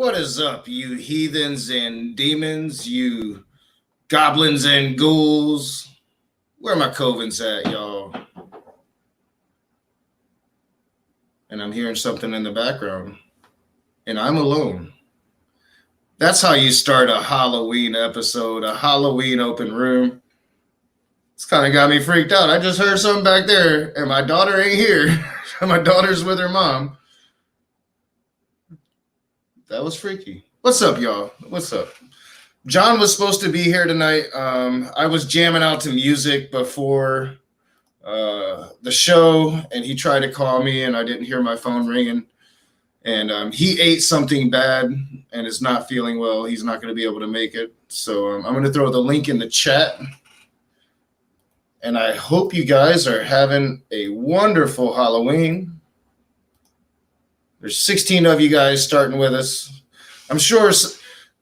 What is up, you heathens and demons, you goblins and ghouls? Where my covens at, y'all? And I'm hearing something in the background. And I'm alone. That's how you start a Halloween episode, a Halloween open room. It's kind of got me freaked out. I just heard something back there, and my daughter ain't here. My daughter's with her mom. That was freaky. What's up, y'all? What's up? John was supposed to be here tonight. I was jamming out to music before the show, and he tried to call me, and I didn't hear my phone ringing. And he ate something bad and is not feeling well. He's not going to be able to make it. So I'm going to throw the link in the chat. And I hope you guys are having a wonderful Halloween. There's 16 of you guys starting with us. I'm sure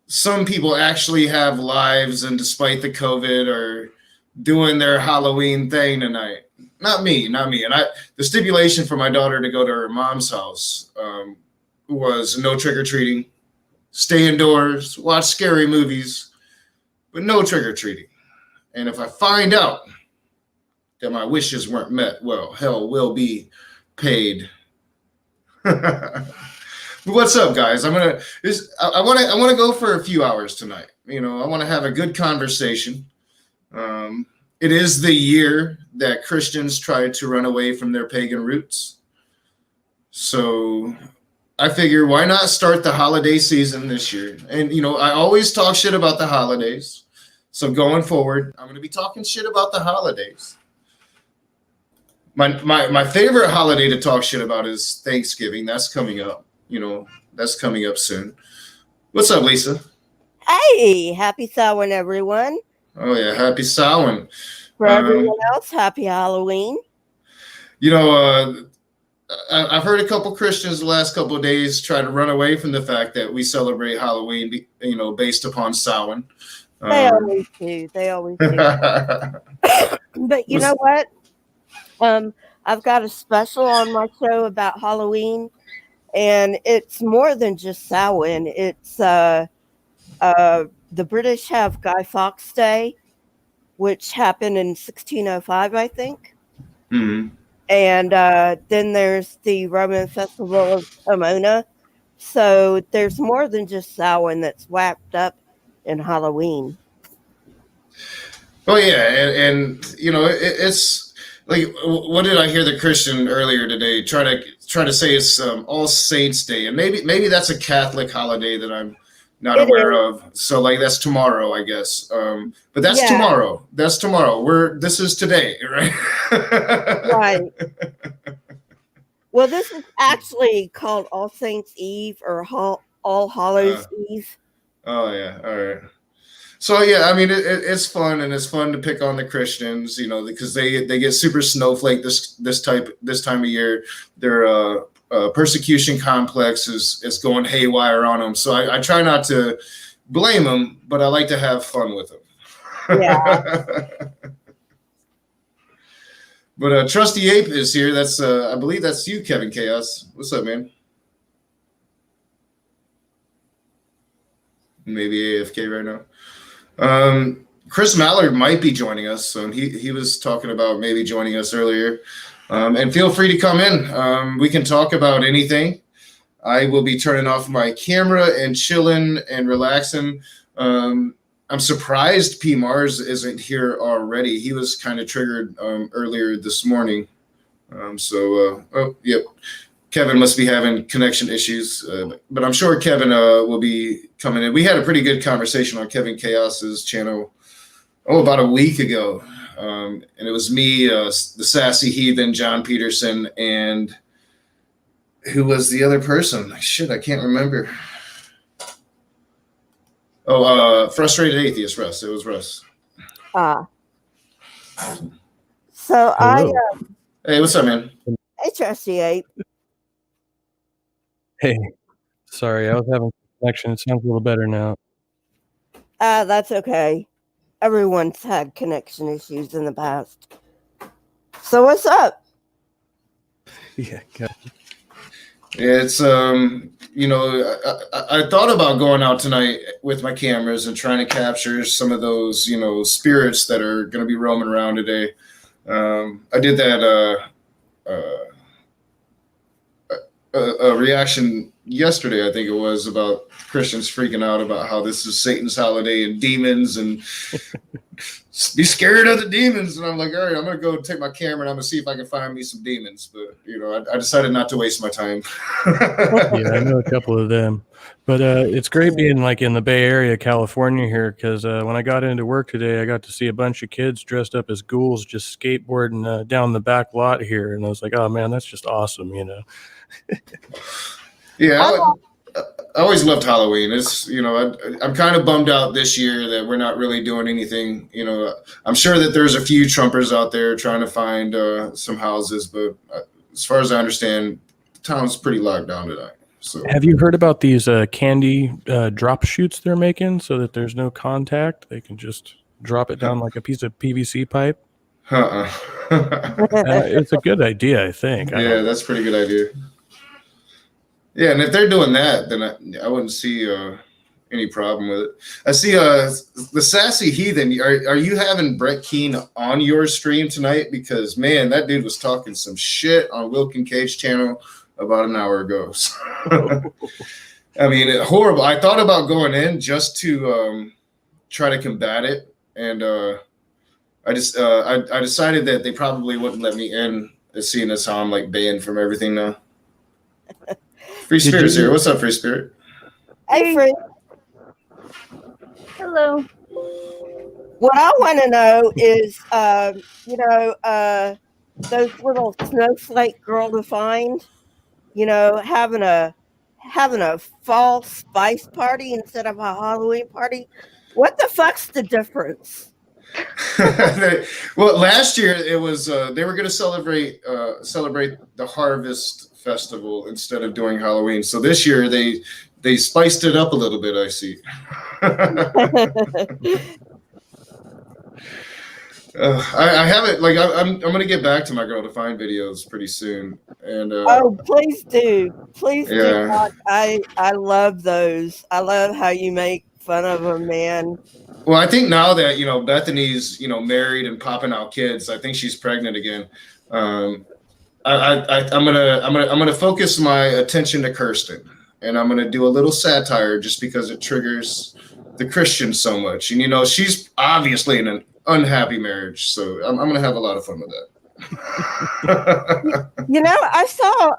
some people actually have lives and despite the COVID are doing their Halloween thing tonight. Not me. And the stipulation for my daughter to go to her mom's house was no trick-or-treating, stay indoors, watch scary movies, but no trick-or-treating. And if I find out that my wishes weren't met, well, hell will be paid. What's up, guys? I want to go for a few hours tonight. You know, I want to have a good conversation. It is the year that Christians tried to run away from their pagan roots. So I figure, why not start the holiday season this year? And, you know, I always talk shit about the holidays. So going forward, I'm going to be talking shit about the holidays. My favorite holiday to talk shit about is Thanksgiving. That's coming up. You know, that's coming up soon. What's up, Lisa? Hey, happy Samhain, everyone. Oh, yeah, happy Samhain. For everyone else, happy Halloween. You know, I've heard a couple Christians the last couple of days try to run away from the fact that we celebrate Halloween, you know, based upon Samhain. They always do. But you know what? I've got a special on my show about Halloween, and it's more than just Samhain. It's the British have Guy Fawkes Day, which happened in 1605, I think. Mm-hmm. And then there's the Roman Festival of Pomona. So there's more than just Samhain that's wrapped up in Halloween. Oh, yeah. And you know, it's like, what did I hear the Christian earlier today try to say it's All Saints Day. And maybe that's a Catholic holiday that I'm not aware of. So like that's tomorrow, I guess. But that's tomorrow. That's tomorrow. This is today, right? Right. Well, this is actually called All Saints Eve or All Hallows Eve. Oh yeah, all right. So yeah, I mean it's fun, and it's fun to pick on the Christians, you know, because they get super snowflake this time of year. Their persecution complex is going haywire on them. So I try not to blame them, but I like to have fun with them. Yeah. But Trusty Ape is here. That's I believe that's you, Kevin Chaos. What's up, man? Maybe AFK right now. Chris Mallard might be joining us. He was talking about maybe joining us earlier. And feel free to come in. We can talk about anything. I will be turning off my camera and chilling and relaxing. I'm surprised P. Mars isn't here already. He was kind of triggered earlier this morning. Yep. Kevin must be having connection issues, but I'm sure Kevin will be coming in. We had a pretty good conversation on Kevin Chaos's channel, about a week ago. And it was me, the sassy heathen, John Peterson, and who was the other person? Shit, I can't remember. Frustrated Atheist, Russ. It was Russ. So Hey, what's up, man? Hey, Trusty Ape. Hey, sorry, I was having connection. It sounds a little better now. That's okay. Everyone's had connection issues in the past. So what's up? Yeah, gotcha. It's I thought about going out tonight with my cameras and trying to capture some of those, spirits that are going to be roaming around today. I did that a reaction yesterday, I think it was, about Christians freaking out about how this is Satan's holiday and demons and be scared of the demons. And I'm like, all right, I'm going to go take my camera and I'm going to see if I can find me some demons. But, I decided not to waste my time. Yeah, I know a couple of them. But it's great being like in the Bay Area, California here, because when I got into work today, I got to see a bunch of kids dressed up as ghouls just skateboarding down the back lot here. And I was like, oh, man, that's just awesome, Yeah, I always loved Halloween. It's, I'm kind of bummed out this year that we're not really doing anything. I'm sure that there's a few Trumpers out there trying to find some houses, but as far as I understand, the town's pretty locked down tonight. So, Have you heard about these candy drop chutes they're making so that there's no contact? They can just drop it down like a piece of PVC pipe. It's a good idea, I think. Yeah, that's a pretty good idea. Yeah, and if they're doing that, then I wouldn't see any problem with it. I see the Sassy Heathen. Are you having Brett Keane on your stream tonight? Because, man, that dude was talking some shit on Will Kincaid's channel about an hour ago. I mean, horrible. I thought about going in just to try to combat it, and I decided that they probably wouldn't let me in, seeing as how I'm like banned from everything now. Free Spirit's here. What's up, Free Spirit? Hey, Free. Hello. What I want to know is, those little snowflake girl to find, having a fall spice party instead of a Halloween party. What the fuck's the difference? Well, last year it was they were going to celebrate the Harvest Festival instead of doing Halloween. So this year they spiced it up a little bit. I see. I haven't I'm going to get back to my Girl to Find videos pretty soon. And please do, do. I love those. I love how you make fun of them, man. Well, I think now that Bethany's married and popping out kids, I think she's pregnant again. I'm gonna focus my attention to Kirsten, and I'm gonna do a little satire just because it triggers the Christians so much. And she's obviously in an unhappy marriage, so I'm gonna have a lot of fun with that. I saw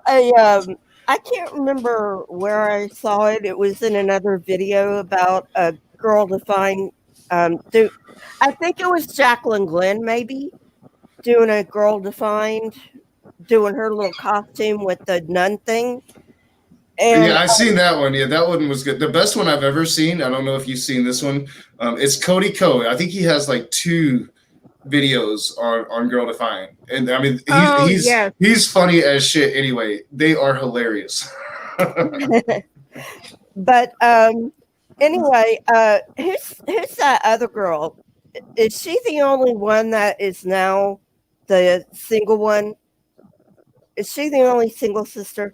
I can't remember where I saw it. It was in another video about a girl to find. I think it was Jacqueline Glenn, maybe, doing a girl to find, doing her little costume with the nun thing. And, yeah, I've seen that one. Yeah, that one was good. The best one I've ever seen, I don't know if you've seen this one, it's Cody Coe. I think he has like 2 videos on Girl to Find. And I mean, he's funny as shit anyway. They are hilarious. But anyway, who's that other girl? Is she the only one that is now the single one? Is she the only single sister?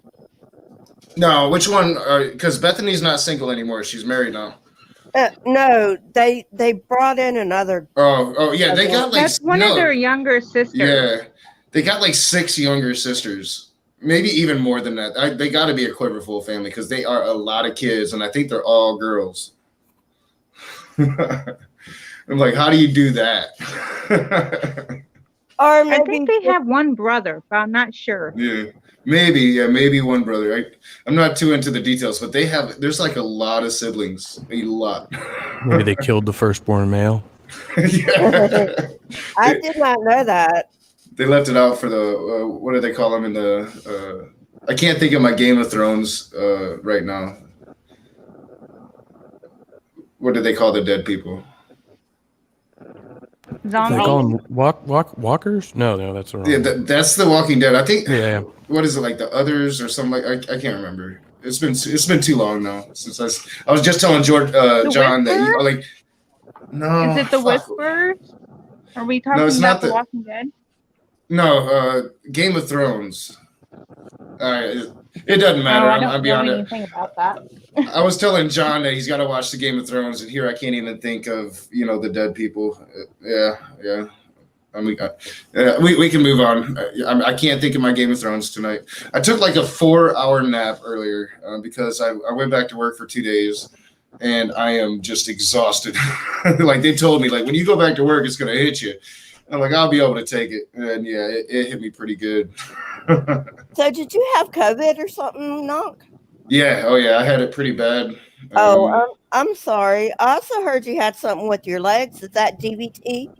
No, which one? Because Bethany's not single anymore. She's married now. No, they brought in another. Oh, yeah. They got That's one of their younger sisters. Yeah, they got like 6 younger sisters. Maybe even more than that. They got to be a Quiverful family because they are a lot of kids, and I think they're all girls. I'm like, how do you do that? Or maybe I think they have one brother, but I'm not sure. Yeah, maybe one brother. I'm not too into the details, but there's like a lot of siblings, a lot. Maybe they killed the firstborn male. Yeah. I did not know that. They left it out for the what do they call them in the? I can't think of my Game of Thrones right now. What do they call the dead people? Zombies. They call them walkers? No, that's the wrong. Yeah, that's The Walking Dead. I think. Yeah. What is it, like The Others or something like? I can't remember. It's been too long now since I was just telling John that no. Is it The Whisperers? Are we talking about The Walking Dead? No, Game of Thrones. All right, it doesn't matter. Oh, I I'll don't be know honest. anything about that. I was telling John that he's got to watch the Game of Thrones, and here I can't even think of the dead people. Yeah. I mean, we can move on. I can't think of my Game of Thrones tonight. I took like a 4-hour nap earlier because I went back to work for 2 days, and I am just exhausted. Like they told me, like when you go back to work, it's gonna hit you. I'm like, I'll be able to take it, and yeah, it hit me pretty good. So did you have COVID or something, Knock? Yeah, oh yeah, I had it pretty bad. I'm sorry. I also heard you had something with your legs. Is that DVT?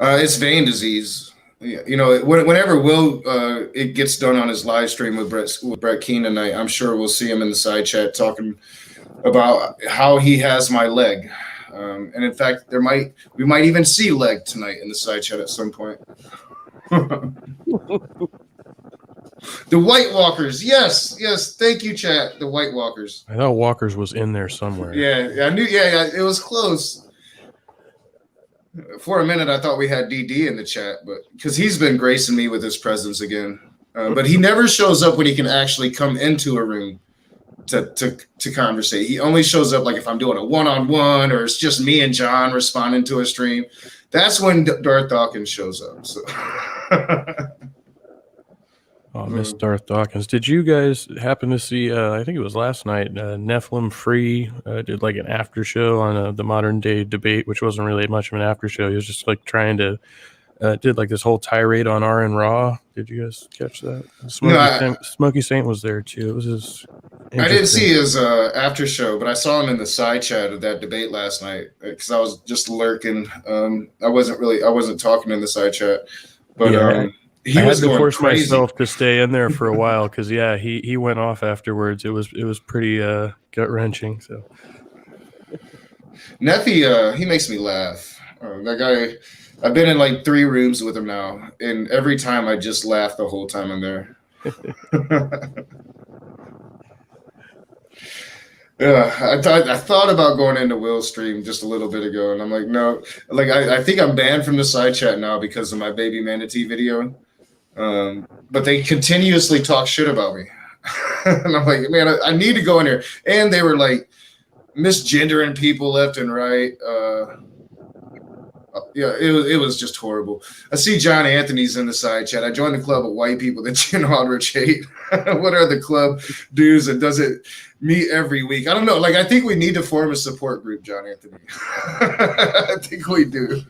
It's vein disease. Yeah, whenever Will it gets done on his live stream with Brett Keane tonight, I'm sure we'll see him in the side chat talking about how he has my leg. And in fact, we might even see leg tonight in the side chat at some point. The White Walkers, yes, thank you, chat. The White Walkers. I thought Walkers was in there somewhere. Yeah, I knew. Yeah, it was close. For a minute, I thought we had DD in the chat, but because he's been gracing me with his presence again. But he never shows up when he can actually come into a room to conversate. He only shows up like if I'm doing a one-on-one or it's just me and John responding to a stream. That's when Darth Dawkins shows up. So. Oh, Miss Darth Dawkins. Did you guys happen to see, I think it was last night, Nephilim Free did like an after show on the modern day debate, which wasn't really much of an after show. He was just like trying to, did like this whole tirade on R and Raw. Did you guys catch that? Smokey Saint was there too. It was his. I didn't see his after show, but I saw him in the side chat of that debate last night because I was just lurking. I wasn't talking in the side chat, but yeah. I had to force crazy. myself to stay in there for a while because he went off afterwards. It was pretty gut wrenching. So Neffy, he makes me laugh. That guy, I've been in like 3 rooms with him now, and every time I just laugh the whole time I'm there. Yeah, I thought about going into Will's stream just a little bit ago, and I'm like, no, like I think I'm banned from the side chat now because of my baby manatee video. But they continuously talk shit about me, and I'm like, man, I need to go in here. And they were like misgendering people left and right. Yeah, it was just horrible. I see John Anthony's in the side chat. I joined the club of white people that Jen Aldrich hate. What are the club dues and does it meet every week? I don't know. Like, I think we need to form a support group, John Anthony. I think we do.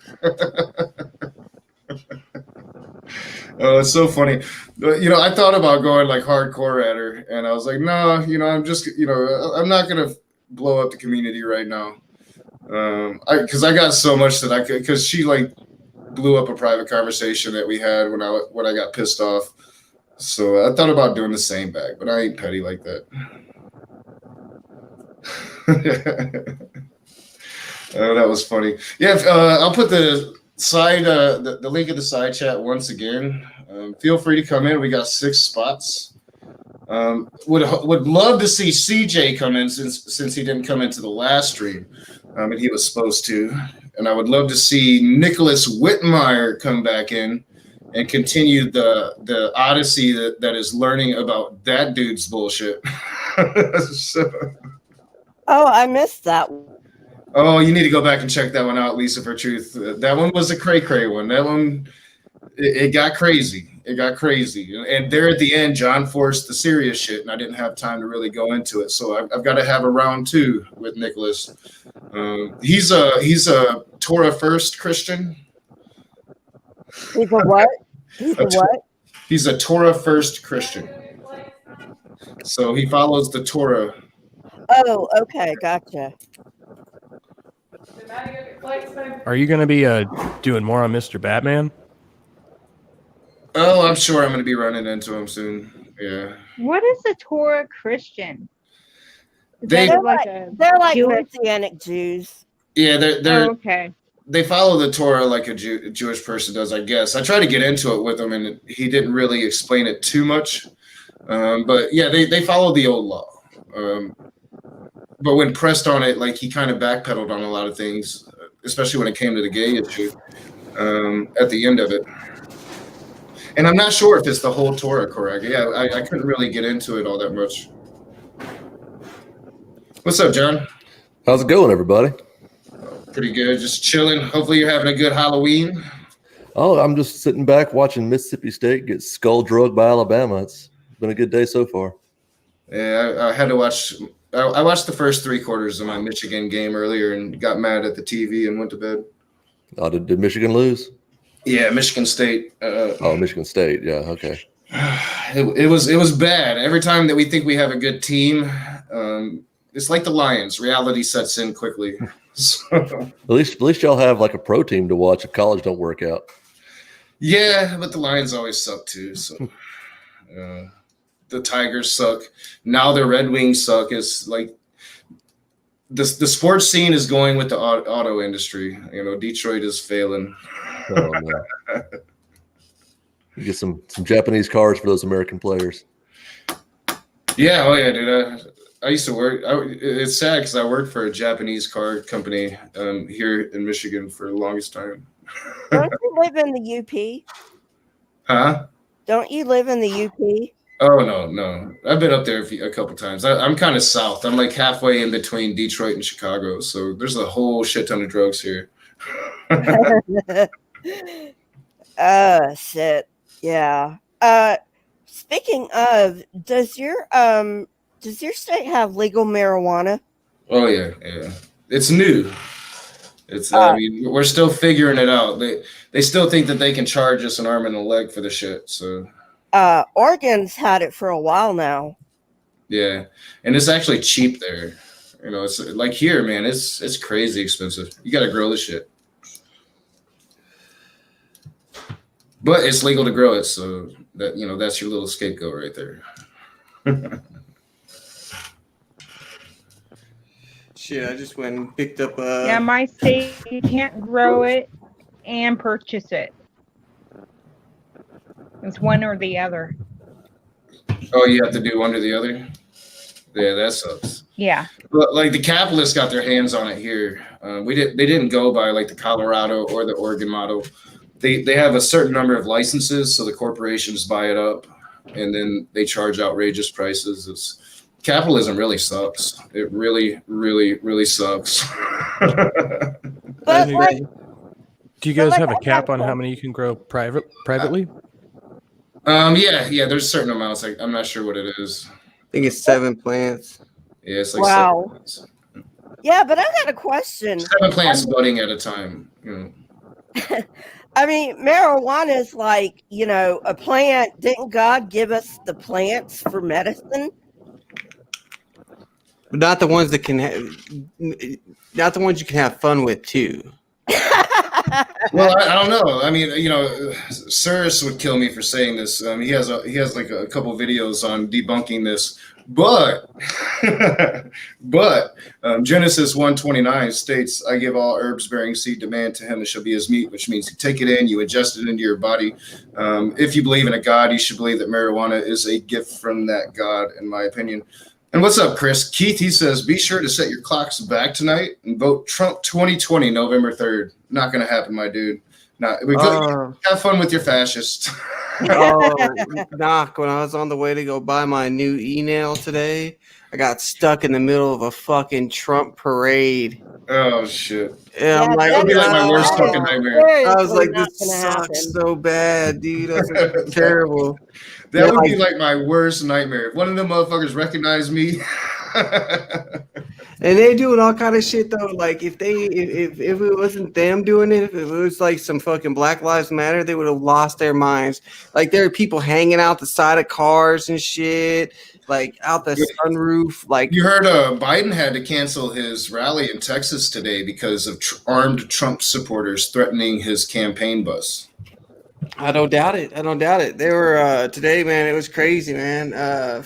Oh, it's so funny. I thought about going like hardcore at her, and I was like, no, I'm just, I'm not gonna blow up the community right now. Because I got so much that I could, because she like blew up a private conversation that we had when I got pissed off. So I thought about doing the same back, but I ain't petty like that. Oh, that was funny. Yeah, I'll put the side the link in the side chat once again. Feel free to come in. We got 6 spots. Would love to see CJ come in since he didn't come into the last stream. And he was supposed to. And I would love to see Nicholas Whitmire come back in and continue the odyssey that is learning about that dude's bullshit. Oh, I missed that. Oh, you need to go back and check that one out, Lisa, for truth. That one was a cray-cray one. That one, it got crazy. It got crazy. And there at the end, John forced the serious shit, and I didn't have time to really go into it. So I've got to have a round 2 with Nicholas. He's a Torah first Christian. He's a what? He's a what? He's a Torah first Christian. So he follows the Torah. Oh, okay, gotcha. are you going to be doing more on Mr. Batman? Oh, I'm sure I'm going to be running into him soon. Yeah. What is a Torah Christian? They're like Jewish? Messianic Jews. Yeah, they're okay. They follow the Torah like a Jewish person does, I guess. I tried to get into it with him, and he didn't really explain it too much. But yeah, they follow the old law. But when pressed on it, like he kind of backpedaled on a lot of things, especially when it came to the gay issue at the end of it. And I'm not sure if it's the whole Torah, correct? Yeah, I couldn't really get into it all that much. What's up, John? How's it going, everybody? Pretty good. Just chilling. Hopefully you're having a good Halloween. Oh, I'm just sitting back watching Mississippi State get skull drugged by Alabama. It's been a good day so far. Yeah, I had to watch. I watched the first 3 quarters of my Michigan game earlier and got mad at the TV and went to bed. Oh, did Michigan lose? Yeah, Michigan State. Michigan State. Yeah, okay. It was bad. Every time that we think we have a good team, it's like the Lions. Reality sets in quickly. So, At least y'all have like a pro team to watch if college don't work out. yeah, but the Lions always suck too. So the Tigers suck. Now the Red Wings suck. It's like the sports scene is going with the auto industry. Detroit is failing. Oh, man. You get some Japanese cars for those American players. Yeah, oh yeah, dude. I used to work. It's sad because I worked for a Japanese car company here in Michigan for the longest time. Don't you live in the UP? Huh? Don't you live in the UP? Oh no. I've been up there a couple times. I'm kind of south. I'm like halfway in between Detroit and Chicago. So there's a whole shit ton of drugs here. Shit. Yeah. Speaking of, does your state have legal marijuana? Oh yeah. It's new. It's I mean, we're still figuring it out. They still think that they can charge us an arm and a leg for the shit. So Oregon's had it for a while now. yeah, and it's actually cheap there. It's like here, man. It's crazy expensive. You got to grow the shit, but it's legal to grow it. So that that's your little scapegoat right there. Shit, I just went and picked up Yeah, my state, you can't grow it and purchase it. It's one or the other. Oh, you have to do one or the other? Yeah, that sucks. Yeah. But like the capitalists got their hands on it here. They didn't go by like the Colorado or the Oregon model. They have a certain number of licenses, so the corporations buy it up and then they charge outrageous prices. Capitalism really sucks. It really, really, really sucks. But like, Do you guys like, have a I cap got on how many you can grow privately? Yeah. There's certain amounts. I'm not sure what it is. I think it's 7 plants. Yeah, it's like Wow. 7 plants. yeah, but I got a question. 7 plants budding at a time. I mean, marijuana is like, a plant. Didn't God give us the plants for medicine? But not the ones that not the ones you can have fun with too. Well, I don't know. I mean, Cyrus would kill me for saying this. He has like a couple videos on debunking this, but Genesis 1:29 states, "I give all herbs bearing seed to man, to him it shall be his meat," which means you take it in, you ingest it into your body. If you believe in a God, you should believe that marijuana is a gift from that God, in my opinion. And what's up, Chris? Keith, he says, be sure to set your clocks back tonight and vote Trump 2020, November 3rd. Not going to happen, my dude. Have fun with your fascists. Knock. When I was on the way to go buy my new e-nail today, I got stuck in the middle of a fucking Trump parade. Oh, shit. Yeah, I'm like, That would be like my worst fucking nightmare. I was like, this sucks so bad, dude. I was like, it's terrible. That would be like my worst nightmare. If one of them motherfuckers recognized me. And they doing all kind of shit though. Like if it wasn't them doing it, if it was like some fucking Black Lives Matter, they would have lost their minds. Like there are people hanging out the side of cars and shit, like out the sunroof. Like you heard, Biden had to cancel his rally in Texas today because of armed Trump supporters threatening his campaign bus. I don't doubt it. They were today, man. It was crazy, man. I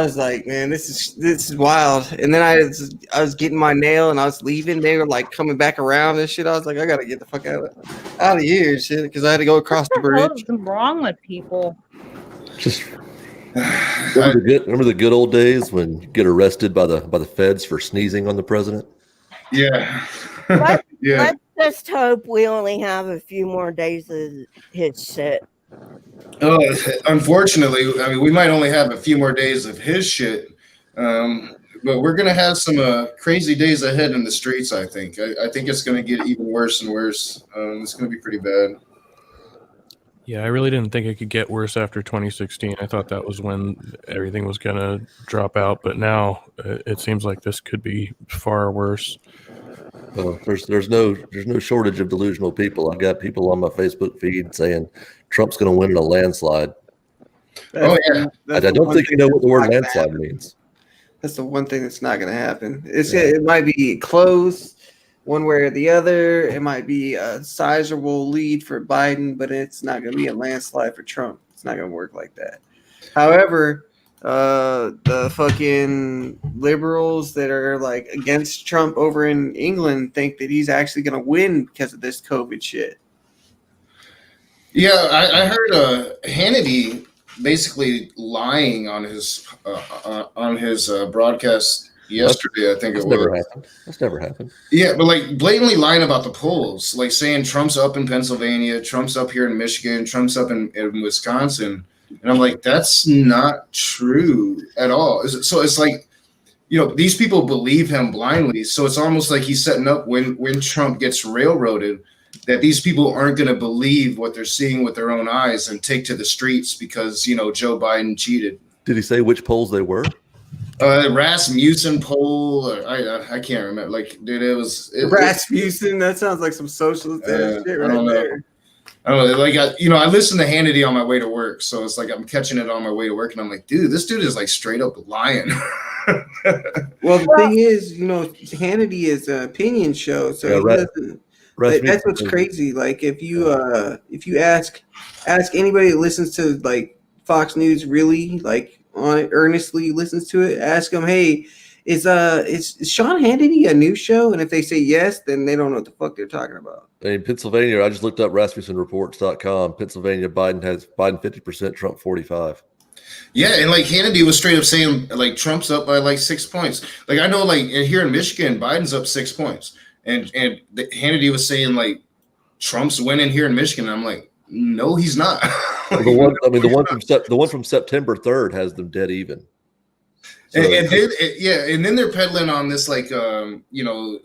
was like, man, this is wild. And then I was getting my nail and I was leaving. They were like coming back around and shit. I was like, I gotta get the fuck out of here, and shit, because I had to go across the bridge. What's wrong with people? Just remember the good old days when you get arrested by the feds for sneezing on the president? Yeah. Let's just hope we only have a few more days of his shit. Oh, unfortunately, I mean, we might only have a few more days of his shit, but we're gonna have some crazy days ahead in the streets. I think. I think it's gonna get even worse and worse. It's gonna be pretty bad. Yeah, I really didn't think it could get worse after 2016. I thought that was when everything was going to drop out, but now it seems like this could be far worse. Well, there's no shortage of delusional people. I've got people on my Facebook feed saying Trump's going to win in a landslide. Oh yeah, I don't think you know what the word landslide means. That's the one thing that's not going to happen. It might be close one way or the other. It might be a sizable lead for Biden, but it's not going to be a landslide for Trump. It's not going to work like that. However, the fucking liberals that are like against Trump over in England think that he's actually going to win because of this COVID shit. Yeah, I heard Hannity basically lying on his broadcast yesterday. I think That's it was. never happened. That's never happened. Yeah, but like blatantly lying about the polls, like saying Trump's up in Pennsylvania, Trump's up here in Michigan, Trump's up in Wisconsin. And I'm like, that's not true at all. So it's like, these people believe him blindly. So it's almost like he's setting up when Trump gets railroaded, that these people aren't going to believe what they're seeing with their own eyes and take to the streets because, Joe Biden cheated. Did he say which polls they were? Rasmussen poll. I can't remember. Like, dude, it was Rasmussen. That sounds like some socialist shit right there. I don't know. Like, I listen to Hannity on my way to work, so it's like I'm catching it on my way to work, and I'm like, dude, this dude is like straight up lying. Well, the thing is, Hannity is an opinion show, so he doesn't. That's what's crazy. Like, if you ask anybody that listens to like Fox News, really like earnestly listens to it, ask them, hey, is Sean Hannity a news show? And if they say yes, then they don't know what the fuck they're talking about. In Pennsylvania, I just looked up RasmussenReports.com. Pennsylvania, Biden 50%, Trump 45%. Yeah, and like Hannity was straight up saying like Trump's up by like 6 points. Like I know like here in Michigan, Biden's up 6 points, and Hannity was saying like Trump's winning here in Michigan. And I'm like, no, he's not. Well, the one from September 3rd has them dead even. So, and then they're peddling on this like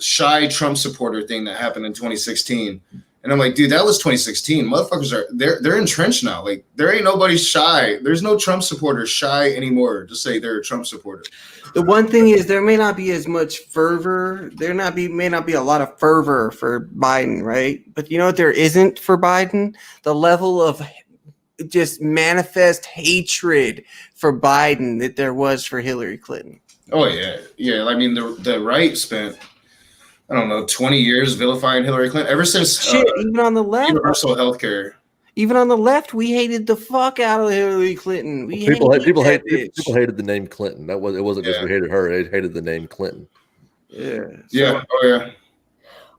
shy Trump supporter thing that happened in 2016, and I'm like, dude, that was 2016. Motherfuckers they're entrenched now. Like there ain't nobody shy. There's no Trump supporter shy anymore to say they're a Trump supporter. The one thing is there may not be as much fervor. May not be a lot of fervor for Biden, right? But you know what there isn't for Biden? The level of just manifest hatred for Biden that there was for Hillary Clinton. Oh yeah. I mean, the right spent, I don't know, 20 years vilifying Hillary Clinton ever since even on the left, universal health care. Even on the left, we hated the fuck out of Hillary Clinton. People hated the name Clinton. It wasn't just we hated her; they hated the name Clinton. Yeah.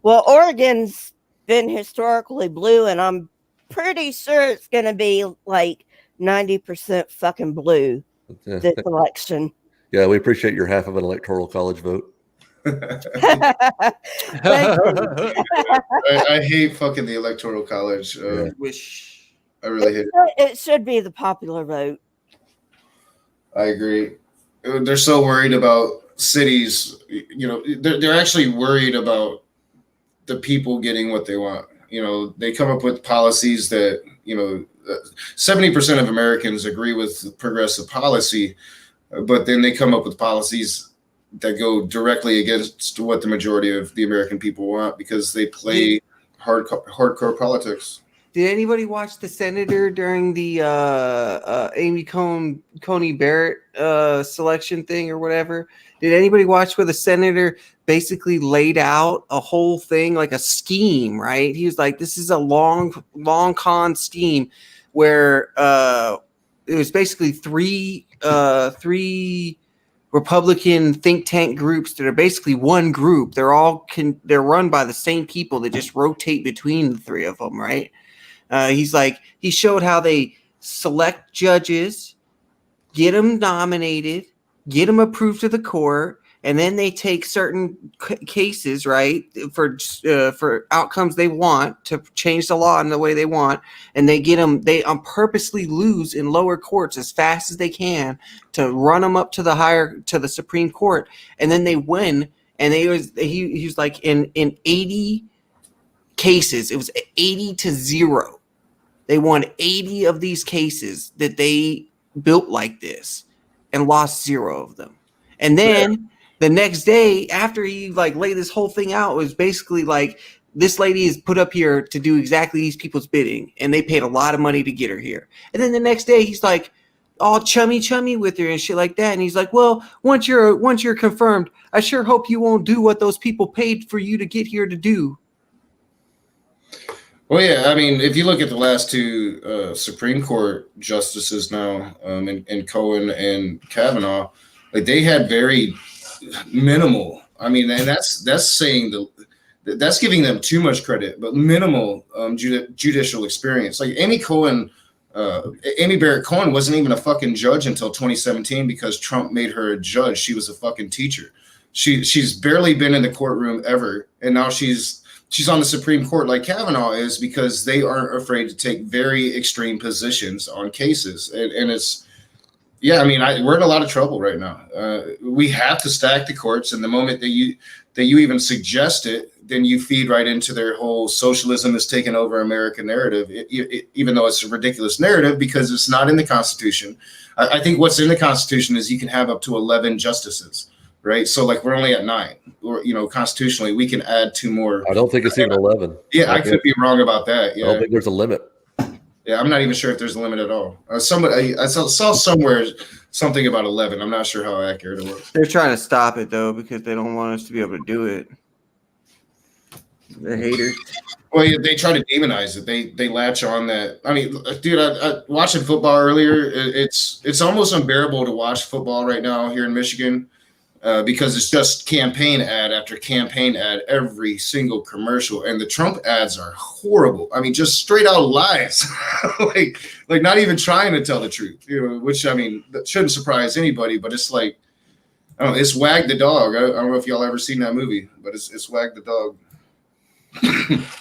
Well, Oregon's been historically blue, and I'm pretty sure it's going to be like 90% fucking blue this election. Yeah, we appreciate your half of an electoral college vote. I hate fucking the electoral college. I really hate it. It should be the popular vote. I agree. They're so worried about cities. They're actually worried about the people getting what they want. They come up with policies that 70% of Americans agree with progressive policy, but then they come up with policies that go directly against what the majority of the American people want because they play hardcore politics. Did anybody watch the senator during the Amy Coney Barrett selection thing or whatever? Did anybody watch where the senator basically laid out a whole thing like a scheme, right? He was like, this is a long con scheme where it was basically three Republican think tank groups that are basically one group. They're run by the same people that just rotate between the three of them, right? He showed how they select judges, get them nominated, get them approved to the court, and then they take certain cases, right, for outcomes they want to change the law in the way they want, and they get them. They purposely lose in lower courts as fast as they can to run them up to the Supreme Court, and then they win. And he was like in 80 cases, it was 80-0. They won 80 of these cases that they built like this and lost 0 of them. And then the next day, after he like laid this whole thing out, it was basically like, this lady is put up here to do exactly these people's bidding, and they paid a lot of money to get her here. And then the next day, he's like all chummy with her and shit like that. And he's like, well, once you're confirmed, I sure hope you won't do what those people paid for you to get here to do. Well, yeah, I mean, if you look at the last 2 Supreme Court justices now, in Cohen and Kavanaugh, like they had very minimal. I mean, and that's saying that's giving them too much credit, but minimal judicial experience. Like Amy Barrett Cohen wasn't even a fucking judge until 2017 because Trump made her a judge. She was a fucking teacher. She's barely been in the courtroom ever, and now she's on the Supreme Court like Kavanaugh is because they aren't afraid to take very extreme positions on cases. And it's, yeah, I mean, we're in a lot of trouble right now. We have to stack the courts. And the moment that you even suggest it, then you feed right into their whole socialism has taken over American narrative, even though it's a ridiculous narrative because it's not in the Constitution. I think what's in the Constitution is you can have up to 11 justices. Right, so like we're only at 9, or constitutionally we can add 2 more. I don't think it's even 11. Yeah, I could be wrong about that. Yeah, I don't think there's a limit. Yeah, I'm not even sure if there's a limit at all. I saw somewhere something about 11. I'm not sure how accurate it was. They're trying to stop it though because they don't want us to be able to do it. The haters. Well, yeah, they try to demonize it. They latch on that. I mean, dude, I watching football earlier. It's almost unbearable to watch football right now here in Michigan. Because it's just campaign ad after campaign ad, every single commercial, and the Trump ads are horrible. I mean, just straight out lies, like not even trying to tell the truth. Which I mean, that shouldn't surprise anybody. But it's like, I don't know, it's Wag the Dog. I don't know if y'all ever seen that movie, but it's Wag the Dog.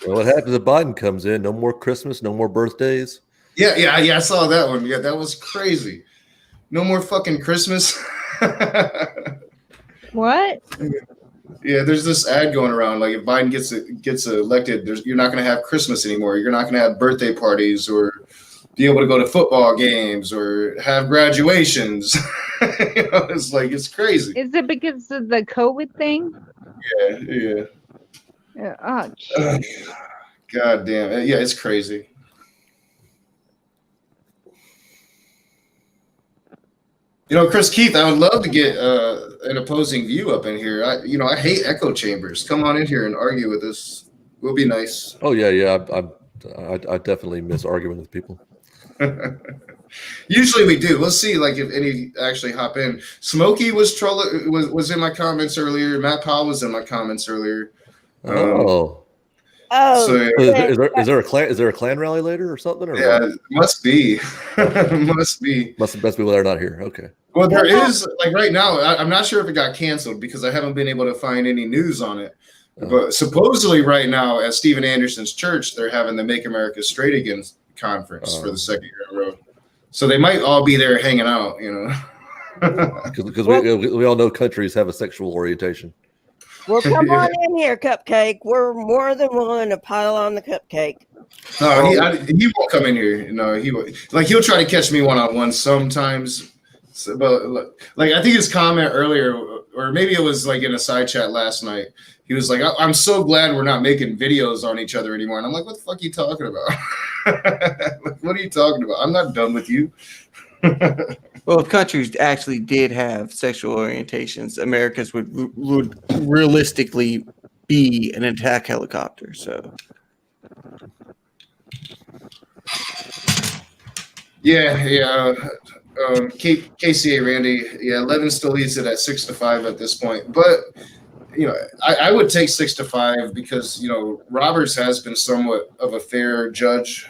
Well, what happens if Biden comes in? No more Christmas, no more birthdays. Yeah, I saw that one. Yeah, that was crazy. No more fucking Christmas. What? Yeah, there's this ad going around. Like, if Biden gets elected, you're not going to have Christmas anymore. You're not going to have birthday parties or be able to go to football games or have graduations. It's like, it's crazy. Is it because of the COVID thing? Yeah. Oh, geez. God damn. Yeah, it's crazy. Chris Keith, I would love to get an opposing view up in here. I hate echo chambers. Come on in here and argue with us. We'll be nice. Oh yeah. I definitely miss arguing with people. Usually we do. We'll see, like if any actually hop in. Smokey was in my comments earlier. Matt Powell was in my comments earlier. Oh, So, Is there a clan rally later or something? Or yeah, it must be. Must be. Must be why they're not here. Okay. Well, there is, like right now, I'm not sure if it got canceled because I haven't been able to find any news on it. But supposedly right now at Stephen Anderson's church, they're having the Make America Straight Again conference for the second year in a row. So they might all be there hanging out, Because we all know countries have a sexual orientation. well, come on in here, Cupcake. We're more than willing to pile on the cupcake. No, he won't come in here. No, he will. Like he'll try to catch me one-on-one sometimes. So, but like I think his comment earlier, or maybe it was like in a side chat last night. He was like, "I'm so glad we're not making videos on each other anymore." And I'm like, "What the fuck are you talking about? What are you talking about? I'm not done with you." Well, if countries actually did have sexual orientations, America's would realistically be an attack helicopter. So, yeah. KCA Randy, 11 still leads it at 6-5 at this point. But I would take 6-5 because Roberts has been somewhat of a fair judge.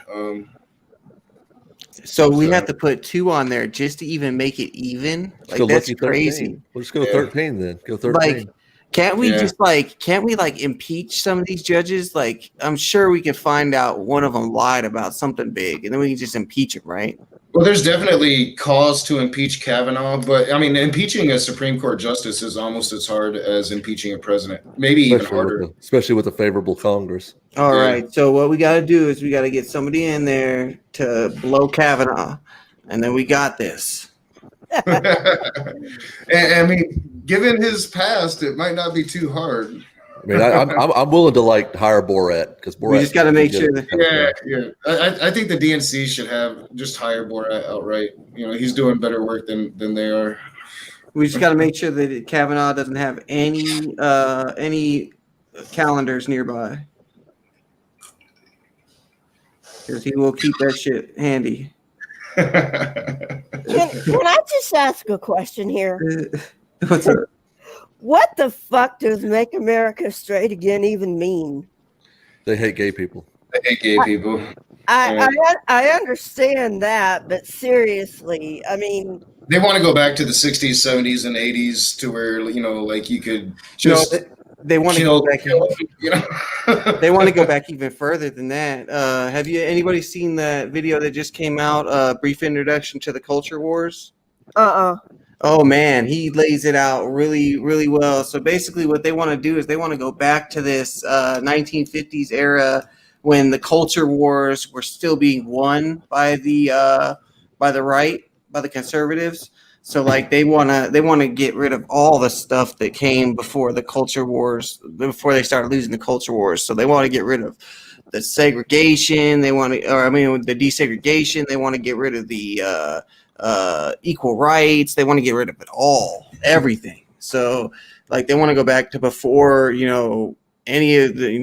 So we have to put 2 on there just to even make it even. Let's go That's lucky crazy. 13. We'll just go Yeah. 13 then. Go 13. Like, can't we Yeah. just can't we impeach some of these judges? Like, I'm sure we can find out one of them lied about something big, and then we can just impeach him, right? Well, there's definitely cause to impeach Kavanaugh, but I mean, impeaching a Supreme Court justice is almost as hard as impeaching a president, maybe even harder. Especially with a favorable Congress. All Yeah. right. So what we got to do is we got to get somebody in there to blow Kavanaugh, and then we got this. And I mean, given his past, it might not be too hard. I mean, I'm willing to hire Borat because Borat. We just got to make sure that. Yeah. I think the DNC should have just hire Borat outright. You know, he's doing better work than they are. We just got to make sure that Kavanaugh doesn't have any calendars nearby, because he will keep that shit handy. Can I just ask a question here? What's up? What the fuck does "Make America Straight Again" even mean? They hate gay people. I hate gay people. I understand that, but seriously, I mean, They want to go back to the 60s, 70s, and 80s to where, you know, like you could just they want to go back. you know? They want to go back even further than that. Have anybody seen that video that just came out? Brief introduction to the culture wars. Oh man, he lays it out really, really well. So basically, what they want to do is they want to go back to this 1950s era when the culture wars were still being won by the right, by the conservatives. So like they want to get rid of all the stuff that came before the culture wars, before they started losing the culture wars. So they want to get rid of the segregation. The desegregation. They want to get rid of the equal rights. They want to get rid of it all, everything. So like they want to go back to before, you know, any of the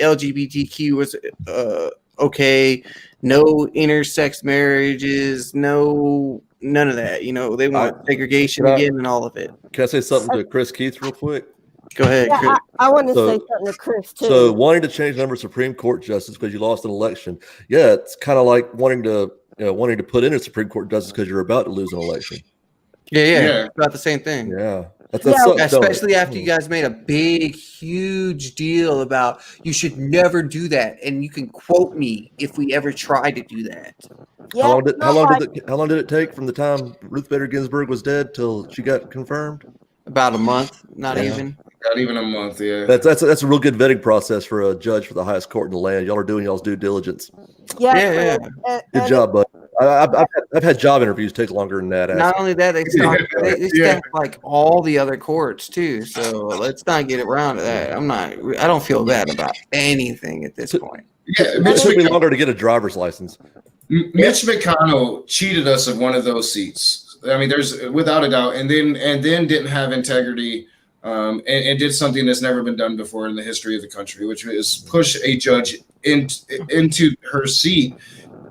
LGBTQ was okay, no intersex marriages, none of that. You know, they want segregation again and all of it. Can I say something to Chris Keith real quick? Go ahead, Chris. Yeah, I want to say something to Chris too. So wanting to change the number of Supreme Court justices because you lost an election, yeah, it's kind of like wanting to put in a Supreme Court justice because you're about to lose an election. Yeah. About the same thing. Yeah. Especially after you guys made a big, huge deal about you should never do that, and you can quote me if we ever try to do that. Yeah, How long did it take from the time Ruth Bader Ginsburg was dead till she got confirmed? About a month, not even. Not even a month, yeah. That's a real good vetting process for a judge for the highest court in the land. Y'all are doing y'all's due diligence. Yeah. Good job, bud. I've had job interviews take longer than that. Not only that, they staff like all the other courts too. So let's not get around to that. I don't feel bad about anything at this point. Yeah, It took me longer to get a driver's license. Mitch McConnell cheated us of one of those seats. I mean, there's without a doubt, and then didn't have integrity, and did something that's never been done before in the history of the country, which is push a judge into her seat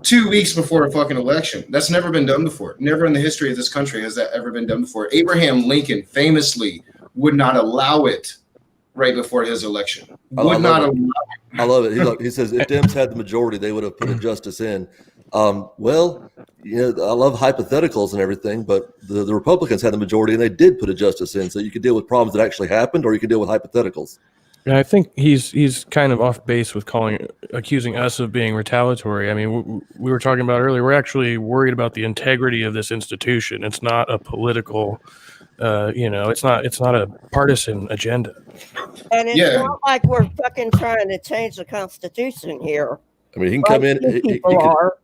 2 weeks before a fucking election. That's never been done before. Never in the history of this country has that ever been done before. Abraham Lincoln famously would not allow it right before his election. I love it. He says if Dems had the majority, they would have put a justice in. Well, you know, I love hypotheticals and everything, but the Republicans had the majority and they did put a justice in, so you could deal with problems that actually happened, or you could deal with hypotheticals. Yeah, I think he's kind of off base with accusing us of being retaliatory. I mean, we were talking about earlier. We're actually worried about the integrity of this institution. It's not a political, it's not a partisan agenda. And it's not like we're fucking trying to change the Constitution here. I mean, he can come in.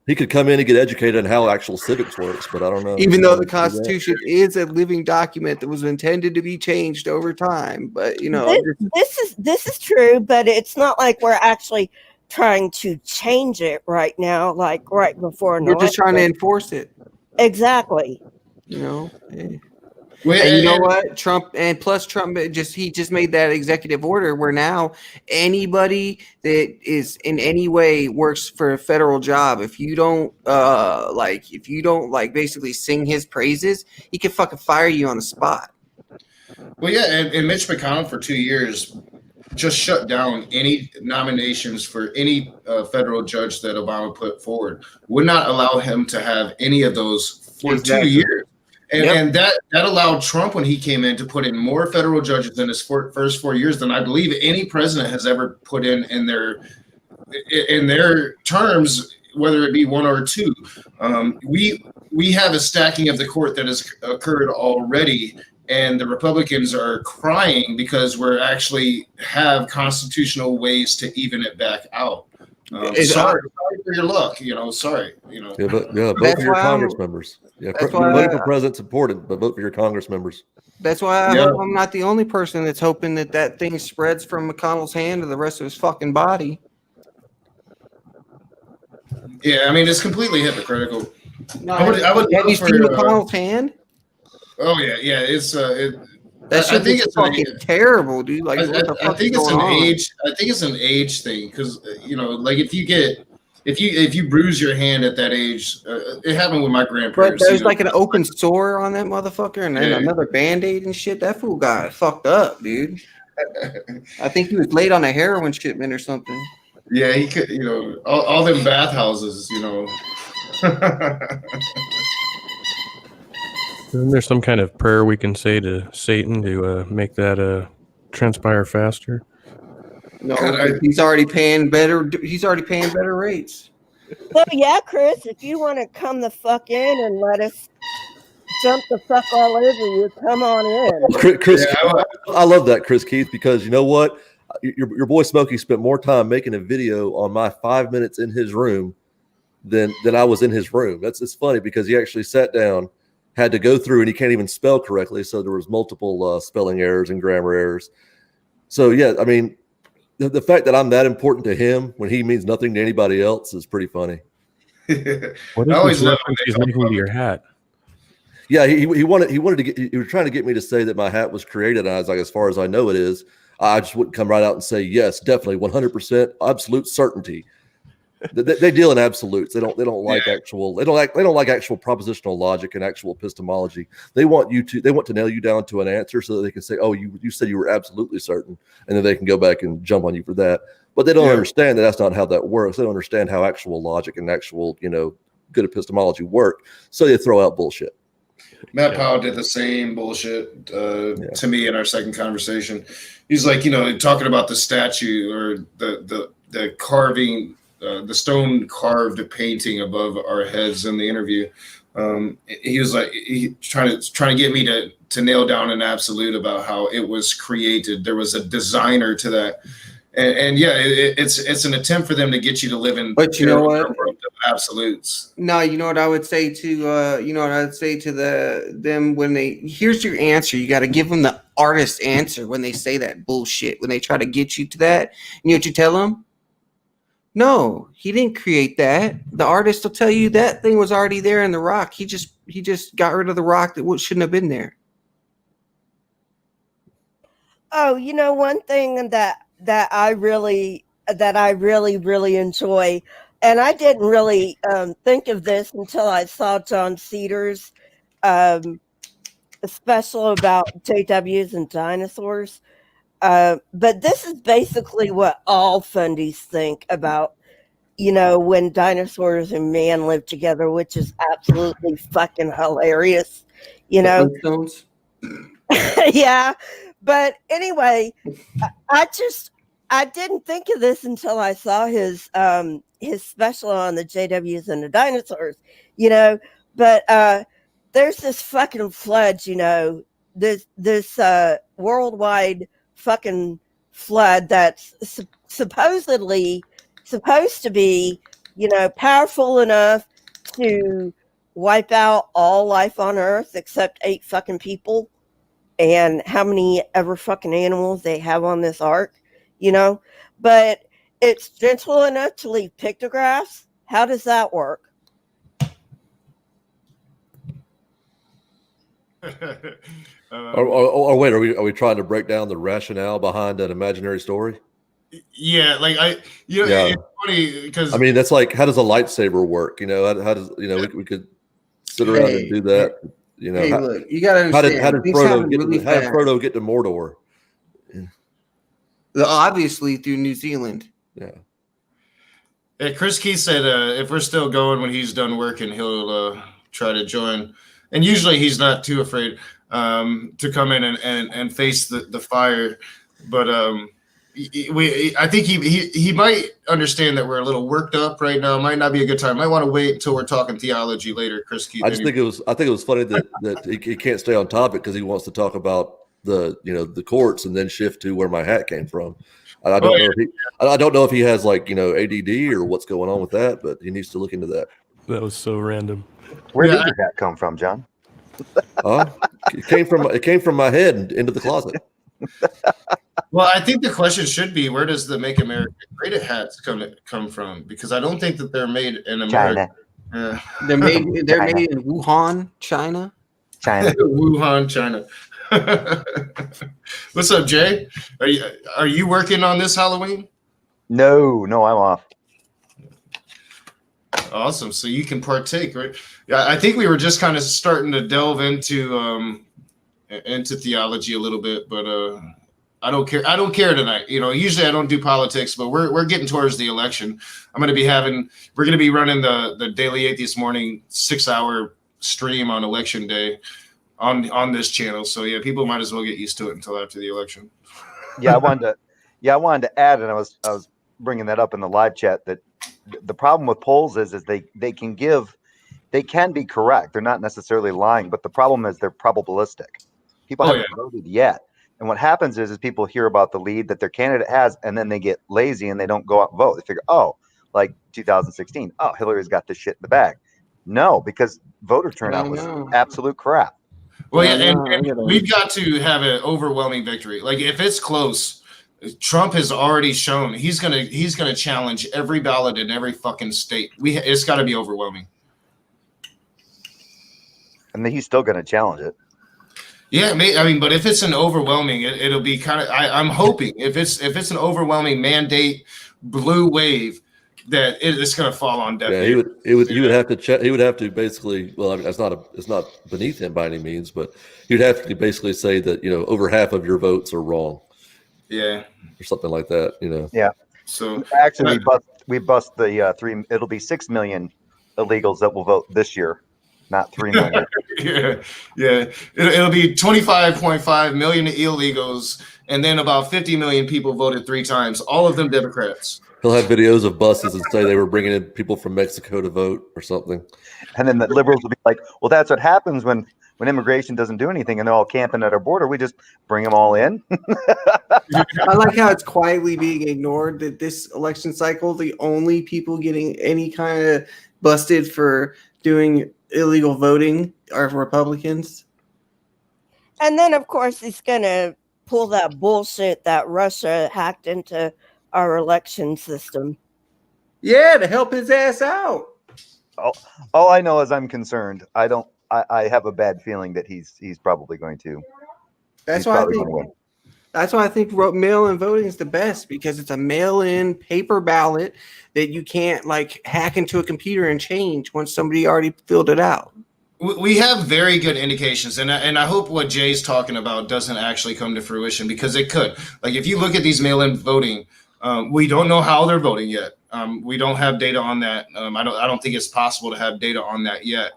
He could come in and get educated on how actual civics works, but I don't know. Even though the Constitution is a living document that was intended to be changed over time, but you know, this is true. But it's not like we're actually trying to change it right now, like right before an election. We're just trying to enforce it. Exactly. You know. And you know what? Trump just made that executive order where now anybody that is in any way works for a federal job, if you don't basically sing his praises, he can fucking fire you on the spot. Well, yeah, and Mitch McConnell for 2 years just shut down any nominations for any federal judge that Obama put forward. Would not allow him to have any of those for Exactly. 2 years. And, Yep. and that allowed Trump, when he came in, to put in more federal judges in his first 4 years than I believe any president has ever put in their terms, whether it be one or two. We have a stacking of the court that has occurred already, and the Republicans are crying because we're actually have constitutional ways to even it back out. Sorry for your luck. Sorry. Yeah, vote That's for your why Congress members. Yeah, that's why voting for president's important, but vote for your Congress members. That's why I Yeah. hope I'm not the only person that's hoping that thing spreads from McConnell's hand to the rest of his fucking body. Yeah, I mean, it's completely hypocritical. No, I would have love you for, seen McConnell's hand? Oh yeah. It's That I shit think is it's fucking terrible, dude. Like, what the I fuck think is it's going an on? age. I think it's an age thing because like if you bruise your hand at that age, it happened with my But grandparents. there's like an open sore on that motherfucker, and then Yeah. another Band-Aid and shit. That fool got fucked up, dude. I think he was late on a heroin shipment or something. Yeah, he could. All them bathhouses. Isn't there some kind of prayer we can say to Satan to make that transpire faster? No, God, he's already paying better. He's already paying better rates. So yeah, Chris, if you want to come the fuck in and let us jump the fuck all over you, come on in. Chris, Yeah, I love that, Chris Keith, because you know what? Your boy Smokey spent more time making a video on my 5 minutes in his room than I was in his room. It's funny because he actually sat down, had to go through, and he can't even spell correctly, so there was multiple spelling errors and grammar errors. So yeah, I mean, the fact that I'm that important to him when he means nothing to anybody else is pretty funny. What I is always this love reference when they he's talk making to about your hat? Yeah, he wanted to get. He was trying to get me to say that my hat was created. And I was like, as far as I know, it is. I just wouldn't come right out and say yes, definitely, 100%, absolute certainty. They deal in absolutes. They don't like actual. They don't like actual propositional logic and actual epistemology. They want to nail you down to an answer so that they can say, oh, you said you were absolutely certain, and then they can go back and jump on you for that. But they don't understand that that's not how that works. They don't understand how actual logic and actual good epistemology work. So they throw out bullshit. Matt Powell did the same bullshit to me in our second conversation. He's like, talking about the statue or the carving, the stone carved painting above our heads in the interview. He was like, trying to get me to nail down an absolute about how it was created. There was a designer to that. And yeah, it's an attempt for them to get you to live in. But you know what? Absolutes. No, you know what I would say to them when here's your answer. You got to give them the artist answer when they say that bullshit. When they try to get you to that, you know what you tell them? No, he didn't create that. The artist will tell you that thing was already there in the rock. He just got rid of the rock that shouldn't have been there. Oh, one thing that I really enjoy, and I didn't really think of this until I saw John Cedar's special about JWs and dinosaurs. But this is basically what all fundies think about, when dinosaurs and man live together, which is absolutely fucking hilarious, Flintstones? Yeah. But anyway, I didn't think of this until I saw his special on the JWs and the dinosaurs, but there's this fucking flood, this worldwide fucking flood that's supposedly supposed to be, powerful enough to wipe out all life on Earth except 8 fucking people and how many ever fucking animals they have on this ark, but it's gentle enough to leave pictographs. How does that work? Wait, are we trying to break down the rationale behind an imaginary story? Yeah, like it's funny because I mean, that's like, how does a lightsaber work? How does we could sit around and do that? Hey, look, you gotta understand. How did Frodo get to Mordor? Obviously through New Zealand. Yeah. Yeah, Chris Key said if we're still going when he's done working, he'll try to join. And usually he's not too afraid to come in and face the fire. But I think he might understand that we're a little worked up right now. Might not be a good time. Might want to wait until we're talking theology later, Chris Key. I think it was funny that he can't stay on topic because he wants to talk about the courts and then shift to where my hat came from. I don't know if he has ADD or what's going on with that, but he needs to look into that. That was so random. Where did your hat come from, John? It came from my head and into the closet. Well, I think the question should be, where does the Make America Great hats come from? Because I don't think that they're made in America. China. They're made in Wuhan, China. Wuhan, China. What's up, Jay? Are you working on this Halloween? No, I'm off. Awesome. So you can partake, right? Yeah, I think we were just kind of starting to delve into theology a little bit, but I don't care. I don't care tonight. Usually I don't do politics, but we're getting towards the election. We're going to be running the Daily Atheist Morning 6-hour stream on election day on this channel. So yeah, people might as well get used to it until after the election. Yeah, I wanted to add, and I was bringing that up in the live chat, that the problem with polls is they can be correct. They're not necessarily lying, but the problem is they're probabilistic. People haven't voted yet. And what happens is people hear about the lead that their candidate has, and then they get lazy and they don't go out and vote. They figure, like 2016, Hillary's got this shit in the bag. No, because voter turnout was absolute crap. Well, yeah, and we've got to have an overwhelming victory. Like if it's close, Trump has already shown he's gonna challenge every ballot in every fucking state. It's got to be overwhelming. And then he's still going to challenge it. Yeah, but if it's an overwhelming, it'll be kind of. I'm hoping if it's an overwhelming mandate blue wave, that it's going to fall on deaf ears. He would have to check. He would have to basically. Well, I mean, it's not beneath him by any means, but he'd have to basically say that over half of your votes are wrong. Yeah, or something like that. Yeah. So actually, we bust the 3. It'll be 6 million illegals that will vote this year, not 3 million. yeah. It'll be 25.5 million illegals, and then about 50 million people voted 3 times. All of them Democrats. He'll have videos of buses and say they were bringing in people from Mexico to vote or something. And then the liberals will be like, well, that's what happens when immigration doesn't do anything and they're all camping at our border. We just bring them all in. I like how it's quietly being ignored that this election cycle, the only people getting any kind of busted for doing illegal voting are Republicans. And then, of course, he's going to pull that bullshit that Russia hacked into our election system. Yeah, to help his ass out. All I know is I'm concerned. I have a bad feeling that he's probably going to. That's why I think mail-in voting is the best, because it's a mail-in paper ballot that you can't hack into a computer and change once somebody already filled it out. We have very good indications, and I hope what Jay's talking about doesn't actually come to fruition, because it could. Like if you look at these mail-in voting, we don't know how they're voting yet. We don't have data on that. I don't think it's possible to have data on that yet.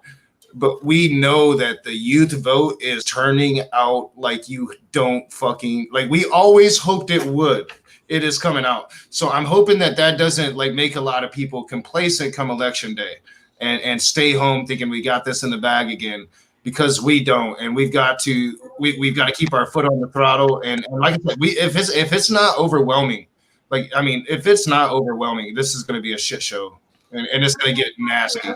But we know that the youth vote is turning out like you don't fucking like. We always hoped it would. It is coming out. So I'm hoping that doesn't make a lot of people complacent come election day and stay home thinking we got this in the bag again, because we don't. And we've got to keep our foot on the throttle. And like I said, if it's not overwhelming, if it's not overwhelming, this is going to be a shit show. And it's going to get nasty.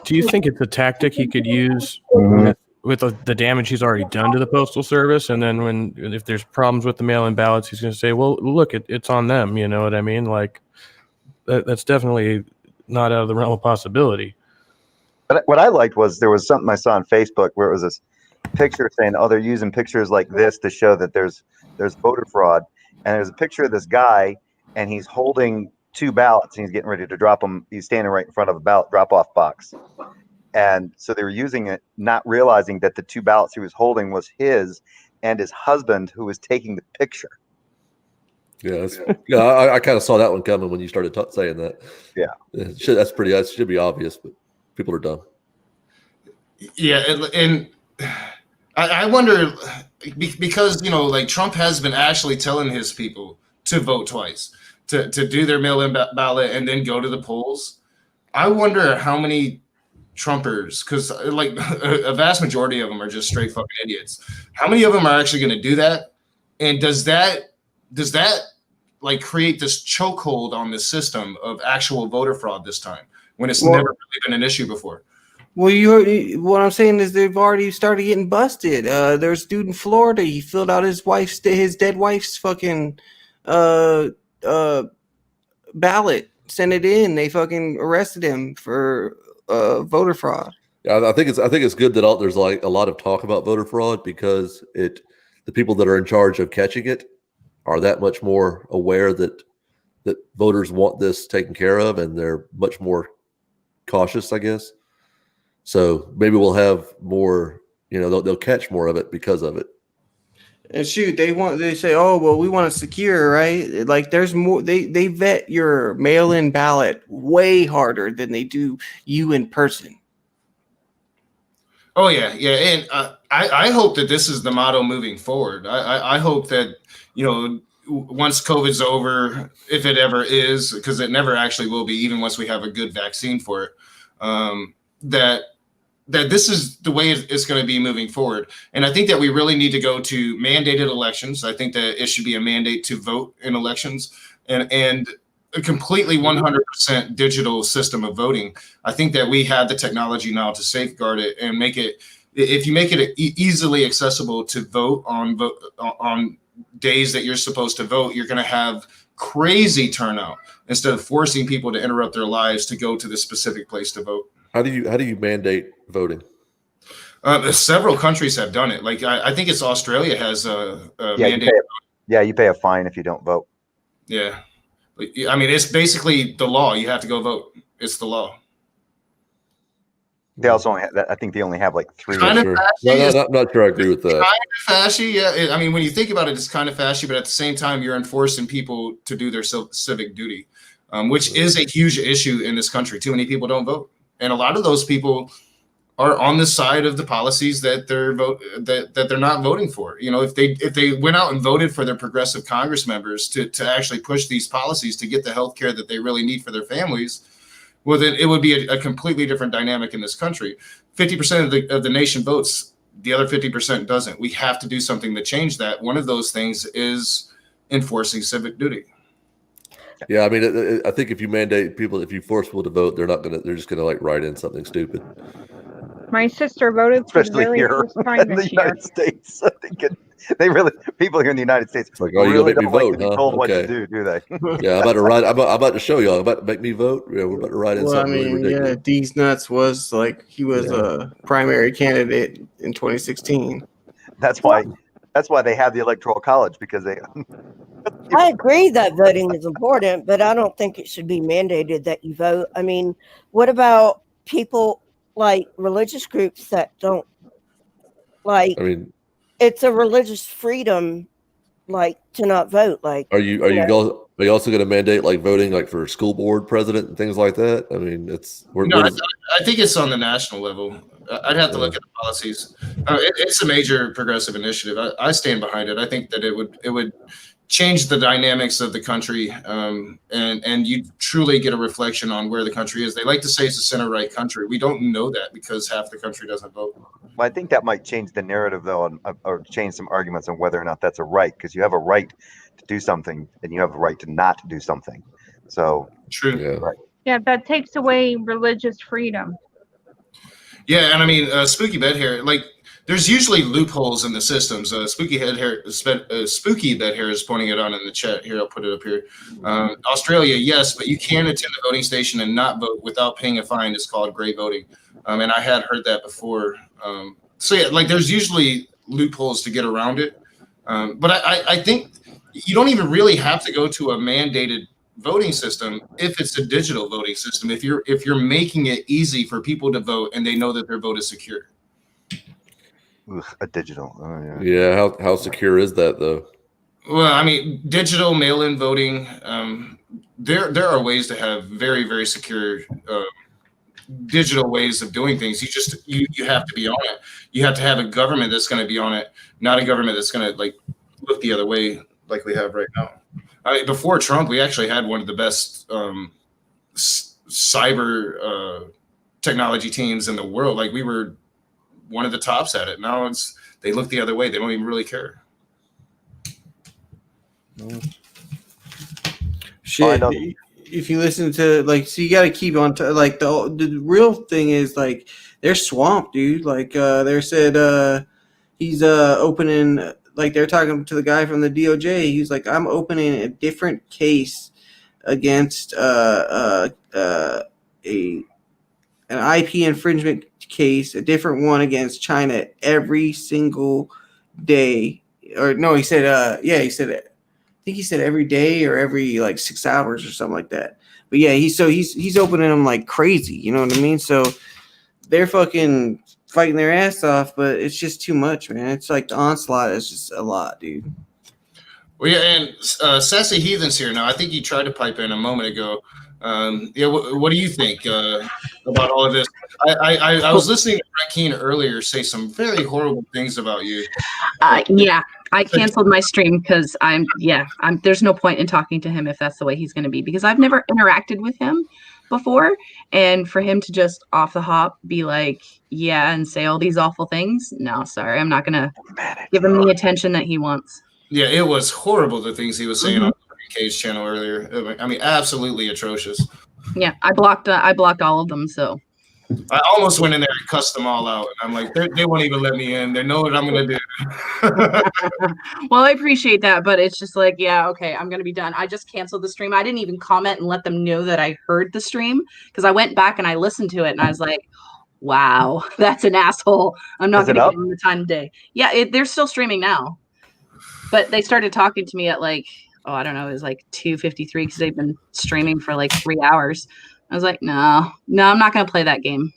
Do you think it's a tactic he could use with the damage he's already done to the Postal Service? And then if there's problems with the mail-in ballots, he's going to say, well, look, it's on them. You know what I mean? That's definitely not out of the realm of possibility. But what I liked was there was something I saw on Facebook where it was this picture saying, they're using pictures like this to show that there's voter fraud. And there's a picture of this guy, and he's holding 2 ballots, and he's getting ready to drop them. He's standing right in front of a ballot drop-off box. And so they were using it, not realizing that the 2 ballots he was holding was his and his husband, who was taking the picture. Yeah, I kind of saw that one coming when you started saying that. Yeah. That should be obvious, but people are dumb. Yeah, and I wonder because like Trump has been actually telling his people to vote twice, to do their mail-in ballot and then go to the polls. I wonder how many Trumpers, because like a vast majority of them are just straight fucking idiots. How many of them are actually going to do that? And does that like create this chokehold on the system of actual voter fraud this time when it's never really been an issue before? Well, what I'm saying is they've already started getting busted. There's a dude in Florida. He filled out his dead wife's fucking ballot, sent it in. They fucking arrested him for voter fraud. Yeah, I think it's good that there's like a lot of talk about voter fraud because the people that are in charge of catching it are that much more aware that voters want this taken care of, and they're much more cautious, I guess. So maybe we'll have more. They'll catch more of it because of it. And shoot, they say, oh, well, we want to secure, right? Like there's more, they vet your mail-in ballot way harder than they do you in person. Oh yeah. And I hope that this is the motto moving forward. I hope that, once COVID's over, if it ever is, because it never actually will be, even once we have a good vaccine for it, that this is the way it's going to be moving forward. And I think that we really need to go to mandated elections. I think that it should be a mandate to vote in elections and a completely 100% digital system of voting. I think that we have the technology now to safeguard it and make it, if you make it easily accessible to vote on days that you're supposed to vote, you're going to have crazy turnout instead of forcing people to interrupt their lives to go to the specific place to vote. How do you mandate voting? Several countries have done it. Like I think it's Australia has a mandate. You pay a fine if you don't vote. Yeah, I mean it's basically the law. You have to go vote. It's the law. They also I think they only have like 3. Kind of I'm not sure I agree with that. Kind of fashy, yeah. I mean, when you think about it, it's kind of fashy, but at the same time, you're enforcing people to do their civic duty, which is a huge issue in this country. Too many people don't vote. And a lot of those people are on the side of the policies that they're not voting for. If they went out and voted for their progressive Congress members to actually push these policies to get the health care that they really need for their families, well, then it would be a completely different dynamic in this country. 50% of the nation votes. The other 50% doesn't. We have to do something to change that. One of those things is enforcing civic duty. Yeah, I mean, I think if you mandate people, if you force people to vote, they're just gonna like write in something stupid. My sister voted for the Especially very here first time in the this year. United States. People here in the United States Like, really you gonna make me don't like vote, to be huh? told what Okay. to do they? Yeah, I'm about to show y'all. About to make me vote. Yeah, we're about to write in Well, I something really mean, ridiculous. yeah, D's nuts was like he was a primary candidate in 2016. That's why they have the Electoral College, because they I agree that voting is important, but I don't think it should be mandated that you vote. I mean, what about people like religious groups that don't like? I mean, It's a religious freedom, like to not vote. Like, are you also going to mandate like voting like for school board president and things like that? I mean, I think it's on the national level. I'd have to look at the policies. It's a major progressive initiative. I stand behind it. I think that it would change the dynamics of the country, and you truly get a reflection on where the country is. They like to say it's a center-right country. We don't know that because half the country doesn't vote. Well, I think that might change the narrative, though, or change some arguments on whether or not that's a right, because you have a right to do something and you have a right to not do something. So True. Yeah. Right. Yeah, that takes away religious freedom. Yeah, and I mean, spooky bed hair. Like, there's usually loopholes in the systems. Spooky bed hair is pointing it out in the chat here. I'll put it up here. Australia, yes, but you can attend the voting station and not vote without paying a fine. It's called gray voting, and I had heard that before. So yeah, like there's usually loopholes to get around it. But I think you don't even really have to go to a mandated voting system if it's a digital voting system. If you're making it easy for people to vote and they know that their vote is secure. a digital. Oh, yeah. Yeah. How secure is that though? Well, I mean, digital mail-in voting. There are ways to have very, very secure digital ways of doing things. You have to be on it. You have to have a government that's going to be on it, not a government that's going to like look the other way like we have right now. I mean, before Trump, we actually had one of the best cyber technology teams in the world. Like we were one of the tops at it. Now they look the other way. They don't even really care. Shit. If you listen to like, so you got to keep on to like the real thing is like they're swamped, dude. Like they said he's opening, like they're talking to the guy from the DOJ. He's like, I'm opening a different case against an IP infringement case, a different one against China every single day. Or no, he said he said it. I think he said every day or every like 6 hours or something like that. But yeah, he's opening them like crazy. You know what I mean? So they're fucking fighting their ass off, but it's just too much, man. It's like the onslaught is just a lot, dude. Well, yeah, and Sassy Heathens here now. I think you tried to pipe in a moment ago. Yeah, what do you think about all of this? I was listening to Brett Keane earlier say some very horrible things about you. Yeah, I canceled my stream because there's no point in talking to him if that's the way he's going to be, because I've never interacted with him before, and for him to just off the hop be like, yeah, and say all these awful things, no, sorry, I'm not going to give him the attention that he wants. Yeah, it was horrible, the things he was saying on Cage channel earlier. I mean, absolutely atrocious. Yeah, I blocked all of them, so. I almost went in there and cussed them all out. I'm like, they won't even let me in. They know what I'm going to do. Well, I appreciate that, but it's just like, yeah, okay, I'm going to be done. I just canceled the stream. I didn't even comment and let them know that I heard the stream, because I went back and I listened to it and I was like, wow, that's an asshole. I'm not going to give him the time of day. Yeah, they're still streaming now. But they started talking to me at like, I don't know, it was like 2:53 because they've been streaming for like 3 hours. I was like, no, I'm not going to play that game.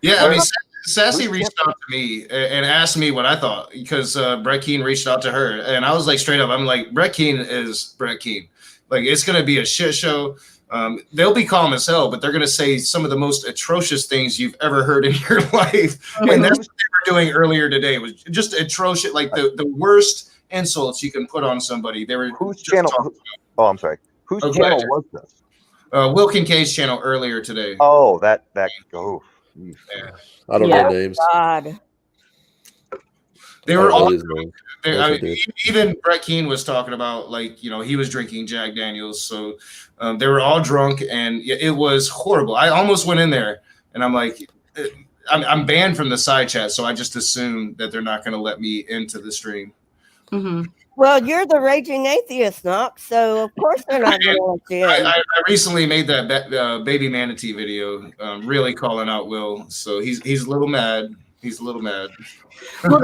Yeah, I mean, Sassy reached out to me and asked me what I thought, because Brett Keane reached out to her. And I was like, straight up, I'm like, Brett Keane is Brett Keane. Like, it's going to be a shit show. They'll be calm as hell, but they're going to say some of the most atrocious things you've ever heard in your life. And that's what they were doing earlier today. It was just atrocious, like the worst insults you can put on somebody. They were whose channel? Oh, I'm sorry. Whose channel was this? Will Kincaid's channel earlier today. Oh, that. Oh, yeah. I don't know names. God. They were all. Even Brett Keane was talking about, like, he was drinking Jack Daniels, so they were all drunk, and it was horrible. I almost went in there, and I'm like, I'm banned from the side chat, so I just assume that they're not going to let me into the stream. Mm-hmm. Well, you're the raging atheist, Knox, so of course they're not going to let you in. I recently made that baby manatee video, really calling out Will, so he's a little mad. He's a little mad. Well,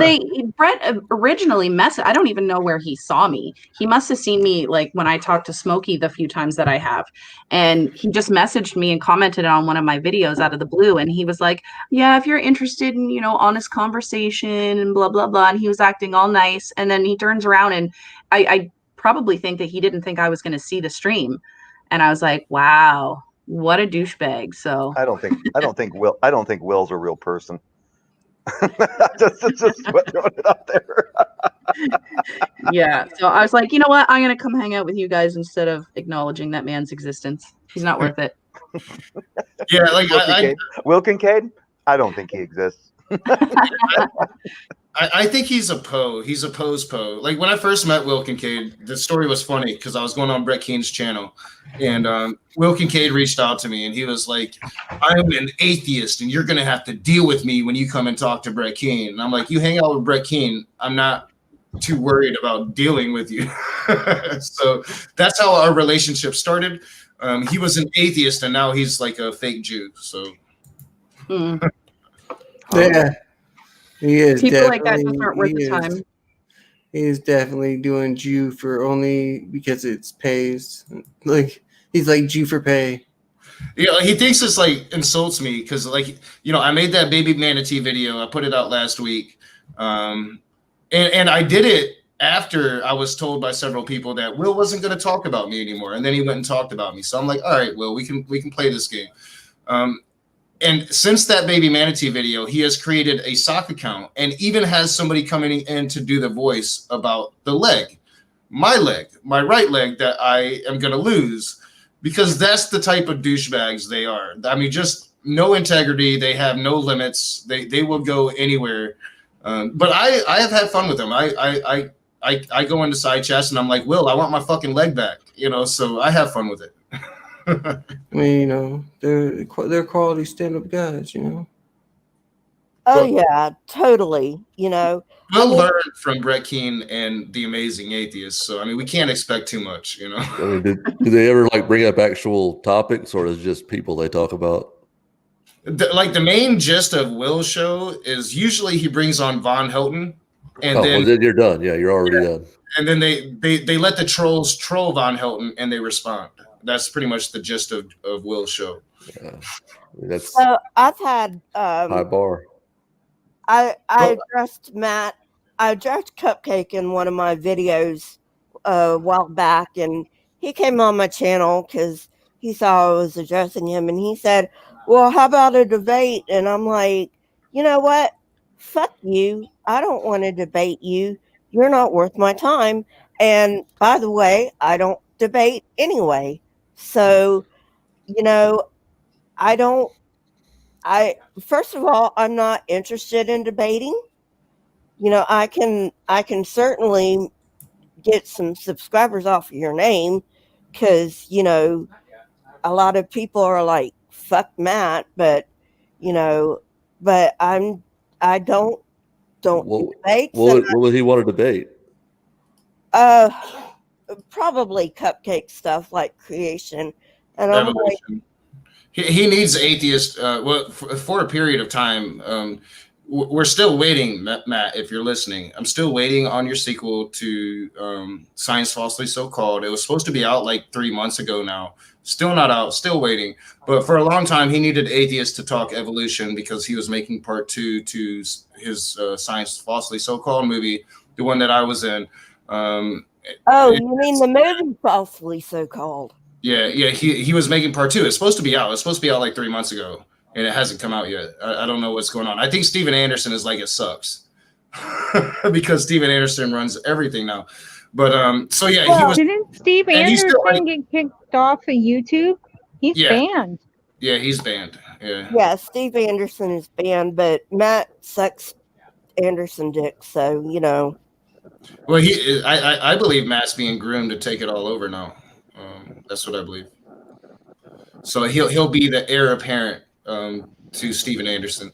Brett originally messaged. I don't even know where he saw me. He must have seen me like when I talked to Smokey the few times that I have, and he just messaged me and commented on one of my videos out of the blue. And he was like, "Yeah, if you're interested in honest conversation and blah blah blah." And he was acting all nice, and then he turns around and I probably think that he didn't think I was going to see the stream, and I was like, "Wow, what a douchebag." So I don't think Will's a real person. just throwing it out there. Yeah, so I was like, you know what? I'm gonna come hang out with you guys instead of acknowledging that man's existence. He's not worth it. Yeah, like Will Kincaid? I don't think he exists. I think he's a Poe. He's a Poe's Poe. Like when I first met Will Kincaid, the story was funny because I was going on Brett Keane's channel, and Will Kincaid reached out to me, and he was like, "I'm an atheist, and you're gonna have to deal with me when you come and talk to Brett Keane." And I'm like, "You hang out with Brett Keane. I'm not too worried about dealing with you." So that's how our relationship started. He was an atheist, and now he's like a fake Jew. So. Yeah. He is. People like that just aren't worth the time. He is definitely doing Jew for only because it's pays. Like he's like Jew for pay. Yeah, he thinks it's like insults me because I made that baby manatee video. I put it out last week, and I did it after I was told by several people that Will wasn't going to talk about me anymore, and then he went and talked about me. So I'm like, all right, Will, we can play this game. And since that baby manatee video, he has created a sock account and even has somebody coming in to do the voice about the leg, my right leg that I am going to lose, because that's the type of douchebags they are. I mean, just no integrity. They have no limits. They will go anywhere. But I have had fun with them. I go into side chats and I'm like, Will, I want my fucking leg back. So I have fun with it. I mean, they're quality stand-up guys, Oh yeah, totally. We'll learn from Brett Keane and the Amazing Atheists. So I mean, we can't expect too much, I mean, do they ever bring up actual topics, or is it just people they talk about? The main gist of Will's show is usually he brings on Von Helton, and then you're done. Yeah, you're already done. And then they let the trolls troll Von Helton and they respond. That's pretty much the gist of Will's show. Yeah. That's so I've had high bar. I addressed Matt. I addressed Cupcake in one of my videos a while back, and he came on my channel because he saw I was addressing him, and he said, well, how about a debate? And I'm like, you know what? Fuck you. I don't want to debate you. You're not worth my time. And by the way, I don't debate anyway. So, first of all, I'm not interested in debating. I can certainly get some subscribers off of your name because, a lot of people are like, fuck Matt, but I don't debate. What would he want to debate? Probably Cupcake stuff like creation. And I'm like, he needs atheists. For a period of time. We're still waiting, Matt, if you're listening. I'm still waiting on your sequel to Science Falsely So-Called. It was supposed to be out like 3 months ago now. Still not out, still waiting. But for a long time, he needed atheists to talk evolution because he was making part 2 to his Science Falsely So-Called movie, the one that I was in. You mean the movie Falsely So-Called? Yeah, he was making part 2. It's supposed to be out. It's supposed to be out like 3 months ago. And it hasn't come out yet. I don't know what's going on. I think Steven Anderson is like, it sucks because Steven Anderson runs everything now. But so yeah, well, didn't Steve Anderson get kicked off of YouTube? He's banned. Yeah, he's banned. Yeah, Steve Anderson is banned, but Matt sucks Anderson dick. So Well, I believe Matt's being groomed to take it all over now. That's what I believe. So he'll be the heir apparent to Steven Anderson,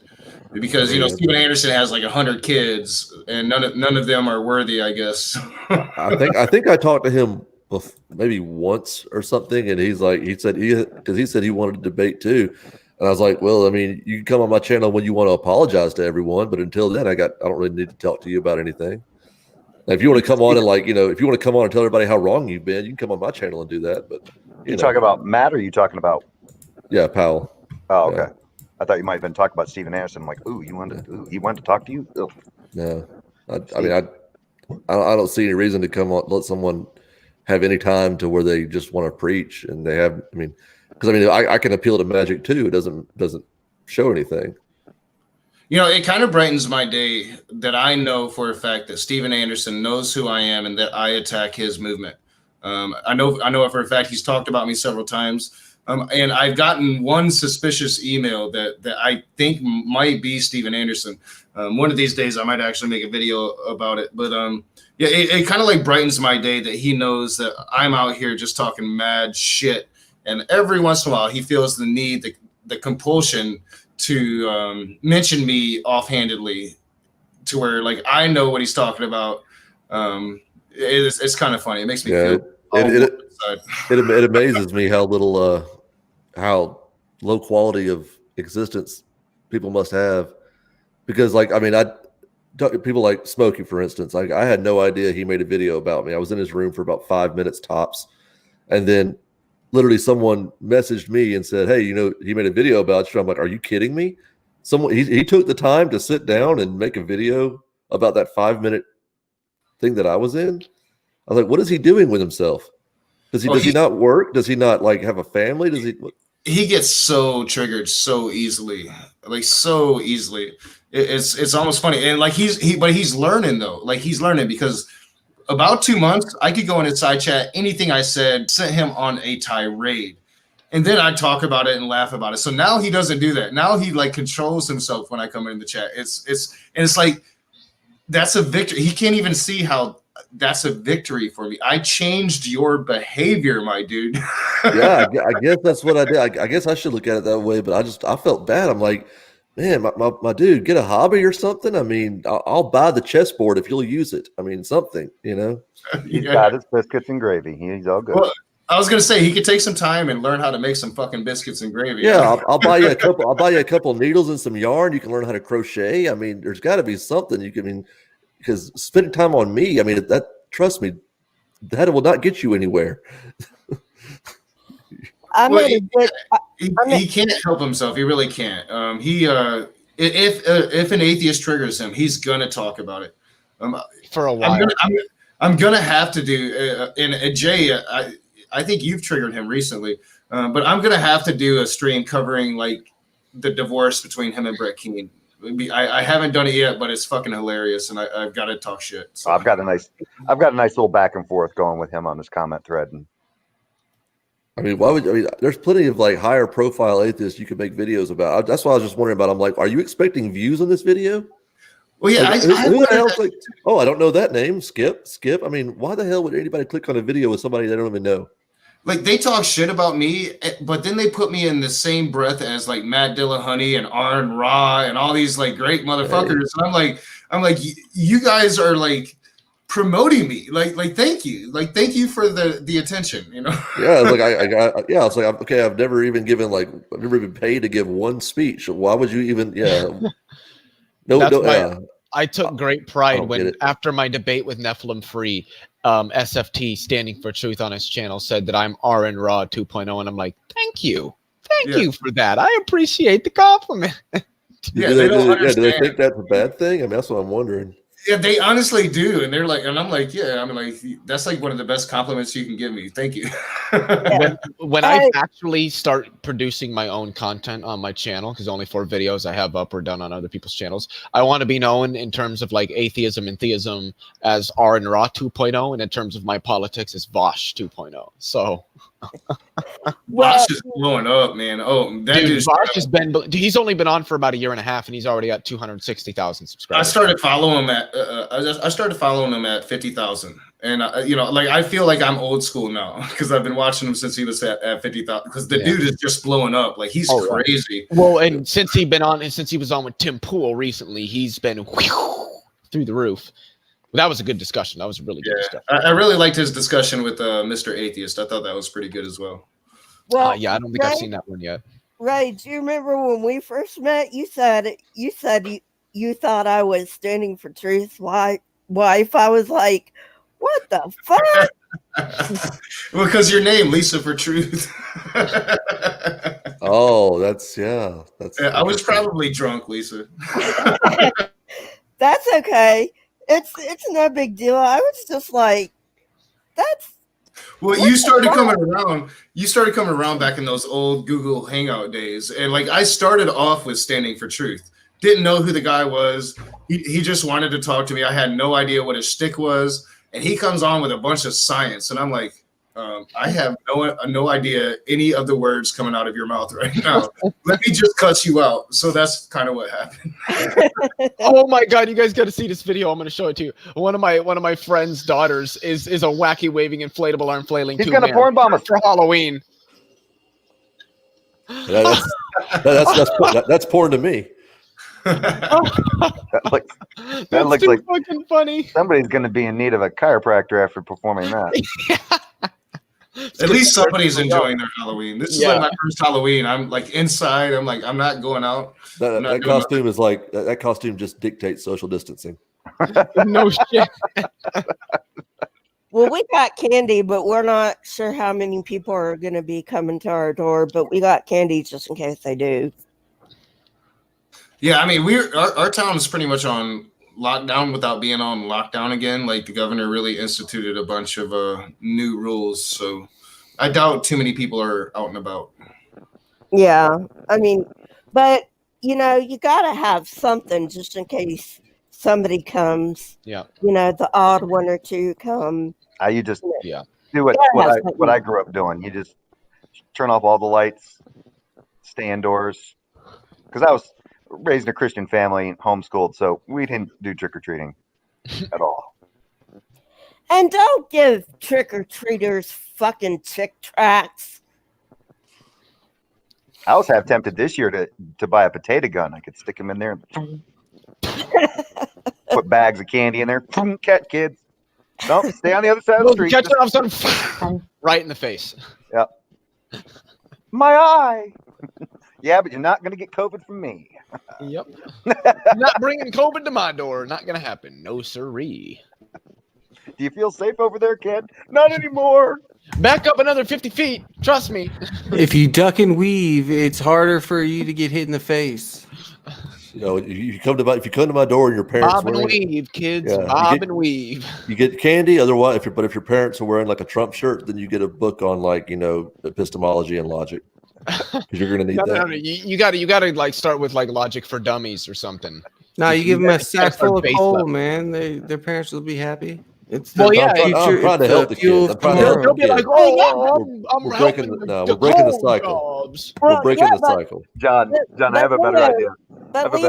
because Steven Anderson has like 100 kids and none of them are worthy, I guess. I think I talked to him maybe once or something, and he said he wanted to debate too, and I was like, well, I mean, you can come on my channel when you want to apologize to everyone, but until then, I don't really need to talk to you about anything. Now, if you want to come on and if you want to come on and tell everybody how wrong you've been, you can come on my channel and do that. But you talking about Matt, or are you talking about? Yeah, Powell. Oh, okay. Yeah. I thought you might have been talking about Steven Anderson. I'm like, he wanted to talk to you? Ugh. No, I mean, I don't see any reason to come on, let someone have any time to where they just want to preach, and they have. I mean, because I can appeal to magic too. It doesn't show anything. It kind of brightens my day that I know for a fact that Steven Anderson knows who I am and that I attack his movement. I know for a fact he's talked about me several times. And I've gotten one suspicious email that I think might be Steven Anderson. One of these days I might actually make a video about it. But it kind of like brightens my day that he knows that I'm out here just talking mad shit. And every once in a while he feels the need, the compulsion to mention me offhandedly, to where like I know what he's talking about. It's kind of funny. It makes me feel. It amazes me how little, how low quality of existence people must have, because people like Smokey, for instance. I had no idea he made a video about me. I was in his room for about 5 minutes tops, and then literally someone messaged me and said, "Hey, he made a video about you." I'm like, "Are you kidding me?" He took the time to sit down and make a video about that 5 minute thing that I was in. I was like, what is he doing with himself? Does he not work? Does he not like have a family? Does he? He gets so triggered so easily, like so easily. It's almost funny, and like he's learning though. Like he's learning because about 2 months, I could go in his side chat. Anything I said sent him on a tirade, and then I talk about it and laugh about it. So now he doesn't do that. Now he like controls himself when I come in the chat. It's like that's a victory. He can't even see how that's a victory for me. I changed your behavior, my dude. Yeah, I guess that's what I did. I guess I should look at it that way, but I felt bad. I'm like, man, my dude, get a hobby or something. I mean, I'll buy the chessboard if you'll use it. I mean, something, you know. He's got his biscuits and gravy. He's all good. Well, I was gonna say he could take some time and learn how to make some fucking biscuits and gravy. Yeah, I'll buy you a couple. I'll buy you a couple of needles and some yarn. You can learn how to crochet. I mean, there's got to be something you can. I mean, because spending time on me, I mean, that trust me, that will not get you anywhere. He can't help himself. He really can't. If an atheist triggers him, he's gonna talk about it. For a while. I'm gonna have to do. And Jay, I think you've triggered him recently, but I'm gonna have to do a stream covering like the divorce between him and Brett Keane. I haven't done it yet, but it's fucking hilarious, and I've got to talk shit. So. I've got a nice little back and forth going with him on this comment thread. And I mean, there's plenty of like higher profile atheists you could make videos about. That's why I was just wondering about. I'm like, are you expecting views on this video? Well, yeah. Like, who the hell's like? Oh, I don't know that name. Skip. I mean, why the hell would anybody click on a video with somebody they don't even know? Like they talk shit about me, but then they put me in the same breath as like Matt Dillahunty and Aaron Ra and all these like great motherfuckers. Hey. And I'm like, you guys are like promoting me. Like thank you for the attention. You know? Yeah, like I was like, okay, I've never even paid to give one speech. Why would you even? Yeah. I took great pride when, after my debate with Nephilim Free, SFT, Standing for Truth, on his channel said that I'm Aaron Raw 2.0, and I'm like, thank you for that. I appreciate the compliment. Do they think that's a bad thing? I mean, that's what I'm wondering. Yeah, they honestly do, and they're like, and I'm like, yeah, I mean, like that's like one of the best compliments you can give me. Thank you. When I actually start producing my own content on my channel, because only 4 videos I have up or done on other people's channels, I want to be known in terms of like atheism and theism as R and Raw 2.0, and in terms of my politics as Vosh 2.0. So. Vosh is blowing up, man. Oh, that dude's Vosh has been. He's only been on for about a year and a half, and he's already got 260,000 subscribers. I started following him at 50,000, and like I feel like I'm old school now because I've been watching him since he was at 50,000. Because the dude is just blowing up, like he's crazy. Well, and since he was on with Tim Pool recently, he's been through the roof. That was a good discussion. That was a really good discussion. I really liked his discussion with Mr. Atheist. I thought that was pretty good as well. Well, I don't think I've seen that one yet. Ray, do you remember when we first met? You said you thought I was standing for truth. Wife, I was like, what the fuck? Well, because your name, Lisa for Truth. Oh, that's. I was probably drunk, Lisa. That's okay. It's no big deal. I was just like, that's. Well, you started coming around. You started coming around back in those old Google Hangout days, and like I started off with Standing for Truth. Didn't know who the guy was. He just wanted to talk to me. I had no idea what his shtick was, and he comes on with a bunch of science, and I'm like, I have no idea any of the words coming out of your mouth right now. Let me just cut you out. So that's kind of what happened. Oh my God, you guys got to see this video. I'm going to show it to you. One of my friend's daughters is a wacky waving inflatable arm flailing. He's gonna porn bomb us for Halloween. That's porn to me. That looks too like fucking funny. Somebody's going to be in need of a chiropractor after performing that. At least somebody's enjoying their Halloween. This is like my first Halloween. I'm like inside. I'm like, I'm not going out. That costume is like that costume just dictates social distancing. No shit. Well, we got candy, but we're not sure how many people are going to be coming to our door. But we got candy just in case they do. Yeah, I mean, our town is pretty much on lockdown without being on lockdown again. Like the governor really instituted a bunch of new rules, so I doubt too many people are out and about. Yeah, I mean, but you know, you got to have something just in case somebody comes. Yeah. You know, the odd one or two come. You just Yeah. do what Yeah, what I grew up doing. You just turn off all the lights, stay indoors. Because I was raised in a Christian family, homeschooled, so we didn't do trick or treating at all. And don't give trick or treaters fucking Tic Tacs. I was half tempted this year to buy a potato gun. I could stick them in there and put bags of candy in there. Cat kids. Nope, stay on the other side of the street. Catch it off sudden, right in the face. Yep. My eye. Yeah, but you're not going to get COVID from me. Yep. Not bringing COVID to my door. Not going to happen. No siree. Do you feel safe over there, kid? Not anymore. Back up another 50 feet. Trust me. If you duck and weave, it's harder for you to get hit in the face. You know, if you come to my door and your parents Bob and wearing, weave, kids. Yeah, Bob and weave. you get candy. Otherwise, if your parents are wearing like a Trump shirt, then you get a book on like epistemology and logic because you're going to need that. No, you got to like start with like Logic for Dummies or something. No, you give them a sack start full of base coal, level. man. Their parents will be happy. It's the Well, yeah, I'm trying to help the fuel kids. of I'm trying to help tomorrow. They'll be like, oh, I'm we're helping breaking the we're breaking the coal cycle. jobs. We're breaking the but- cycle. John, I have a better Leo, idea. But Have a Leo,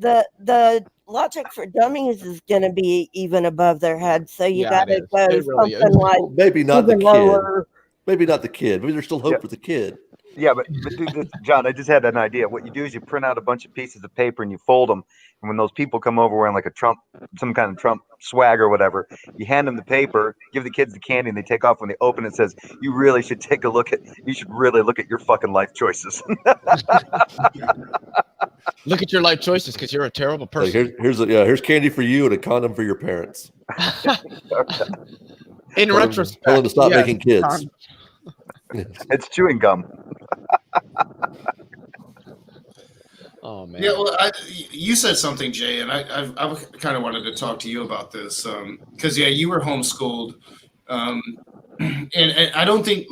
better- the Logic for Dummies is going to be even above their heads, so you Yeah, got it to is. go It really something is. like Well, maybe not the even kid. lower. Maybe not the kid. Maybe there's still hope Yeah. for the kid. Yeah, but dude, John, I just had an idea. What you do is you print out a bunch of pieces of paper and you fold them. And when those people come over wearing like a Trump, some kind of Trump swag or whatever, you hand them the paper, give the kids the candy, and they take off. When they open it, says, "You really should you should really look at your fucking life choices." Look at your life choices because you're a terrible Like person. here's candy for you and a condom for your parents. In Tell them retrospect, to stop yes, making kids. Tom. It's chewing gum. Oh man. Yeah, well, you said something, Jay, and I kind of wanted to talk to you about this because you were homeschooled, and I don't think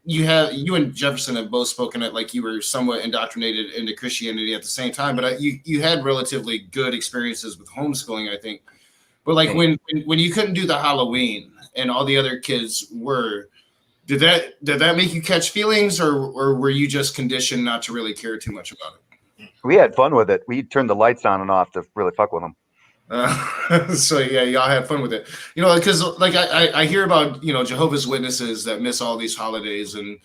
you and Jefferson have both spoken at like you were somewhat indoctrinated into Christianity at the same time, but you had relatively good experiences with homeschooling, I think. But like when you couldn't do the Halloween and all the other kids were. Did that make you catch feelings, or were you just conditioned not to really care too much about it? We had fun with it. We turned the lights on and off to really fuck with them. So yeah, y'all had fun with it. You know, because like I hear about Jehovah's Witnesses that miss all these holidays, and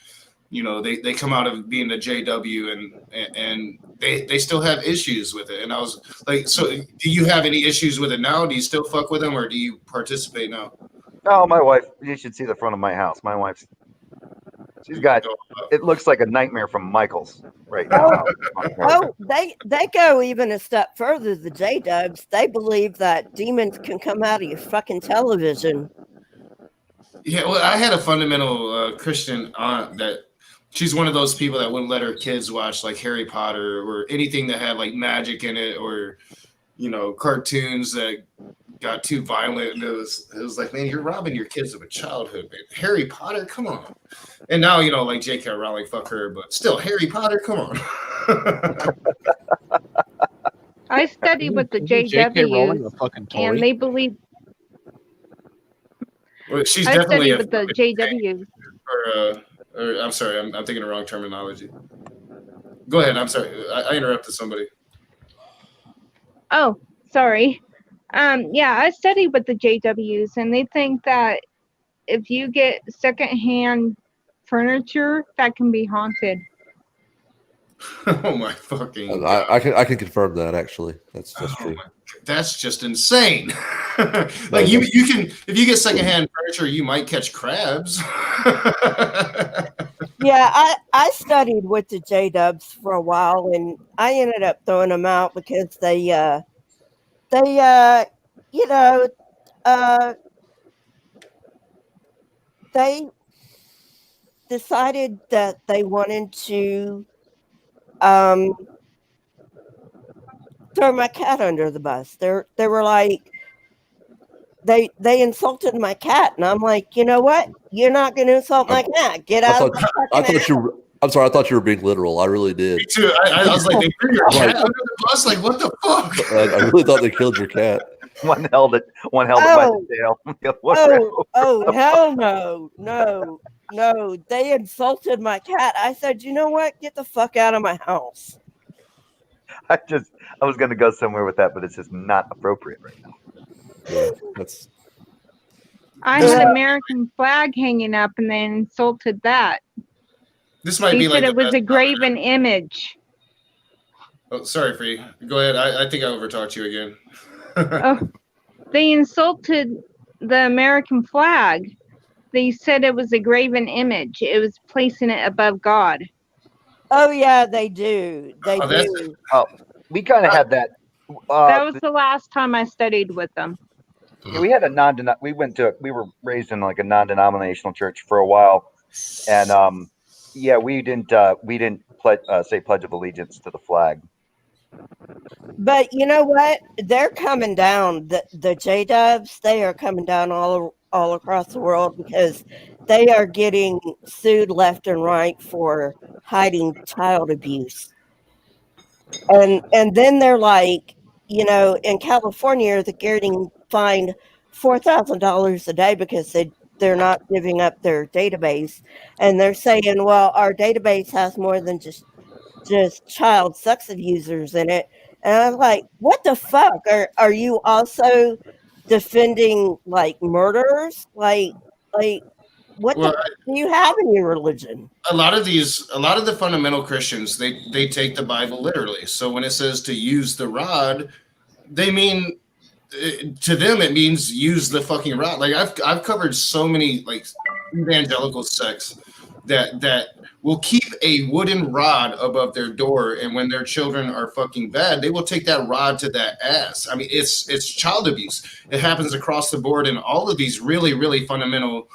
they come out of being a JW and they still have issues with it. And I was like, so do you have any issues with it now? Do you still fuck with them, or do you participate now? Oh, my wife, you should see the front of my house. My wife's, she's got, it looks like a nightmare from Michael's right now. Oh, they go even a step further. The J-Dubs, they believe that demons can come out of your fucking television. Yeah, well, I had a fundamental Christian aunt that she's one of those people that wouldn't let her kids watch like Harry Potter or anything that had like magic in it, or cartoons that got too violent. And it was like, man, you're robbing your kids of a childhood, man. Harry Potter, come on. And now like J.K. Rowling, fuck her, but still Harry Potter, come on. I study with the J.K. Rowling, JWs, a fucking Tory. and they believe. Well, she's I definitely study with the JWs. or I'm sorry, I'm thinking the wrong terminology. Go ahead. I'm sorry, I interrupted somebody. Oh, sorry. Yeah, I study with the JWs, and they think that if you get secondhand furniture, that can be haunted. Oh my fucking God. I can confirm that actually. That's true. That's just insane. Like you can, if you get secondhand furniture, you might catch crabs. Yeah, I studied with the J-Dubs for a while, and I ended up throwing them out because they decided that they wanted to throw my cat under the bus. They were like, they insulted my cat, and I'm like, you know what? You're not going to insult my cat. Get out of my fucking house. I'm sorry. I thought you were being literal. I really did. Me too. I was like, they threw your cat under the bus? Like, what the fuck? I really thought they killed your cat. One held it by the tail. Oh, hell no. They insulted my cat. I said, you know what? Get the fuck out of my house. I was going to go somewhere with that, but it's just not appropriate right now. Yeah, I had an American flag hanging up, and they insulted that. This might They be said like it was a graven image. Oh, sorry, Free. Go ahead. I think I overtalked you again. Oh, they insulted the American flag. They said it was a graven image. It was placing it above God. Oh yeah, they do. They do. Oh, we kind of had that. That was the last time I studied with them. Yeah, we had we were raised in like a non-denominational church for a while, and yeah, we didn't say Pledge of Allegiance to the flag. But you know what? They're coming down. The J-Dubs, they are coming down all across the world because they are getting sued left and right for hiding child abuse. And then they're like, you know, in California, they're getting fined $4,000 a day because they're not giving up their database. And they're saying, well, our database has more than just child sex abusers in it. And I'm like, what the fuck? Are you also defending like murderers? Like what do you have in your religion? A lot of the fundamental Christians, they take the Bible literally. So when it says to use the rod, they mean, to them it means use the fucking rod. Like I've covered so many like evangelical sects that will keep a wooden rod above their door, and when their children are fucking bad, they will take that rod to that ass. I mean, it's child abuse. It happens across the board in all of these really, really fundamental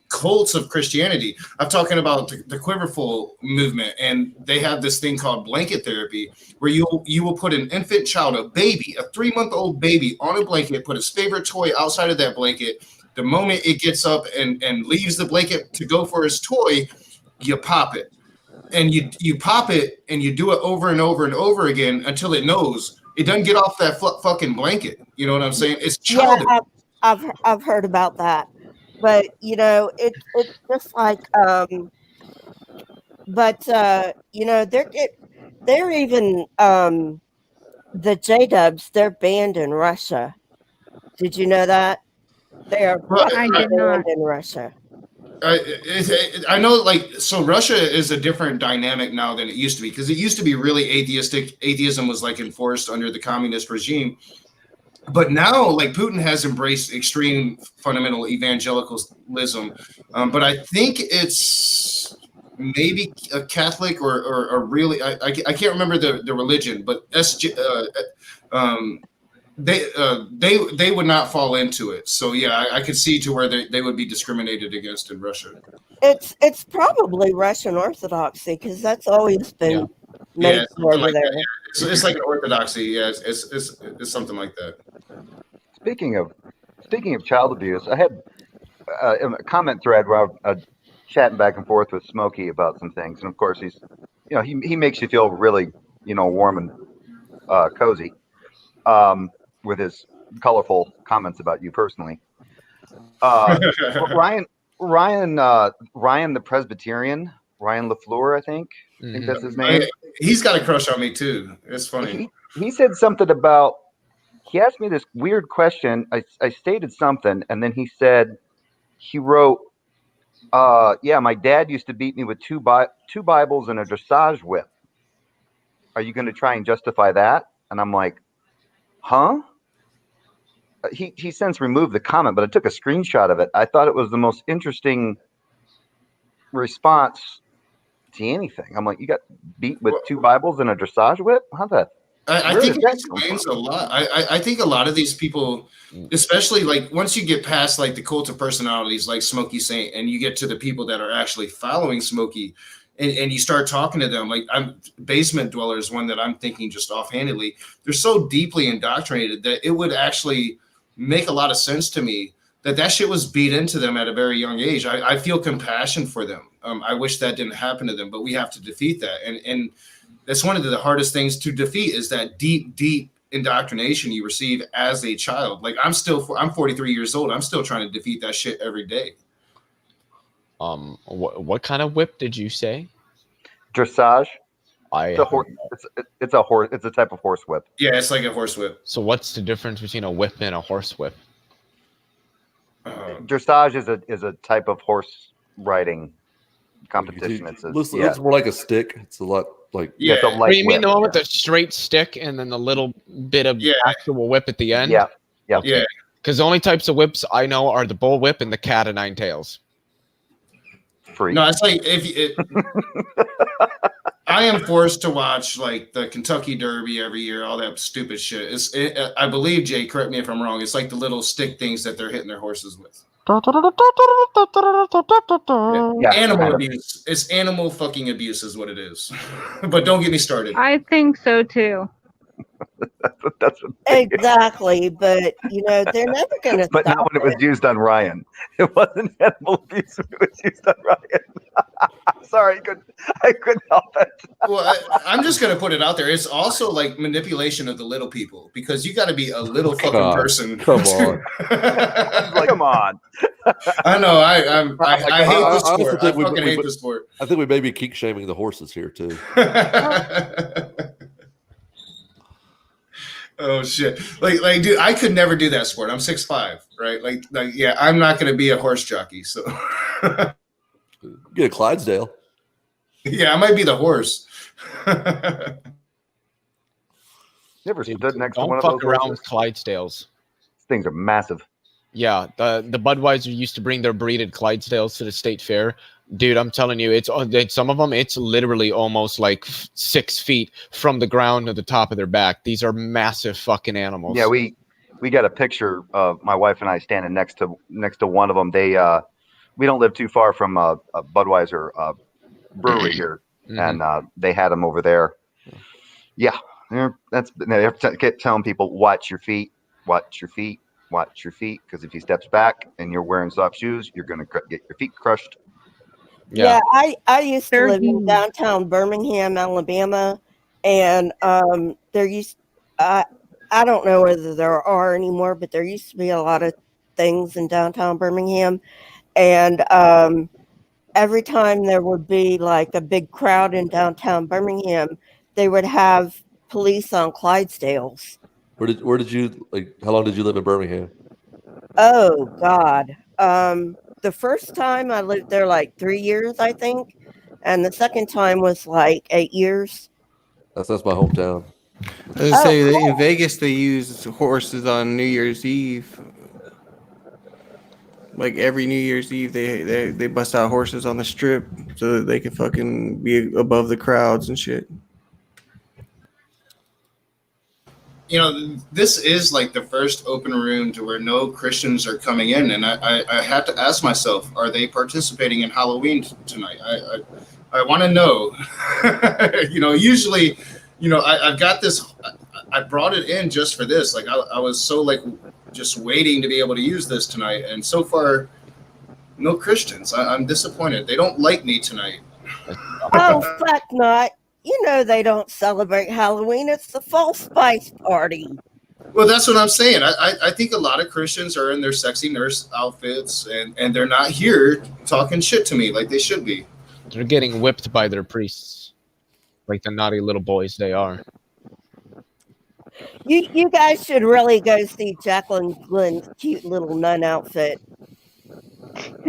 cults of Christianity. I'm talking about the Quiverful movement, and they have this thing called blanket therapy, where you will put an infant child, a baby, a 3-month-old baby, on a blanket, put his favorite toy outside of that blanket. The moment it gets up and leaves the blanket to go for his toy, you pop it. And you pop it, and you do it over and over and over again until it knows. It doesn't get off that fucking blanket. You know what I'm saying? It's childish. Yeah, I've heard about that. But, you know, it's just like, you know, they're even, the J-Dubs, they're banned in Russia. Did you know that? They are banned in Russia. I know, like, so Russia is a different dynamic now than it used to be, because it used to be really atheistic. Atheism was like enforced under the communist regime. But now, like, Putin has embraced extreme fundamental evangelicalism. But I think it's maybe a Catholic or really, I can't remember the religion, but they would not fall into it. So yeah, I could see to where they would be discriminated against in Russia. It's probably Russian Orthodoxy, because that's always been made over like there. That, yeah. It's like an Orthodoxy. Yeah, it's something like that. Speaking of child abuse, I had a comment thread where I was chatting back and forth with Smokey about some things, and of course he's, you know, he makes you feel really, you know, warm and cozy with his colorful comments about you personally. Ryan the Presbyterian, Ryan LaFleur, I think that's his name. He's got a crush on me too. It's funny. He said something about. He asked me this weird question. I stated something, and then he said, he wrote, yeah, my dad used to beat me with two Bibles and a dressage whip. Are you going to try and justify that? And I'm like, huh? He since removed the comment, but I took a screenshot of it. I thought it was the most interesting response to anything. I'm like, you got beat with two Bibles and a dressage whip? How the... I think it explains a lot. I think a lot of these people, especially like once you get past like the cult of personalities like Smokey Saint, and you get to the people that are actually following Smokey, and you start talking to them, like basement dwellers, one that I'm thinking just offhandedly, they're so deeply indoctrinated that it would actually make a lot of sense to me that shit was beat into them at a very young age. I feel compassion for them. I wish that didn't happen to them, but we have to defeat that. And that's one of the hardest things to defeat, is that deep indoctrination you receive as a child. Like I'm 43 years old. I'm still trying to defeat that shit every day. What kind of whip did you say? Dressage. It's a horse. It's a type of horse whip. Yeah, it's like a horse whip. So what's the difference between a whip and a horse whip? Dressage is a type of horse riding competition. Looks more like a stick. It's a lot like it's a light You mean whip. the one with the straight stick and then the little bit of actual whip at the end? Yeah. Yeah. Because the only types of whips I know are the bull whip and the cat of nine tails. Free. No, it's like I am forced to watch like the Kentucky Derby every year, all that stupid shit. I believe, Jay, correct me if I'm wrong, it's like the little stick things that they're hitting their horses with. Yeah. Animal abuse. It's animal fucking abuse is what it is. But don't get me started. I think so too. That's what Exactly, but they're never going to. But not when it was used on Ryan. It wasn't animal abuse when it was used on Ryan. Sorry, I couldn't help it. Well, I'm just going to put it out there. It's also like manipulation of the little people, because you got to be a little fucking person. Come on. Come on. I know. I hate this sport. I fucking hate this sport. I think we may be kink shaming the horses here too. Oh shit! Like, dude, I could never do that sport. I'm 6'5", right? Like, yeah, I'm not going to be a horse jockey. So, get a Clydesdale. Yeah, I might be the horse. Never stood next to one of Don't those fuck around horses. with Clydesdales. These things are massive. Yeah, the Budweiser used to bring their breeded Clydesdales to the state fair. Dude, I'm telling you, it's some of them. It's literally almost like 6 feet from the ground to the top of their back. These are massive fucking animals. Yeah, we got a picture of my wife and I standing next to one of them. They we don't live too far from a Budweiser brewery here, and they had them over there. Yeah, they kept telling people, watch your feet, watch your feet, watch your feet, because if he steps back and you're wearing soft shoes, you're gonna get your feet crushed. Yeah, I used to live in downtown Birmingham, Alabama, and there used I don't know whether there are anymore, but there used to be a lot of things in downtown Birmingham, and every time there would be like a big crowd in downtown Birmingham, they would have police on Clydesdales. Where did you how long did you live in Birmingham? Oh God. The first time I lived there like 3 years, I think. And the second time was like 8 years. That's my hometown. I was say in Vegas they use horses on New Year's Eve. Like every New Year's Eve they bust out horses on the strip so that they can fucking be above the crowds and shit. This is like the first open room to where no Christians are coming in, and I have to ask myself, are they participating in Halloween tonight? I want to know. Usually, I've got this. I brought it in just for this. Like I was so just waiting to be able to use this tonight, and so far, no Christians. I'm disappointed. They don't like me tonight. Oh fuck not. They don't celebrate Halloween. It's the Fall Spice Party. Well, that's what I'm saying. I think a lot of Christians are in their sexy nurse outfits, and they're not here talking shit to me like they should be. They're getting whipped by their priests, like the naughty little boys they are. You guys should really go see Jacqueline Glenn's cute little nun outfit.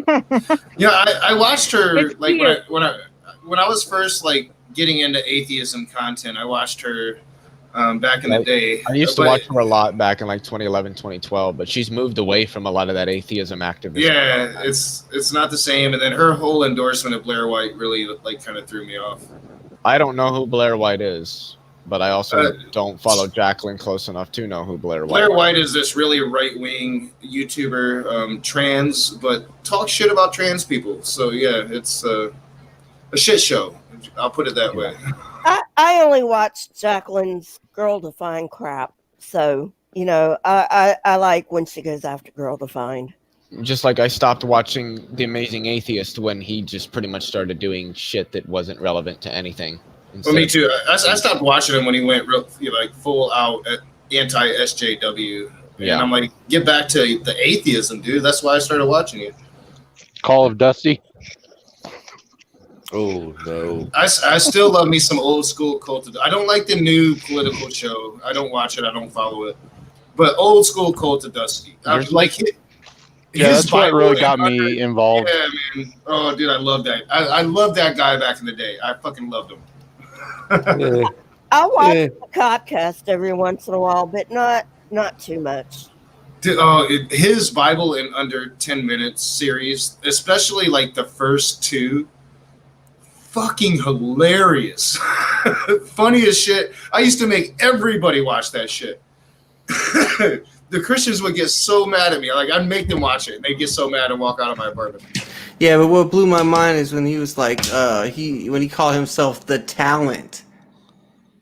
I watched her It's like cute. when I was first getting into atheism content. I watched her back in the day. I used to watch her a lot back in 2011, 2012, but she's moved away from a lot of that atheism activism. Yeah, it's not the same. And then her whole endorsement of Blair White really kind of threw me off. I don't know who Blair White is, but I also don't follow Jacqueline close enough to know who Blair White Blair is. White is this really right-wing YouTuber, trans, but talks shit about trans people. So yeah, it's a shit show. I'll put it that way. I only watched Jacqueline's Girl Defined crap, so you know I like when she goes after Girl Defined. Just like I stopped watching The Amazing Atheist when he just pretty much started doing shit that wasn't relevant to anything. Well, me too. I stopped watching him when he went real, like full out anti SJW. Yeah. And I'm like, get back to the atheism, dude. That's why I started watching it. Call of Dusty. Oh no! I still love me some old school Cult of. I don't like the new political show. I don't watch it. I don't follow it. But old school Cult of Dusty. That's what really got me involved. Yeah, man. Oh, dude, I love that. I love that guy back in the day. I fucking loved him. I watch the podcast every once in a while, but not too much. Dude, his Bible in under 10 minutes series, especially like the first two, fucking hilarious. Funny as shit. I used to make everybody watch that shit. The Christians would get so mad at me. Like, I'd make them watch it, and they'd get so mad and walk out of my apartment. Yeah, but what blew my mind is when he was like, when he called himself the Talent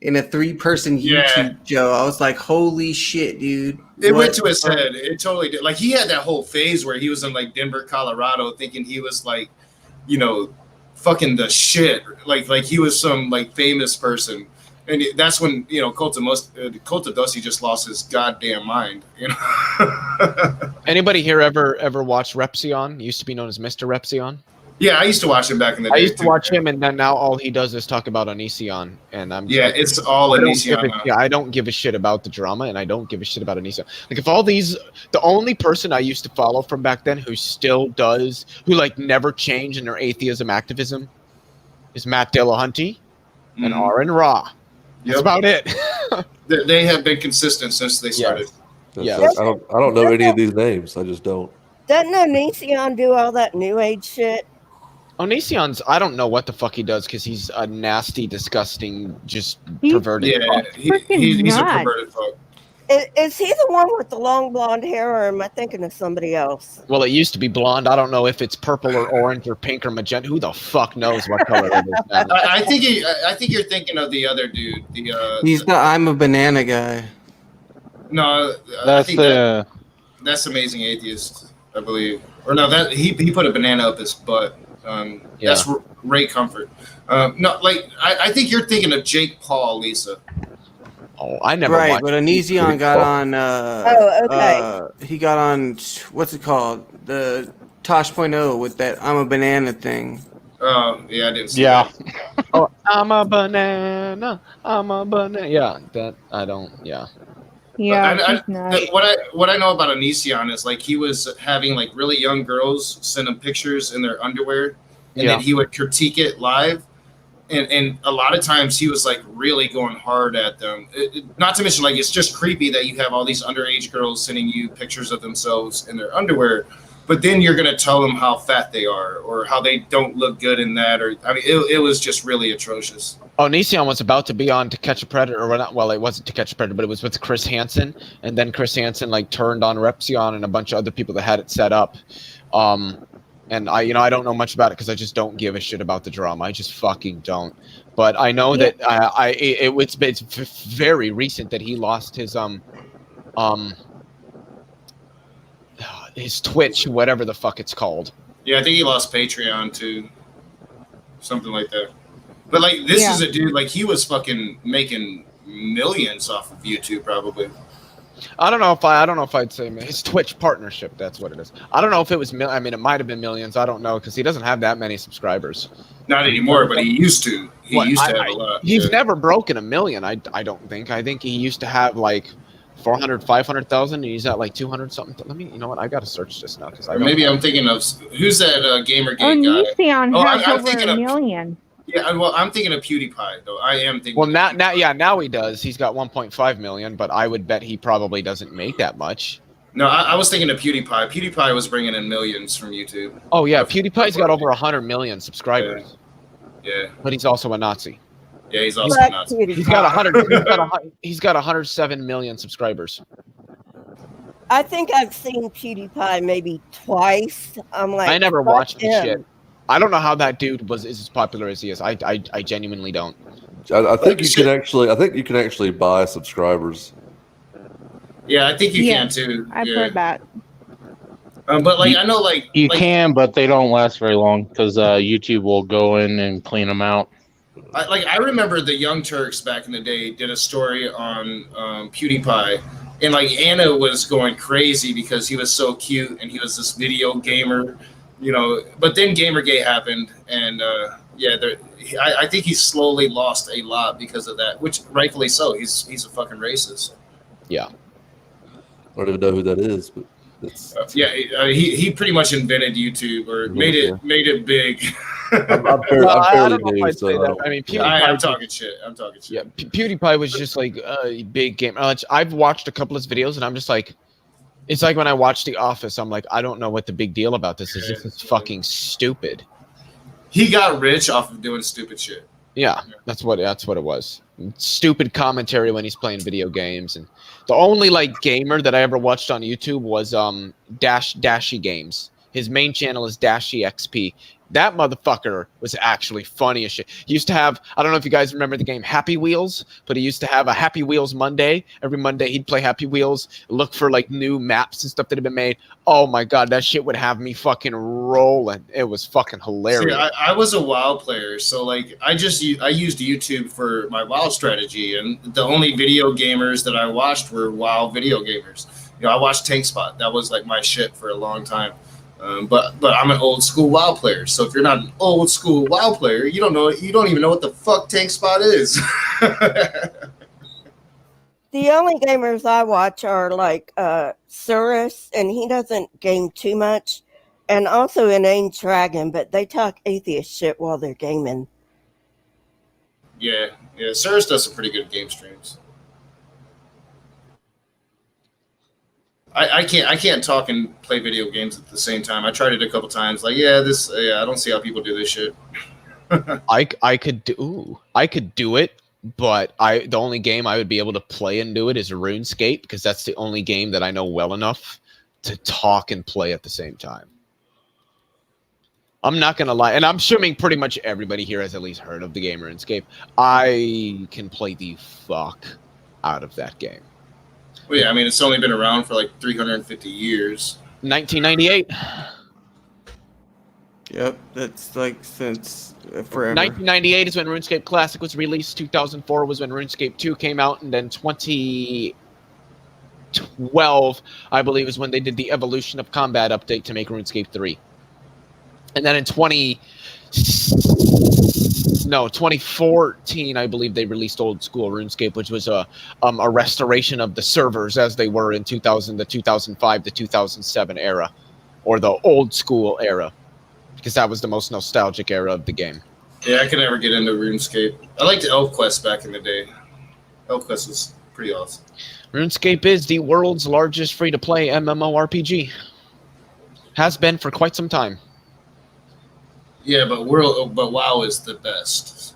in a 3-person YouTube show. I was like, holy shit, dude. It went to his head. It totally did. Like, he had that whole phase where he was in, like, Denver, Colorado, thinking he was, like, you know, fucking the shit. Like he was some, like, famous person. And that's when, you know, Cult of Dusty just lost his goddamn mind. You know. Anybody here ever watch Repsion? He used to be known as Mr. Repsion. Yeah, I used to watch him back in the day. I used to watch him, and then now all he does is talk about Onision. And I'm it's all Onision. Yeah, I don't give a shit about the drama, and I don't give a shit about Onision. Like, if all these, the only person I used to follow from back then who still does, who like never changed in their atheism activism, is Matt Dillahunty and Aaron Ra. That's about it. They have been consistent since they started. Yeah, I don't know any of these names. I just don't. Doesn't Onision do all that New Age shit? Onision's, I don't know what the fuck he does because he's a nasty, disgusting, just perverted fuck. He's a perverted fuck. Is he the one with the long blonde hair, or am I thinking of somebody else? Well, it used to be blonde. I don't know if it's purple or orange or pink or magenta. Who the fuck knows what color it is? I think you're thinking of the other dude. He's the I'm a Banana guy. No, that's that's Amazing Atheist, I believe. Or no, that he put a banana up his butt. That's Ray Comfort. No, like I think you're thinking of Jake Paul, Lisa. Oh, I never right, watched but Onision got on. He got on. What's it called? The Tosh.0 with that I'm a Banana thing. Oh yeah, I didn't see that. Oh, I'm a banana. I'm a banana. Yeah, that I don't. Yeah. Yeah. What I know about Onision is like he was having like really young girls send him pictures in their underwear, and then he would critique it live. And a lot of times he was like really going hard at them. Not to mention, like, it's just creepy that you have all these underage girls sending you pictures of themselves in their underwear, but then you're gonna tell them how fat they are or how they don't look good in that. Or I mean, it was just really atrocious. Onision was about to be on To Catch a Predator, or not? Well, it wasn't To Catch a Predator, but it was with Chris Hansen, and then Chris Hansen like turned on Repsion and a bunch of other people that had it set up. And I don't know much about it because I just don't give a shit about the drama. I just fucking don't. But I know that it's very recent that he lost his Twitch, whatever the fuck it's called. Yeah, I think he lost Patreon too, something like that. But like this is a dude, like he was fucking making millions off of YouTube probably. I don't know if I'd say his Twitch partnership. That's what it is. I don't know if it was. I mean, it might have been millions. I don't know because he doesn't have that many subscribers. Not anymore, but he used to. He used to have a lot. He's never broken a million. I don't think. I think he used to have like 400, 500,000. And he's at like 200 something. Let me. You know what? I gotta search this now because maybe I'm thinking of who's that Gamergate guy? Onision has over a million. Yeah, well, I'm thinking of PewDiePie, though. I am thinking. Well, now he does. He's got 1.5 million, but I would bet he probably doesn't make that much. No, I was thinking of PewDiePie. PewDiePie was bringing in millions from YouTube. Oh yeah, PewDiePie's got over 100 million subscribers. Yeah. But he's also a Nazi. Yeah, he's also a Nazi. He's got 100. He's got 107 million subscribers. I think I've seen PewDiePie maybe twice. I'm like, I never watched the shit. I don't know how that dude is as popular as he is. I genuinely don't. I think you can actually buy subscribers. Yeah, I think you Yeah, can too. I've yeah. heard that. But like I know, like You like, can, but they don't last very long because YouTube will go in and clean them out. I remember the Young Turks back in the day did a story on PewDiePie, and like Anna was going crazy because he was so cute and he was this video gamer, you know. But then Gamergate happened, and I think he slowly lost a lot because of that, which rightfully so. He's a fucking racist. Yeah. I don't even know who that is, but it's he pretty much invented YouTube or made it big. I'm I fairly don't know if new, I'd say so that. I mean, PewDiePie. I'm talking shit. Yeah, PewDiePie was just like a big game. I've watched a couple of his videos, and I'm just like, it's like when I watch The Office. I'm like, I don't know what the big deal about this is. This is fucking stupid. He got rich off of doing stupid shit. Yeah, that's what it was. Stupid commentary when he's playing video games, and the only like gamer that I ever watched on YouTube was Dashy Games. His main channel is Dashy XP. That motherfucker was actually funny as shit. He used to have, I don't know if you guys remember the game Happy Wheels, but he used to have a Happy Wheels Monday. Every Monday he'd play Happy Wheels, look for like new maps and stuff that had been made. Oh my God, that shit would have me fucking rolling. It was fucking hilarious. See, I was a WoW player, so like I used YouTube for my WoW strategy, and the only video gamers that I watched were WoW video gamers. You know, I watched TankSpot. That was like my shit for a long time. But I'm an old school WoW player. So if you're not an old school WoW player, you don't even know what the fuck TankSpot is. The only gamers I watch are like Surus, and he doesn't game too much, and also Inane Dragon, but they talk atheist shit while they're gaming. Yeah. Cyrus does some pretty good game streams. I can't talk and play video games at the same time. I tried it a couple times. Like, I don't see how people do this shit. I could do it, but the only game I would be able to play and do it is RuneScape, because that's the only game that I know well enough to talk and play at the same time. I'm not gonna lie, and I'm assuming pretty much everybody here has at least heard of the game RuneScape. I can play the fuck out of that game. Well, yeah, I mean, it's only been around for like 350 years. 1998. Yep, that's like since forever. 1998 is when RuneScape Classic was released. 2004 was when RuneScape 2 came out, and then 2012, I believe, is when they did the Evolution of Combat update to make RuneScape 3. And then in 2014, I believe they released Old School RuneScape, which was a restoration of the servers as they were in the 2005 to 2007 era, or the Old School era, because that was the most nostalgic era of the game. Yeah, I could never get into RuneScape. I liked ElfQuest back in the day. ElfQuest was pretty awesome. RuneScape is the world's largest free-to-play MMORPG. Has been for quite some time. Yeah, but WoW is the best.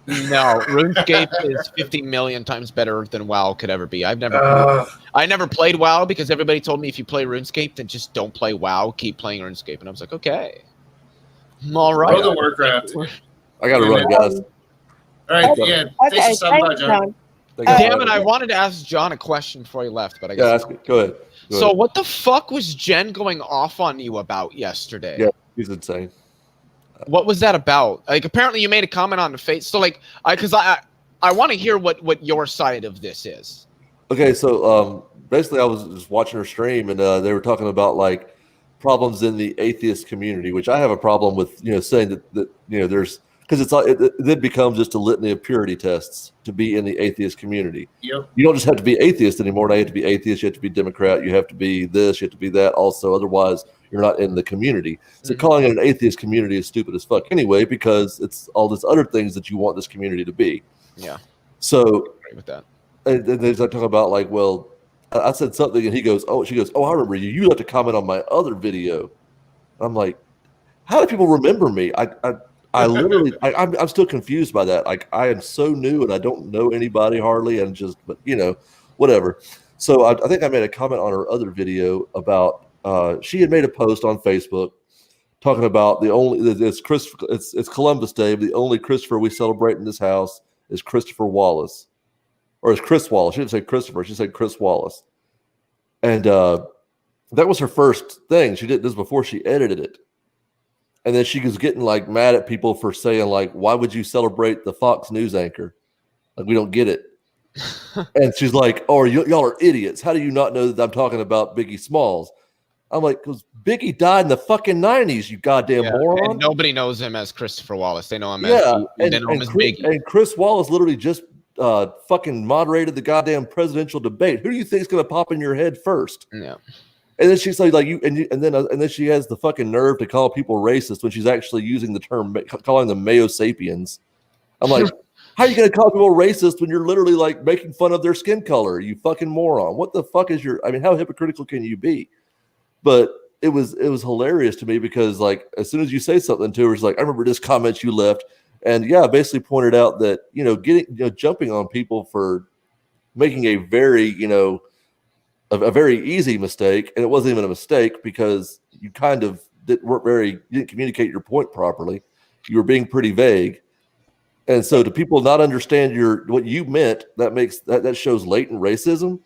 No, RuneScape is 50 million times better than WoW could ever be. I never played WoW because everybody told me if you play RuneScape, then just don't play WoW. Keep playing RuneScape, and I was like, okay, I'm all right. World of Warcraft. I gotta run, guys. All right, yeah. Thanks for stopping by, John. Damn it! I wanted to ask John a question before he left, but I guess. Yeah, ask it. Go ahead. So, what the fuck was Jen going off on you about yesterday? Yeah, he's insane. What was that about? Like, apparently you made a comment on the face. So, like, I want to hear what your side of this is. Okay, so basically, I was just watching her stream, and they were talking about like problems in the atheist community, which I have a problem with. Saying that there's because it then becomes just a litany of purity tests to be in the atheist community. Yep. You don't just have to be atheist anymore. Now you have to be atheist. You have to be Democrat. You have to be this. You have to be that. Also, otherwise, you're not in the community. So calling it an atheist community is stupid as fuck anyway, because it's all these other things that you want this community to be. Yeah. So I agree with that. And then they talk about like, well, I said something, and she goes, I remember you. You left to comment on my other video. I'm like, how do people remember me? I literally, I'm still confused by that. Like, I am so new, and I don't know anybody hardly, and but whatever. So I think I made a comment on her other video about. She had made a post on Facebook talking about it's Columbus Day, but the only Christopher we celebrate in this house is Christopher Wallace, or is Chris Wallace. She didn't say Christopher; she said Chris Wallace, and that was her first thing. She did this before she edited it, and then she was getting like mad at people for saying like, "Why would you celebrate the Fox News anchor? Like we don't get it." And she's like, "Oh, y'all are idiots. How do you not know that I'm talking about Biggie Smalls?" I'm like, because Biggie died in the fucking 90s, you goddamn moron. And nobody knows him as Christopher Wallace. They know him as Biggie. And Chris Wallace literally just fucking moderated the goddamn presidential debate. Who do you think is going to pop in your head first? Yeah. And then she's like you, and then she has the fucking nerve to call people racist when she's actually using the term, calling them Mayo sapiens. I'm like, how are you going to call people racist when you're literally like making fun of their skin color? You fucking moron. What the fuck is your? I mean, how hypocritical can you be? But it was hilarious to me because like as soon as you say something to her, it's like, I remember this comment you left, and yeah, basically pointed out that jumping on people for making a very a very easy mistake, and it wasn't even a mistake because you kind of you didn't communicate your point properly. You were being pretty vague, and so to people not understand what you meant, that shows latent racism.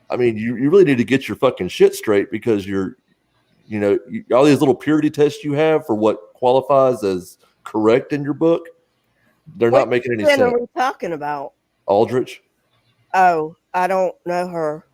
I mean, you really need to get your fucking shit straight because all these little purity tests you have for what qualifies as correct in your book, they're not making any sense. What are we talking about? Aldrich. Oh, I don't know her.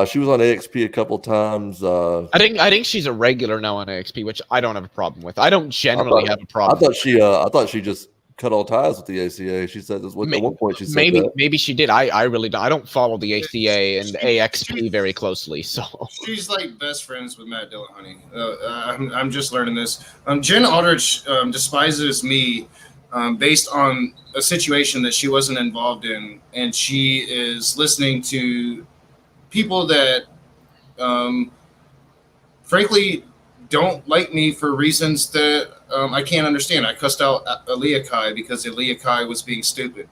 She was on AXP a couple times. I think she's a regular now on AXP, which I don't have a problem with. I don't generally have a problem. I thought she just cut all ties with the ACA. She said at one point she said maybe she did. I really don't. I don't follow the ACA and AXP very closely. So she's like best friends with Matt Dillahunty. I'm just learning this. Jen Aldrich despises me based on a situation that she wasn't involved in, and she is listening to people that, frankly, don't like me for reasons that I can't understand. I cussed out Aaliyah Kai because Aaliyah Kai was being stupid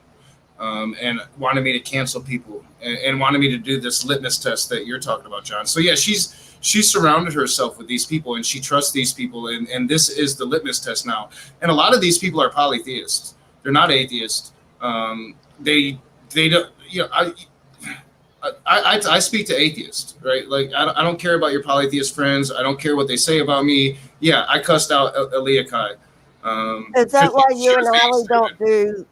and wanted me to cancel people and wanted me to do this litmus test that you're talking about, John. So yeah, she's surrounded herself with these people and she trusts these people, and this is the litmus test now. And a lot of these people are polytheists. They're not atheists. They don't. I speak to atheists, right? Like I don't care about your polytheist friends. I don't care what they say about me. Yeah, I cussed out Aaliyah Kai. Is that why you and Allie don't do?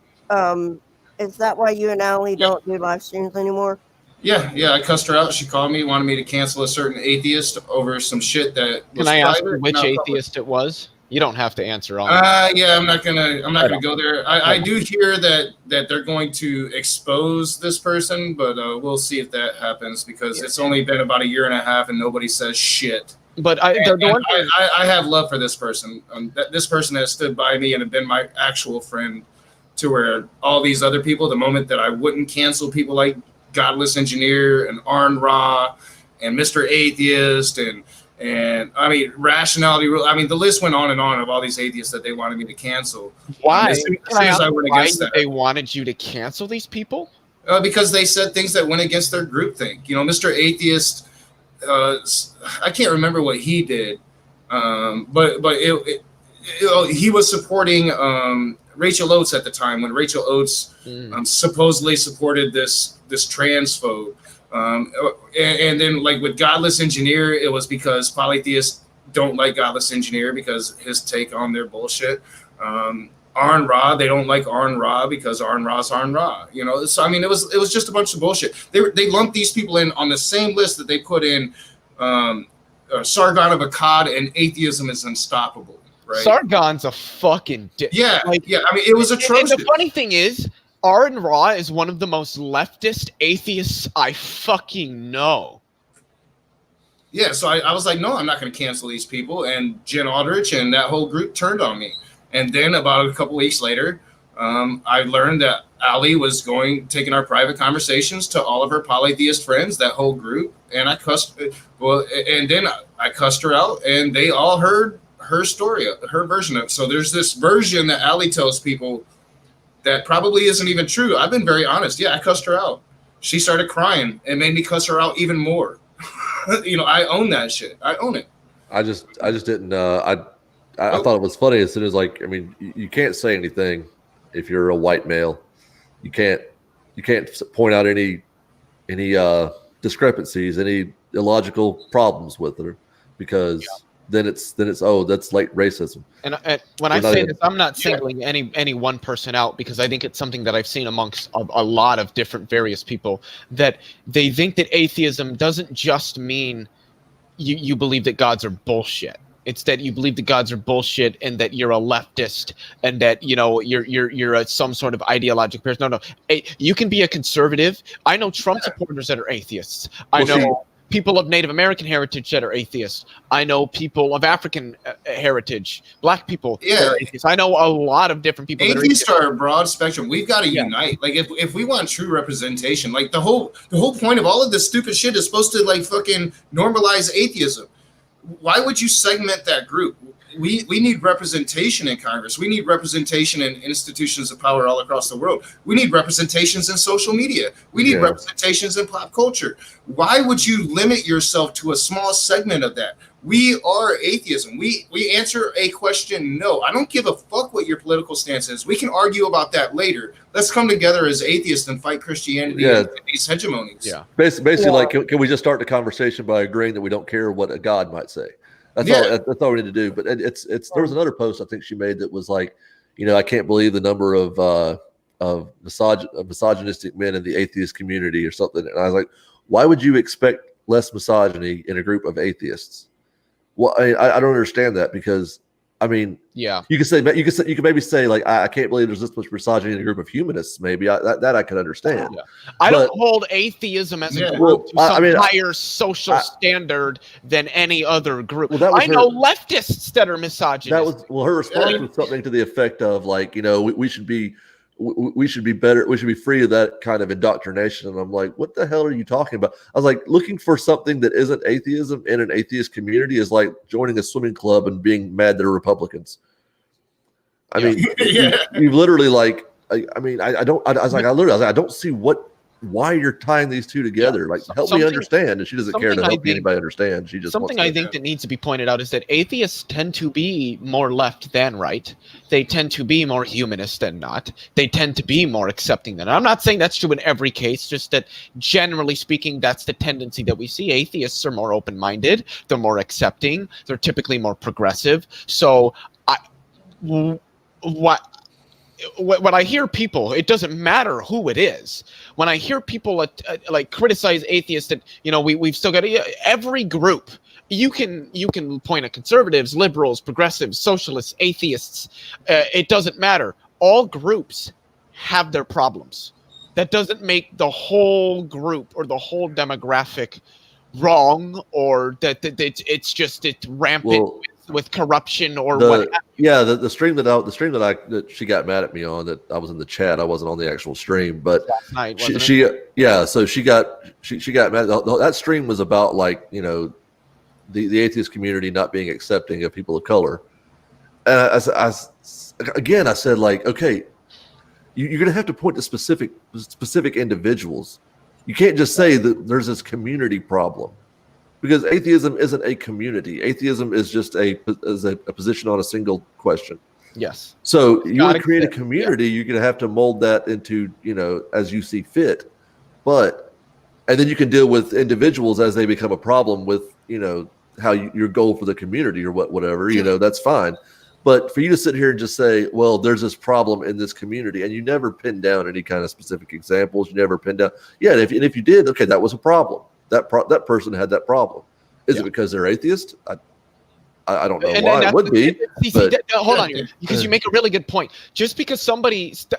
Is that why you and Allie don't do live streams anymore? Yeah, I cussed her out. She called me, wanted me to cancel a certain atheist over some shit that was Can I ask private, which atheist public. it was? You don't have to answer all. Yeah, I'm not gonna go there. I do hear that they're going to expose this person, but we'll see if that happens because it's only been about a year and a half and nobody says shit. But I have love for this person. This person has stood by me and have been my actual friend. To where all these other people, the moment that I wouldn't cancel people like Godless Engineer and Arn Ra and Mr. Atheist and I mean Rationality Rule. I mean the list went on and on of all these atheists that they wanted me to cancel. Why? As soon as I went against that, they wanted you to cancel these people? Because they said things that went against their groupthink. Mr. Atheist. I can't remember what he did, but he was supporting Rachel Oates at the time when Rachel Oates supposedly supported this transphobe. And then like with Godless Engineer, it was because polytheists don't like Godless Engineer because his take on their bullshit. Arn Ra, they don't like Arn Ra because Arn Ra's Arn Ra. So I mean it was just a bunch of bullshit. They lumped these people in on the same list that they put in Sargon of Akkad and Atheism is Unstoppable. Right. Sargon's a fucking dick. Yeah, I mean, it was atrocious. And the funny thing is, Arn Ra is one of the most leftist atheists I fucking know. Yeah, so I was like, no, I'm not going to cancel these people. And Jen Aldrich and that whole group turned on me. And then about a couple weeks later, I learned that Allie was taking our private conversations to all of her polytheist friends, that whole group. And I cussed her out, and they all heard her story, her version of it. So there's this version that Allie tells people that probably isn't even true. I've been very honest. Yeah, I cussed her out. She started crying. It made me cuss her out even more. I own that shit. I own it. I just didn't. I I thought it was funny as soon as like, I mean, you can't say anything if you're a white male. You can't point out any discrepancies, any illogical problems with her, because then it's that's late racism. And when I say this, I'm not singling any one person out, because I think it's something that I've seen amongst a lot of different various people, that they think that atheism doesn't just mean you believe that gods are bullshit. It's that you believe the gods are bullshit and that you're a leftist and that, you know, you're some sort of ideological person. No. You can be a conservative. I know Trump supporters that are atheists. I know people of Native American heritage that are atheists. I know people of African heritage, black people that are atheists. I know a lot of different people. Atheists are a broad spectrum. We've got to unite. Like if we want true representation, like the whole point of all of this stupid shit is supposed to like fucking normalize atheism. Why would you segment that group? We need representation in Congress. We need representation in institutions of power all across the world. We need representations in social media. We need representations in pop culture. Why would you limit yourself to a small segment of that? We are atheism. We answer a question, no. I don't give a fuck what your political stance is. We can argue about that later. Let's come together as atheists and fight Christianity and these hegemonies. Yeah. Basically, like, can we just start the conversation by agreeing that we don't care what a god might say? That's all we need to do. But it's there was another post I think she made that was like, you know, I can't believe the number of misogynistic men in the atheist community or something. And I was like, why would you expect less misogyny in a group of atheists? Well, I don't understand that, because I mean, you can maybe say like, I can't believe there's this much misogyny in a group of humanists. Maybe that I could understand. I don't hold atheism as a group to some higher social standard than any other group. I know leftists that are misogynist. Her response was something to the effect of like, you know, we should be better. We should be free of that kind of indoctrination. And I'm like, what the hell are you talking about? I was like, looking for something that isn't atheism in an atheist community is like joining a swimming club and being mad they're Republicans. I mean, you literally like, I don't see why you're tying these two together. Like, help me understand. And she doesn't care to help anybody understand. She just something I think that needs to be pointed out is that atheists tend to be more left than right. They tend to be more humanist than not. They tend to be more accepting than. I'm not saying that's true in every case, just that generally speaking, that's the tendency that we see. Atheists are more open-minded. They're more accepting. They're typically more progressive. So when I hear people, it doesn't matter who it is. When I hear people like criticize atheists, that, you know, we've still got every group. You can point at conservatives, liberals, progressives, socialists, atheists. It doesn't matter. All groups have their problems. That doesn't make the whole group or the whole demographic wrong, or that it's rampant with corruption or what. Yeah, the stream that she got mad at me on, that I was in the chat. I wasn't on the actual stream, but she got mad. That stream was about, like, you know, the atheist community not being accepting of people of color. And I said, like, okay, you're gonna have to point to specific individuals. You can't just say that there's this community problem, because atheism isn't a community. Atheism is just a position on a single question. Yes. So you want to create a community, you're going to have to mold that into, you know, as you see fit. And then you can deal with individuals as they become a problem with, you know, how your goal for the community or whatever, you know, that's fine. But for you to sit here and just say, well, there's this problem in this community, and you never pin down any kind of specific examples, you never pin down. Yeah, and if you did, okay, that was a problem. That person had that problem. Is it because they're atheist? I don't know why it would be. Hold on here, because you make a really good point. Just because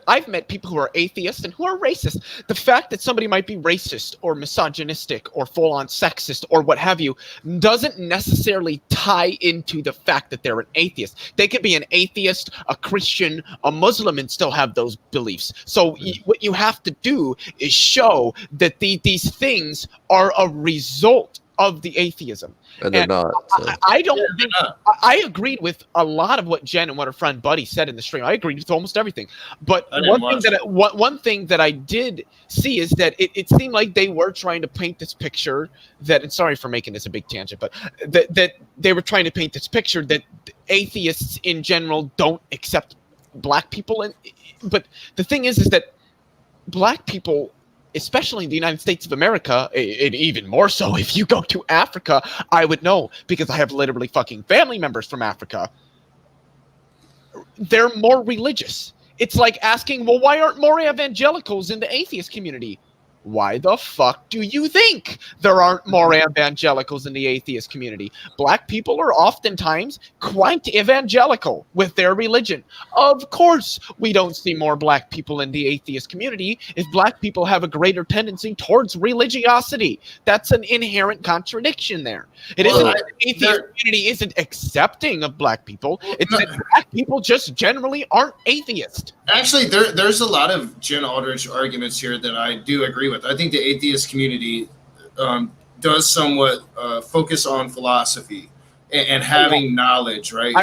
I've met people who are atheists and who are racist. The fact that somebody might be racist or misogynistic or full-on sexist or what have you doesn't necessarily tie into the fact that they're an atheist. They could be an atheist, a Christian, a Muslim, and still have those beliefs. So what you have to do is show that these things are a result of the atheism. And they're not. So. I don't think I agreed with a lot of what Jen and what her friend Buddy said in the stream. I agreed with almost everything. But one thing that I did see is that it seemed like they were trying to paint this picture that, and sorry for making this a big tangent, but that they were trying to paint this picture that atheists in general don't accept black people. But the thing is that black people, especially in the United States of America, and even more so if you go to Africa, I would know because I have literally fucking family members from Africa. They're more religious. It's like asking, well, why aren't more evangelicals in the atheist community? Why the fuck do you think there aren't more evangelicals in the atheist community? Black people are oftentimes quite evangelical with their religion. Of course, we don't see more black people in the atheist community if black people have a greater tendency towards religiosity. That's an inherent contradiction there. It isn't that the atheist community isn't accepting of black people. It's that black people just generally aren't atheist. Actually, there's a lot of Jen Aldrich arguments here that I do agree with. I think the atheist community does somewhat focus on philosophy and having knowledge, right?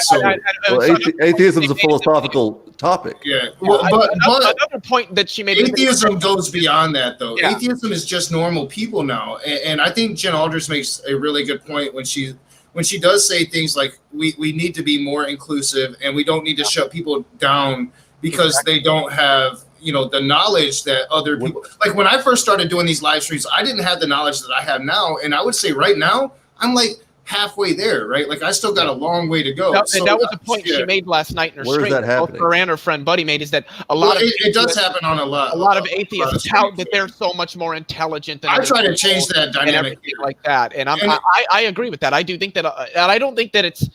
Atheism is a philosophical topic. Yeah. But another point that she made. Atheism goes beyond that, though. Yeah. Atheism is just normal people now, and I think Jen Aldrich makes a really good point when she does say things like we need to be more inclusive and we don't need to shut people down because they don't have, the knowledge that other people, like when I first started doing these live streams, I didn't have the knowledge that I have now. And I would say right now, I'm like halfway there, right? Like I still got a long way to go. And that was the point she made last night in her stream. Both her and her friend Buddy made, is that a lot of it does happen on a lot of atheists tout that they're so much more intelligent than I try to change that dynamic like that. And I agree with that. I do think that, and I don't think that it's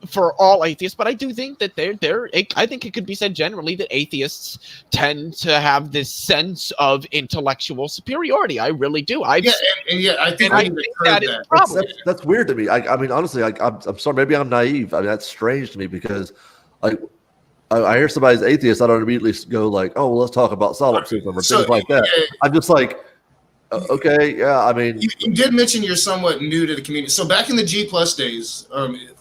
for all atheists, but I do think that I think it could be said generally that atheists tend to have this sense of intellectual superiority. I really do. I think that is a problem. That's weird to me. I mean, honestly, I'm sorry. Maybe I'm naive. I mean, that's strange to me because I hear somebody's atheist, I don't immediately go like, oh, well, let's talk about solipsism or things like that. I'm just like, okay, yeah. I mean, you did mention you're somewhat new to the community. So back in the G+ days,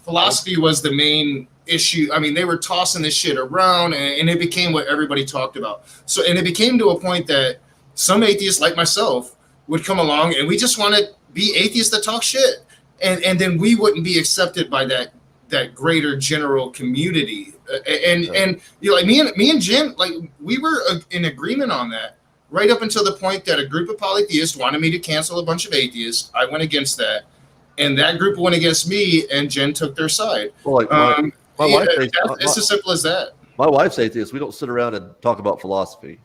philosophy was the main issue. I mean, they were tossing this shit around, and it became what everybody talked about. So, and it became to a point that some atheists like myself would come along, and we just want to be atheists that talk shit, and then we wouldn't be accepted by that greater general community. And like me and Jim, like we were in agreement on that. Right up until the point that a group of polytheists wanted me to cancel a bunch of atheists. I went against that. And that group went against me, and Jen took their side. Well, like my wife, it's as simple as that. My wife's atheist. We don't sit around and talk about philosophy.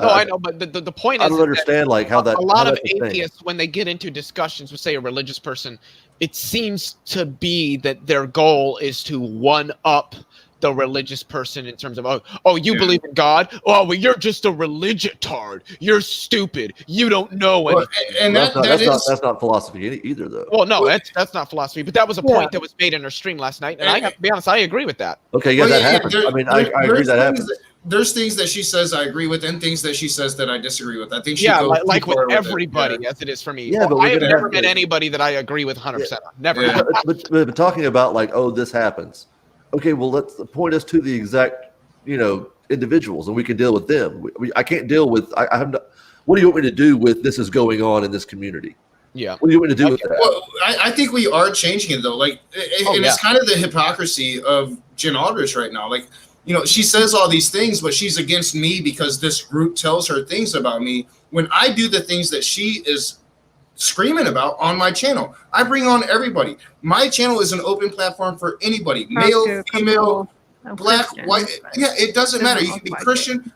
No, I know, but the point is, I don't understand like how that. A lot of atheists, when they get into discussions with, say, a religious person, it seems to be that their goal is to one up the religious person in terms of, you believe in God? Oh, well, you're just a religitard. You're stupid. You don't know anything. And that's not philosophy either, though. Well, no, that's not philosophy. But that was a point that was made in her stream last night, and I have to be honest, I agree with that. Okay, that happens. I mean, I agree that happens. There's things that she says I agree with, and things that she says that I disagree with. I think she goes like with everybody, as it is for me. Yeah, but I have never met anybody that I agree with 100%. Never. Yeah. But talking about like, this happens. Okay, well, let's point us to the exact, individuals, and we can deal with them. I can't deal with. I have. What do you want me to do with this is going on in this community? Yeah. What do you want me to do with that? Well, I think we are changing it though. Like, it's kind of the hypocrisy of Jen Aldrich right now. Like, she says all these things, but she's against me because this group tells her things about me. When I do the things that she is screaming about on my channel, I bring on everybody. My channel is an open platform for anybody, male, female, black, white. Yeah, it doesn't matter. You can be Christian,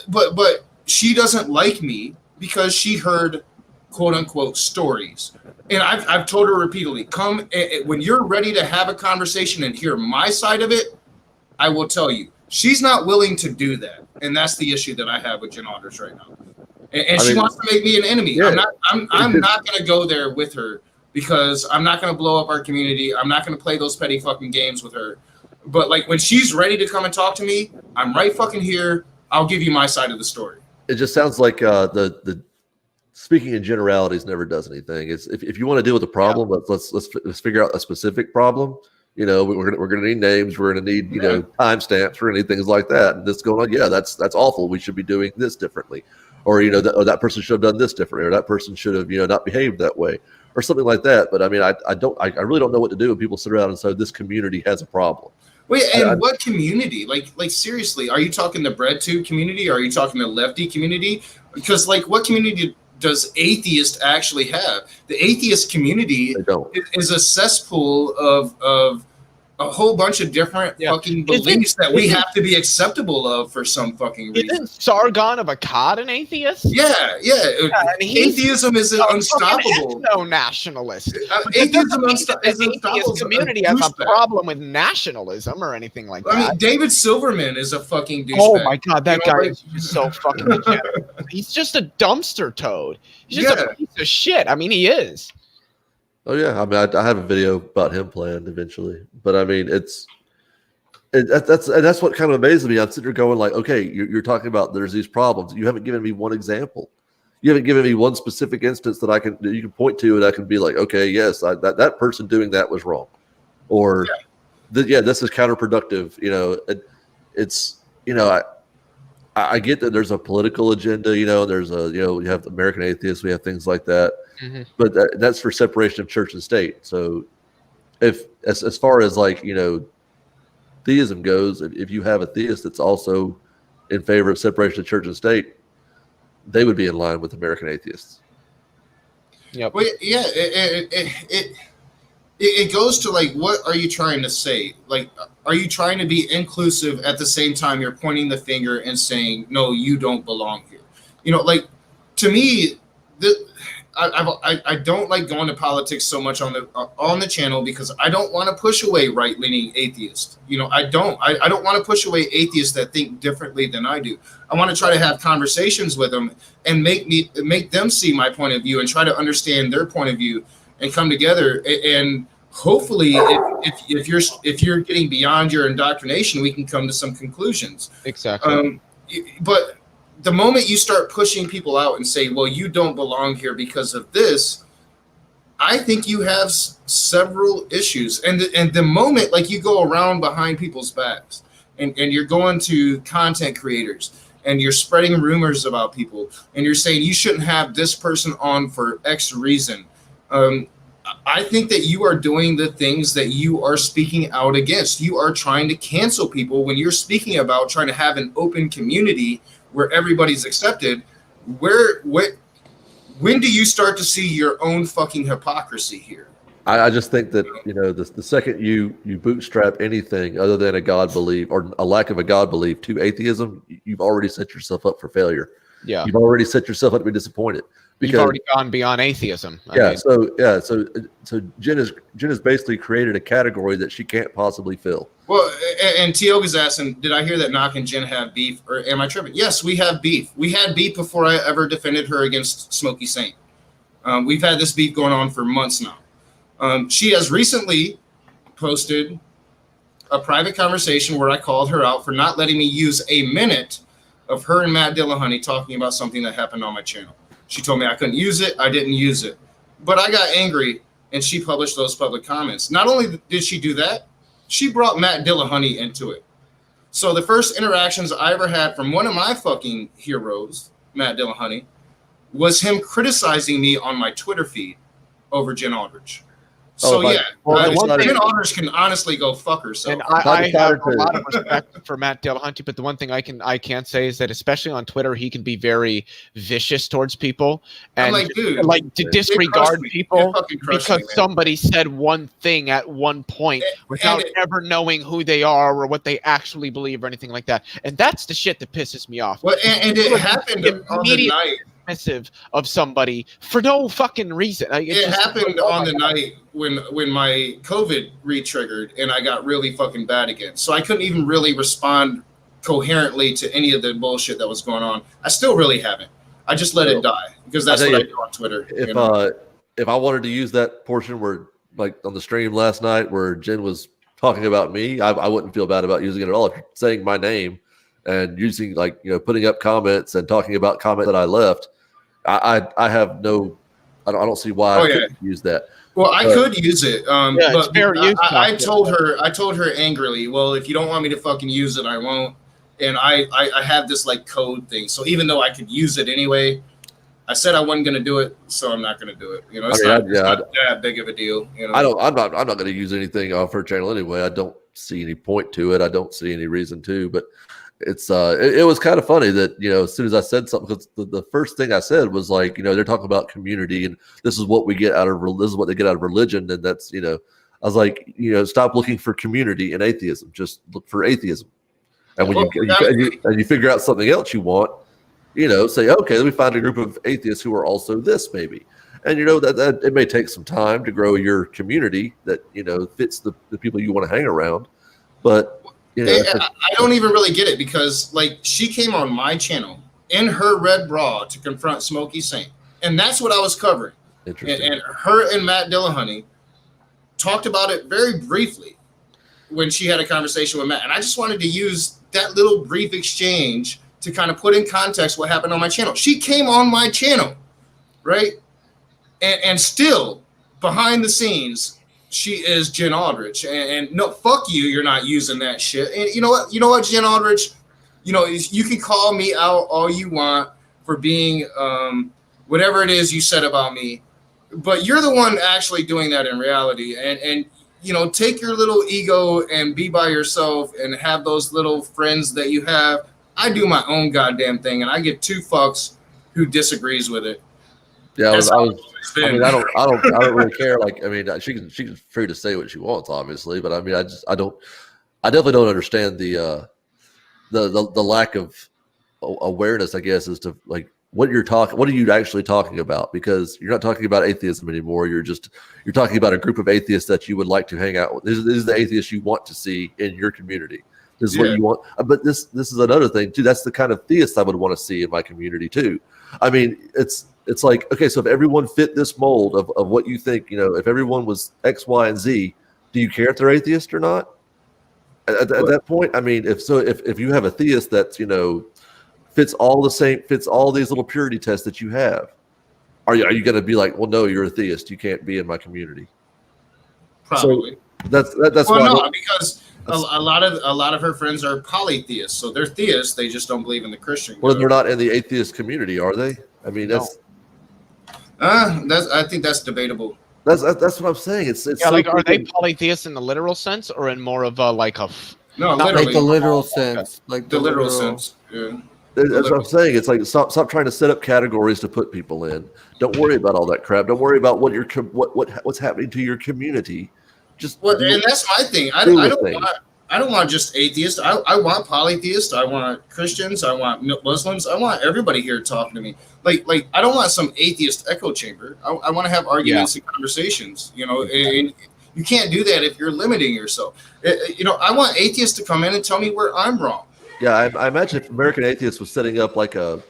but she doesn't like me because she heard quote unquote stories. And I've told her repeatedly, come when you're ready to have a conversation and hear my side of it, I will tell you. She's not willing to do that, and that's the issue that I have with Jen Aldrich right now. And she wants to make me an enemy. Yeah. I'm not going to go there with her because I'm not going to blow up our community. I'm not going to play those petty fucking games with her. But like when she's ready to come and talk to me, I'm right fucking here. I'll give you my side of the story. It just sounds like the speaking in generalities never does anything. It's if you want to deal with the problem, let's figure out a specific problem. You know, we're gonna need names. We're gonna need timestamps. We're gonna need things like that. And this going on, that's awful. We should be doing this differently, or that person should have done this differently, or that person should have not behaved that way, or something like that. But I mean, I really don't know what to do when people sit around and say this community has a problem. Wait, and what community? Like seriously, are you talking the BreadTube community? Or are you talking the lefty community? Because what community does atheist actually have? The atheist community is a cesspool of a whole bunch of different fucking beliefs that we have to be acceptable of for some fucking reason. Isn't Sargon of Akkad an atheist? Yeah. Atheism is unstoppable. No nationalist. Atheism is the unstoppable. Community has a problem with nationalism or anything like that. I mean, David Silverman is a fucking douchebag. Oh my god, that guy is just so fucking degenerate. He's just a dumpster toad. He's just a piece of shit. I mean, he is. Oh yeah, I mean, I have a video about him planned eventually, but I mean, that's what kind of amazes me. I'm sitting there going like, okay, you're talking about there's these problems. You haven't given me one example. You haven't given me one specific instance that you can point to, and I can be like, okay, yes, that person doing that was wrong, or this is counterproductive. I get that there's a political agenda. There's we have American atheists, we have things like that. Mm-hmm. But that's for separation of church and state. So if as far as theism goes, if you have a theist that's also in favor of separation of church and state, they would be in line with American atheists. Yep. Well, yeah, it goes to what are you trying to say? Are you trying to be inclusive at the same time you're pointing the finger and saying, no, you don't belong here? To me, I don't like going to politics so much on the channel because I don't want to push away right-leaning atheists. I don't want to push away atheists that think differently than I do. I want to try to have conversations with them and make them see my point of view and try to understand their point of view and come together. And hopefully, if you're getting beyond your indoctrination, we can come to some conclusions. Exactly. But the moment you start pushing people out and say, well, you don't belong here because of this, I think you have several issues. And the moment you go around behind people's backs and you're going to content creators and you're spreading rumors about people and you're saying you shouldn't have this person on for X reason, I think that you are doing the things that you are speaking out against. You are trying to cancel people when you're speaking about trying to have an open community where everybody's accepted. When do you start to see your own fucking hypocrisy here? I just think that the second you bootstrap anything other than a God belief or a lack of a God belief to atheism, you've already set yourself up for failure. Yeah, you've already set yourself up to be disappointed. Because, you've already gone beyond atheism. So Jen has basically created a category that she can't possibly fill. Well, and Tioga's asking, did I hear that Knock and Jen have beef, or am I tripping? Yes, we have beef. We had beef before I ever defended her against Smokey Saint. We've had this beef going on for months now. She has recently posted a private conversation where I called her out for not letting me use a minute of her and Matt Dillahunty talking about something that happened on my channel. She told me I couldn't use it. I didn't use it. But I got angry, and she published those public comments. Not only did she do that, she brought Matt Dillahunty into it. So the first interactions I ever had from one of my fucking heroes, Matt Dillahunty, was him criticizing me on my Twitter feed over Jen Aldridge. So Jen Aldridge can honestly go fuck herself. And I have a lot of respect for Matt Dillahunty, but the one thing I can't say is that especially on Twitter, he can be very vicious towards people and to disregard people because somebody said one thing at one point without ever knowing who they are or what they actually believe or anything like that. And that's the shit that pisses me off. Well, and it happened on the night. Of somebody for no fucking reason. It happened on the night when my COVID re-triggered and I got really fucking bad again. So I couldn't even really respond coherently to any of the bullshit that was going on. I still really haven't. I just let it die because that's what I do on Twitter. If I wanted to use that portion where on the stream last night where Jen was talking about me, I wouldn't feel bad about using it at all. If you're saying my name and using putting up comments and talking about comments that I left, I have no, I don't see why I couldn't use that. Well, I could use it, Yeah, it's but fair use, I told her angrily, well, if you don't want me to fucking use it, I won't. And I have this like code thing. So even though I could use it anyway, I said I wasn't going to do it, so I'm not going to do it. You know, it's not that big of a deal. You know, I'm not going to use anything off her channel anyway. I don't see any point to it. I don't see any reason to, but it's it was kind of funny that, you know, as soon as I said something, because the first thing I said was like, you know, they're talking about community and this is what we get out of, this is what they get out of religion. And that's, you know, I was like, you know, stop looking for community in atheism, just look for atheism. And when you figure out something else you want, you know, say, okay, let me find a group of atheists who are also this maybe. And, you know, that it may take some time to grow your community that, you know, fits the people you want to hang around. But, you know, I don't even really get it because, like, she came on my channel in her red bra to confront Smokey Saint. And that's what I was covering. Interesting. And her and Matt Dillahunty talked about it very briefly when she had a conversation with Matt. And I just wanted to use that little brief exchange to kind of put in context what happened on my channel. She came on my channel, right? And still, behind the scenes, she is Jen Aldrich. And no, fuck you, you're not using that shit. And you know what, Jen Aldrich? You know, you can call me out all you want for being whatever it is you said about me, but you're the one actually doing that in reality. And you know, take your little ego and be by yourself and have those little friends that you have. I do my own goddamn thing, and I get 2 fucks who disagrees with it. Yeah, I don't really care. Like, I mean, she's free to say what she wants, obviously, but I mean, I definitely don't understand the lack of awareness, I guess, as to like what are you actually talking about? Because you're not talking about atheism anymore. You're talking about a group of atheists that you would like to hang out with. This is the atheists you want to see in your community. This is what you want. But this is another thing too. That's the kind of theists I would want to see in my community too. I mean, it's like, okay, so if everyone fit this mold of what you think, you know, if everyone was X, Y, and Z, do you care if they're atheist or not? At that point, I mean, if you have a theist that's, you know, fits all these little purity tests that you have, are you going to be like, well, no, you're a theist, you can't be in my community? Probably. So that's well, why. No, because a lot of her friends are polytheists, so they're theists. They just don't believe in the Christian. Well, they're not in the atheist community, are they? I mean, I think that's debatable. That's what I'm saying. It's yeah, like, are they polytheists in the literal sense, or in more of a like a no, like the literal sense, like the literal sense? Yeah. That's what I'm saying. It's like stop trying to set up categories to put people in. Don't worry about all that crap. Don't worry about what's happening to your community. And that's my thing. I don't want just atheists. I want polytheists. I want Christians. I want Muslims. I want everybody here talking to me. Like I don't want some atheist echo chamber. I want to have arguments and conversations. You know, and you can't do that if you're limiting yourself. You know, I want atheists to come in and tell me where I'm wrong. Yeah, I imagine if American Atheists was setting up like a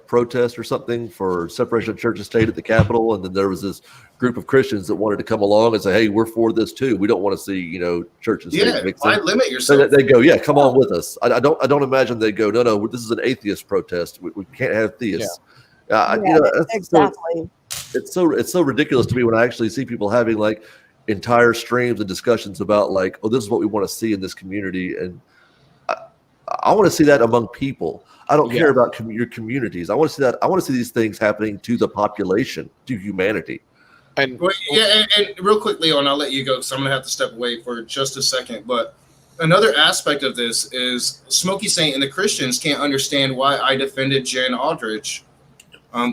protest or something for separation of church and state at the Capitol, and then there was this group of Christians that wanted to come along and say, "Hey, we're for this too. We don't want to see, you know, church and state mixed in." Limit yourself. So they go, "Yeah, come on with us." I don't imagine they go, "No, this is an atheist protest. We can't have theists." Yeah, you know, exactly. It's so ridiculous to me when I actually see people having like entire streams and discussions about like, "Oh, this is what we want to see in this community," and I want to see that among people. I don't care about your communities. I want to see that. I want to see these things happening to the population, to humanity. And real quick, Leo, and I'll let you go because I'm going to have to step away for just a second. But another aspect of this is Smokey Saint and the Christians can't understand why I defended Jen Aldrich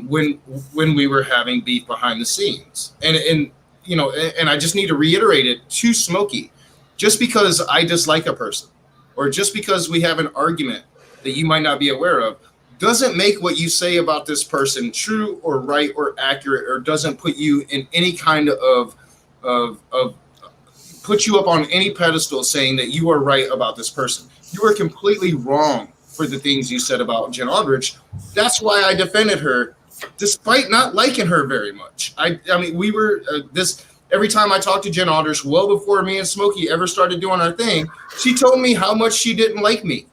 when we were having beef behind the scenes. And you know, and I just need to reiterate it to Smokey. Just because I dislike a person, or just because we have an argument that you might not be aware of, doesn't make what you say about this person true or right or accurate, or doesn't put you in any kind of put you up on any pedestal saying that you are right about this person. You are completely wrong for the things you said about Jen Aldrich. That's why I defended her, despite not liking her very much. I mean, we were every time I talked to Jen Aldrich, well before me and Smokey ever started doing our thing, she told me how much she didn't like me.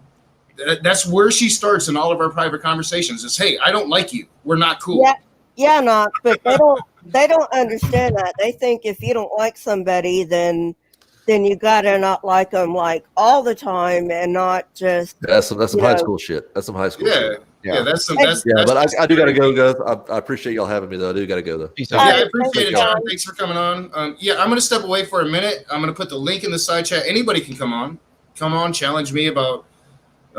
That's where she starts in all of our private conversations is, hey, I don't like you. We're not cool. Yeah, Knox, but they don't understand that. They think if you don't like somebody, then you gotta not like them like all the time and not just That's some you high know. school shit. That's some high school Yeah, shit. yeah, that's some And, Yeah, that's but just I do gotta go, crazy. guys. I appreciate y'all having me though. I do gotta go though. Peace Yeah, out. I thanks, appreciate it, y'all. John. John. Thanks for coming on. Yeah, I'm gonna step away for a minute. I'm gonna put the link in the side chat. Anybody can come on, challenge me about.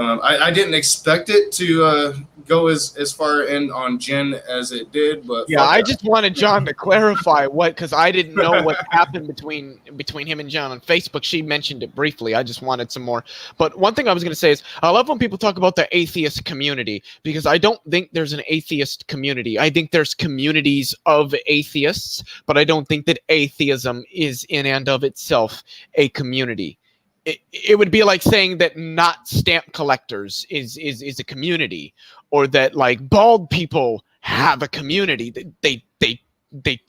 I didn't expect it to go as far in on Jen as it did, but Yeah, fuck I it. just wanted John to clarify because I didn't know what happened between him and John on Facebook. She mentioned it briefly. I just wanted some more. But one thing I was going to say is I love when people talk about the atheist community because I don't think there's an atheist community. I think there's communities of atheists, but I don't think that atheism is in and of itself a community. It would be like saying that not stamp collectors is a community, or that like bald people have a community. They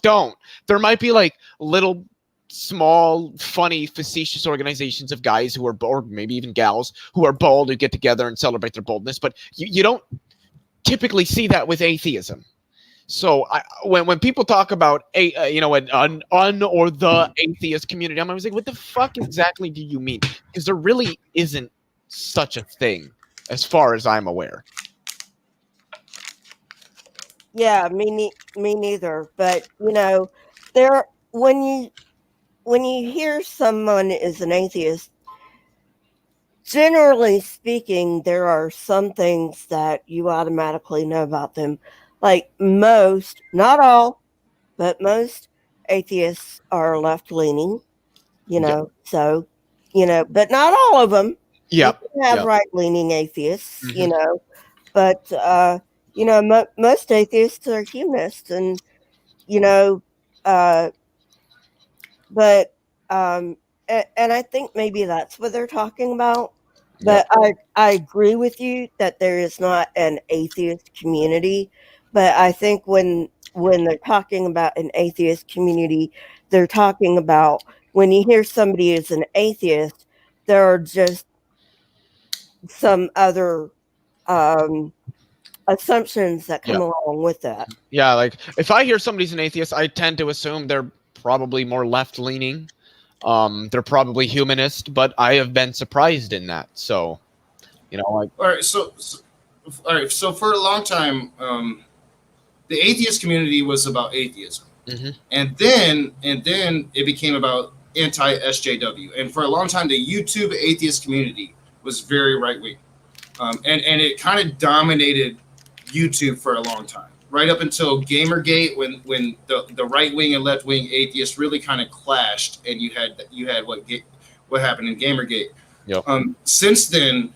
don't. There might be like little small funny facetious organizations of guys who are, or maybe even gals who are bald, who get together and celebrate their boldness, but you don't typically see that with atheism. So when people talk about an or the atheist community, I'm always like, what the fuck exactly do you mean? Because there really isn't such a thing, as far as I'm aware. Yeah, me neither. But there when you hear someone is an atheist, generally speaking, there are some things that you automatically know about them. Like most, not all, but most atheists are left leaning, so, but not all of them. You Yep. can have Yep. right leaning atheists, Mhm. but, most atheists are humanists and, uh, but, and I think maybe that's what they're talking about. But I agree with you that there is not an atheist community. But I think when they're talking about an atheist community, they're talking about when you hear somebody is an atheist, there are just some other assumptions that come along with that. Yeah, like if I hear somebody's an atheist, I tend to assume they're probably more left leaning. They're probably humanist, but I have been surprised in that. So, like, All right, all right. So for a long time, the atheist community was about atheism, and then it became about anti-SJW. And for a long time, the YouTube atheist community was very right wing, and it kind of dominated YouTube for a long time, right up until Gamergate, when the right wing and left wing atheists really kind of clashed, and you had what happened in Gamergate. Yep. Since then,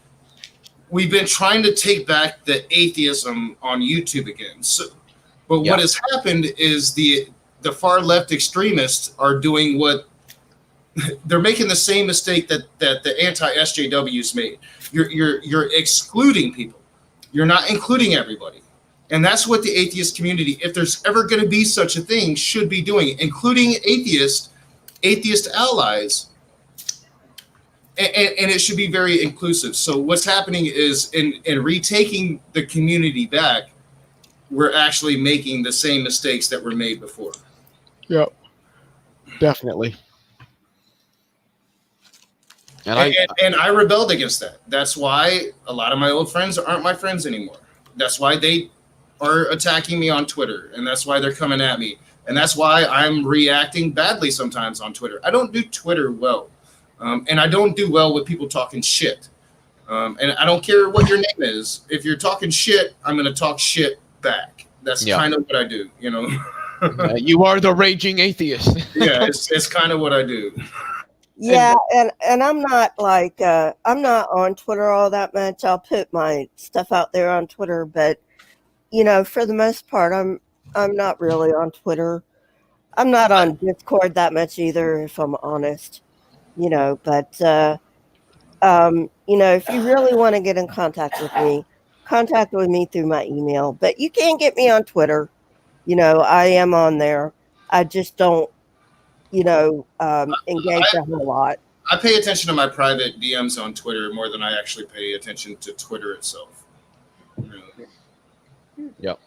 we've been trying to take back the atheism on YouTube again. So, but what has happened is the far left extremists are doing what they're making the same mistake that the anti-SJWs made. You're excluding people. You're not including everybody. And that's what the atheist community, if there's ever going to be such a thing, should be doing, including atheist allies. And it should be very inclusive. So what's happening is in retaking the community back, we're actually making the same mistakes that were made before. Yep. Definitely. And I rebelled against that. That's why a lot of my old friends aren't my friends anymore. That's why they are attacking me on Twitter, and that's why they're coming at me. And that's why I'm reacting badly sometimes on Twitter. I don't do Twitter well. And I don't do well with people talking shit. And I don't care what your name is. If you're talking shit, I'm going to talk shit back. That's kind of what I do, You are the raging atheist. Yeah, it's kind of what I do. Yeah, and I'm not like I'm not on Twitter all that much. I'll put my stuff out there on Twitter, but for the most part, I'm not really on Twitter. I'm not on Discord that much either, if I'm honest. But if you really want to get in contact with me through my email. But you can get me on Twitter. I am on there. I just don't engage a whole lot. I pay attention to my private DMs on Twitter more than I actually pay attention to Twitter itself. Yep.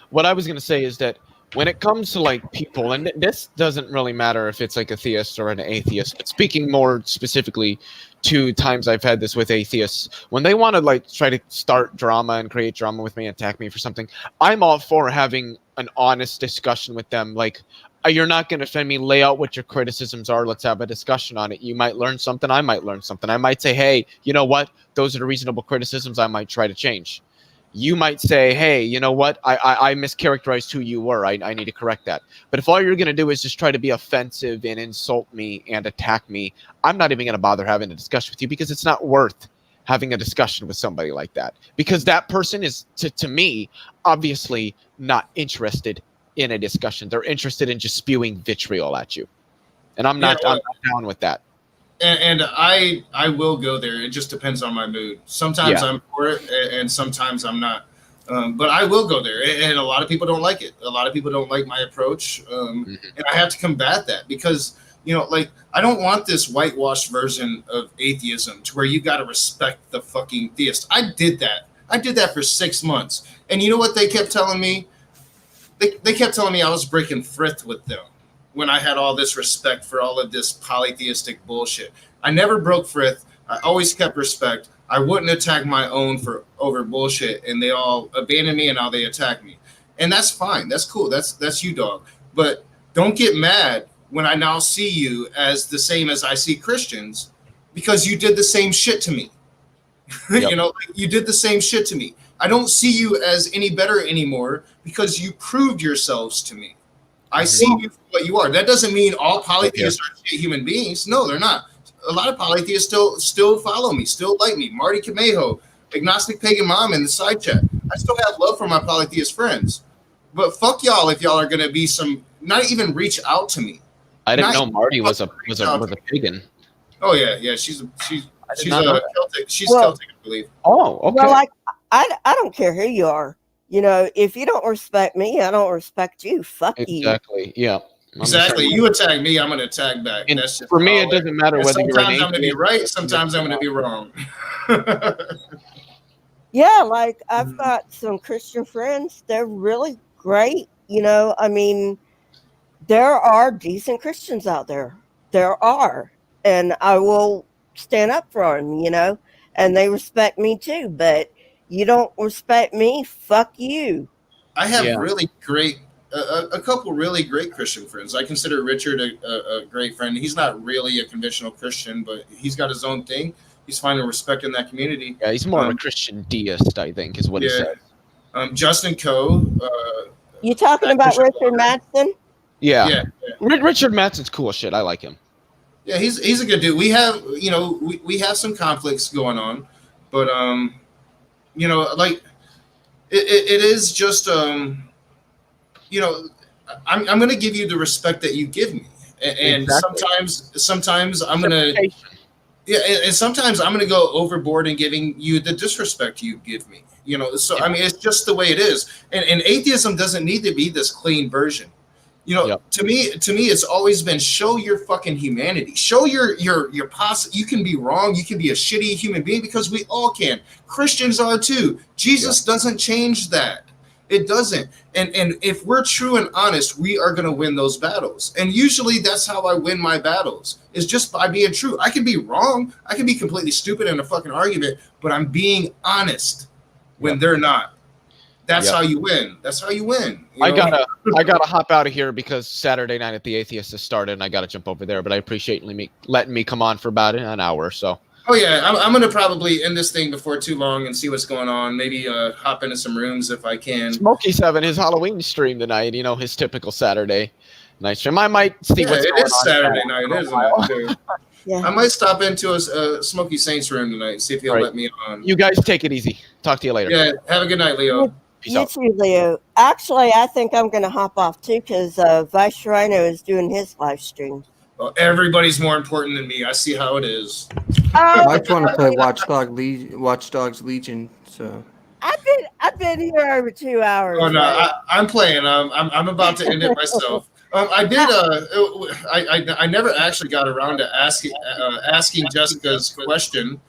What I was going to say is that when it comes to like people, and this doesn't really matter if it's like a theist or an atheist, but speaking more specifically to times I've had this with atheists, when they want to like try to start drama and create drama with me, attack me for something, I'm all for having an honest discussion with them. Like, you're not going to offend me, lay out what your criticisms are. Let's have a discussion on it. You might learn something. I might learn something. I might say, hey, you know what? Those are the reasonable criticisms I might try to change. You might say, hey, you know what? I mischaracterized who you were. I need to correct that. But if all you're going to do is just try to be offensive and insult me and attack me, I'm not even going to bother having a discussion with you, because it's not worth having a discussion with somebody like that. Because that person is, to me, obviously not interested in a discussion. They're interested in just spewing vitriol at you. And I'm not down with that. And I will go there. It just depends on my mood. Sometimes I'm for it, and sometimes I'm not. But I will go there. And a lot of people don't like it. A lot of people don't like my approach. And I have to combat that, because, you know, like, I don't want this whitewashed version of atheism to where you got to respect the fucking theist. I did that. I did that for 6 months. And you know what they kept telling me? They kept telling me I was breaking frith with them, when I had all this respect for all of this polytheistic bullshit. I never broke frith. I always kept respect. I wouldn't attack my own for over bullshit, and they all abandoned me, and now they attack me. And that's fine. That's cool. That's you, dog. But don't get mad when I now see you as the same as I see Christians, because you did the same shit to me. Yep. You know, you did the same shit to me. I don't see you as any better anymore, because you proved yourselves to me. I see you for what you are. That doesn't mean all polytheists are shit human beings. No, they're not. A lot of polytheists still follow me, still like me. Marty Camejo, Agnostic Pagan Mom in the side chat. I still have love for my polytheist friends. But fuck y'all if y'all are gonna be not even reach out to me. I didn't know Marty was a pagan. Oh yeah. She's Celtic. She's Celtic, I believe. Oh, okay. Well, like, I don't care who you are. You know, if you don't respect me, I don't respect you. Fuck you. Exactly. Yeah. Exactly. You attack me, I'm gonna attack back. And that's just for me, it doesn't matter whether you're sometimes I'm gonna be right, sometimes I'm gonna be wrong. Yeah, like, I've got some Christian friends. They're really great. You know, I mean, there are decent Christians out there. There are. And I will stand up for them, you know, and they respect me too. But you don't respect me, fuck you. I have really great, a couple really great Christian friends. I consider Richard a great friend. He's not really a conventional Christian, but he's got his own thing. He's finding respect in that community. Yeah, he's more of a Christian deist, I think, is what he said. Justin Coe. You talking about Richard Madsen? Yeah. Richard Madsen's cool as shit. I like him. Yeah, he's a good dude. We have, you know, we have some conflicts going on, but you know, like it is just you know, I'm going to give you the respect that you give me, and sometimes I'm going to and sometimes I'm going to go overboard in giving you the disrespect you give me. You know, so I mean, it's just the way it is, and atheism doesn't need to be this clean version. You know, to me, it's always been show your fucking humanity. Show your you can be wrong. You can be a shitty human being, because we all can. Christians are too. Jesus doesn't change that. It doesn't. And if we're true and honest, we are going to win those battles. And usually that's how I win my battles, is just by being true. I can be wrong. I can be completely stupid in a fucking argument, but I'm being honest when they're not. That's how you win. That's how you win. I gotta hop out of here because Saturday night at the Atheist has started, and I gotta jump over there. But I appreciate letting me come on for about an hour or so. Oh yeah, I'm gonna probably end this thing before too long and see what's going on. Maybe hop into some rooms if I can. Smokey's having his Halloween stream tonight. You know, his typical Saturday night stream. I might see what's going on. It is Saturday night, isn't it? Yeah. I might stop into a Smokey Saints room tonight and see if he'll let me on. You guys take it easy. Talk to you later. Yeah, have a good night, Leo. You too, Leo. Actually, I think I'm going to hop off too, because Vice Rhino is doing his live stream. Well, everybody's more important than me. I see how it is. I just want to play Watch Dogs Legion. So I've been here over 2 hours. Oh no, I'm playing. I'm about to end it myself. I did. I never actually got around to asking Jessica's question.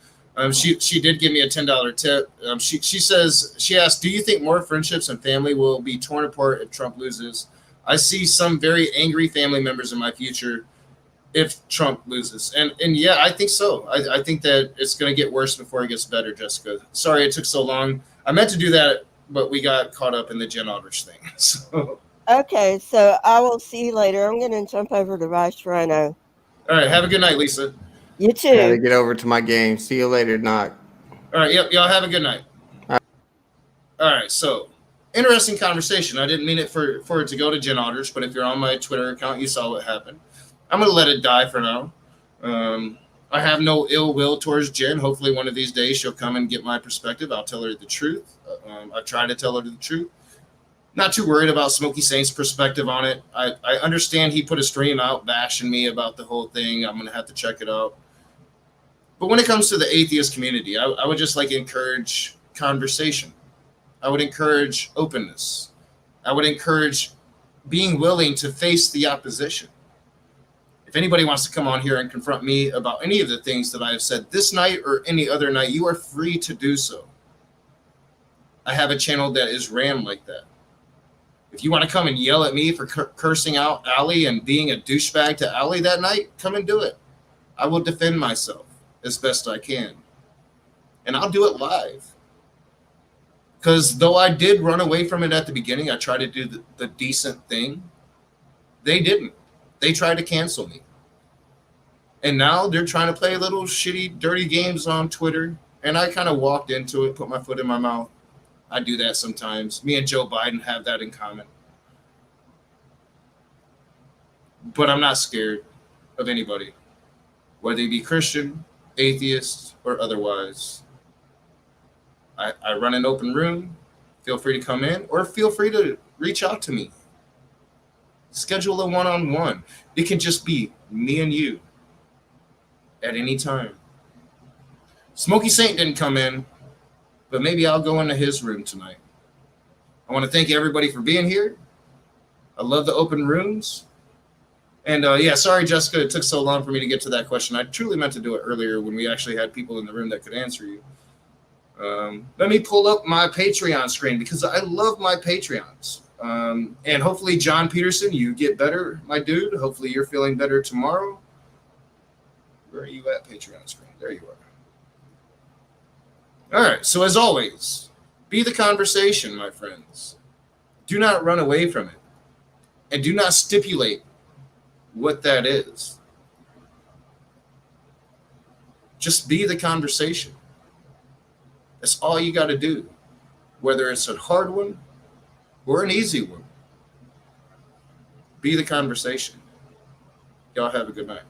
She did give me a $10 tip. She says, she asked, do you think more friendships and family will be torn apart if Trump loses? I see some very angry family members in my future if Trump loses. And yeah, I think so. I think that it's going to get worse before it gets better, Jessica. Sorry it took so long. I meant to do that, but we got caught up in the Jen Aldrich thing. So. Okay, so I will see you later. I'm going to jump over to Vice Rhino. All right, have a good night, Lisa. You I gotta too. get over to my game. See you later, Knock. All right, yep, y'all have a good night. All right, so interesting conversation. I didn't mean it for it to go to Jen Aldrich, but if you're on my Twitter account, you saw what happened. I'm going to let it die for now. I have no ill will towards Jen. Hopefully one of these days she'll come and get my perspective. I'll tell her the truth. I try to tell her the truth. Not too worried about Smokey Saint's perspective on it. I understand he put a stream out bashing me about the whole thing. I'm going to have to check it out. But when it comes to the atheist community, I would just like encourage conversation. I would encourage openness. I would encourage being willing to face the opposition. If anybody wants to come on here and confront me about any of the things that I have said this night or any other night, you are free to do so. I have a channel that is ran like that. If you want to come and yell at me for cursing out Allie and being a douchebag to Allie that night, come and do it. I will defend myself as best I can. And I'll do it live. Because though I did run away from it at the beginning, I tried to do the decent thing. They didn't. They tried to cancel me. And now they're trying to play little shitty, dirty games on Twitter. And I kind of walked into it, put my foot in my mouth. I do that sometimes. Me and Joe Biden have that in common. But I'm not scared of anybody, whether they be Christian, atheist, or otherwise. I run an open room. Feel free to come in or feel free to reach out to me. Schedule a one-on-one. It can just be me and you at any time. Smokey Saint didn't come in, but maybe I'll go into his room tonight. I want to thank everybody for being here. I love the open rooms. And yeah, sorry, Jessica, it took so long for me to get to that question. I truly meant to do it earlier when we actually had people in the room that could answer you. Let me pull up my Patreon screen because I love my Patreons. And hopefully, John Peterson, you get better, my dude. Hopefully, you're feeling better tomorrow. Where are you at, Patreon screen? There you are. All right, so as always, be the conversation, my friends. Do not run away from it. And do not stipulate what that is. Just be the conversation. That's all you got to do. Whether it's a hard one or an easy one. Be the conversation. Y'all have a good night.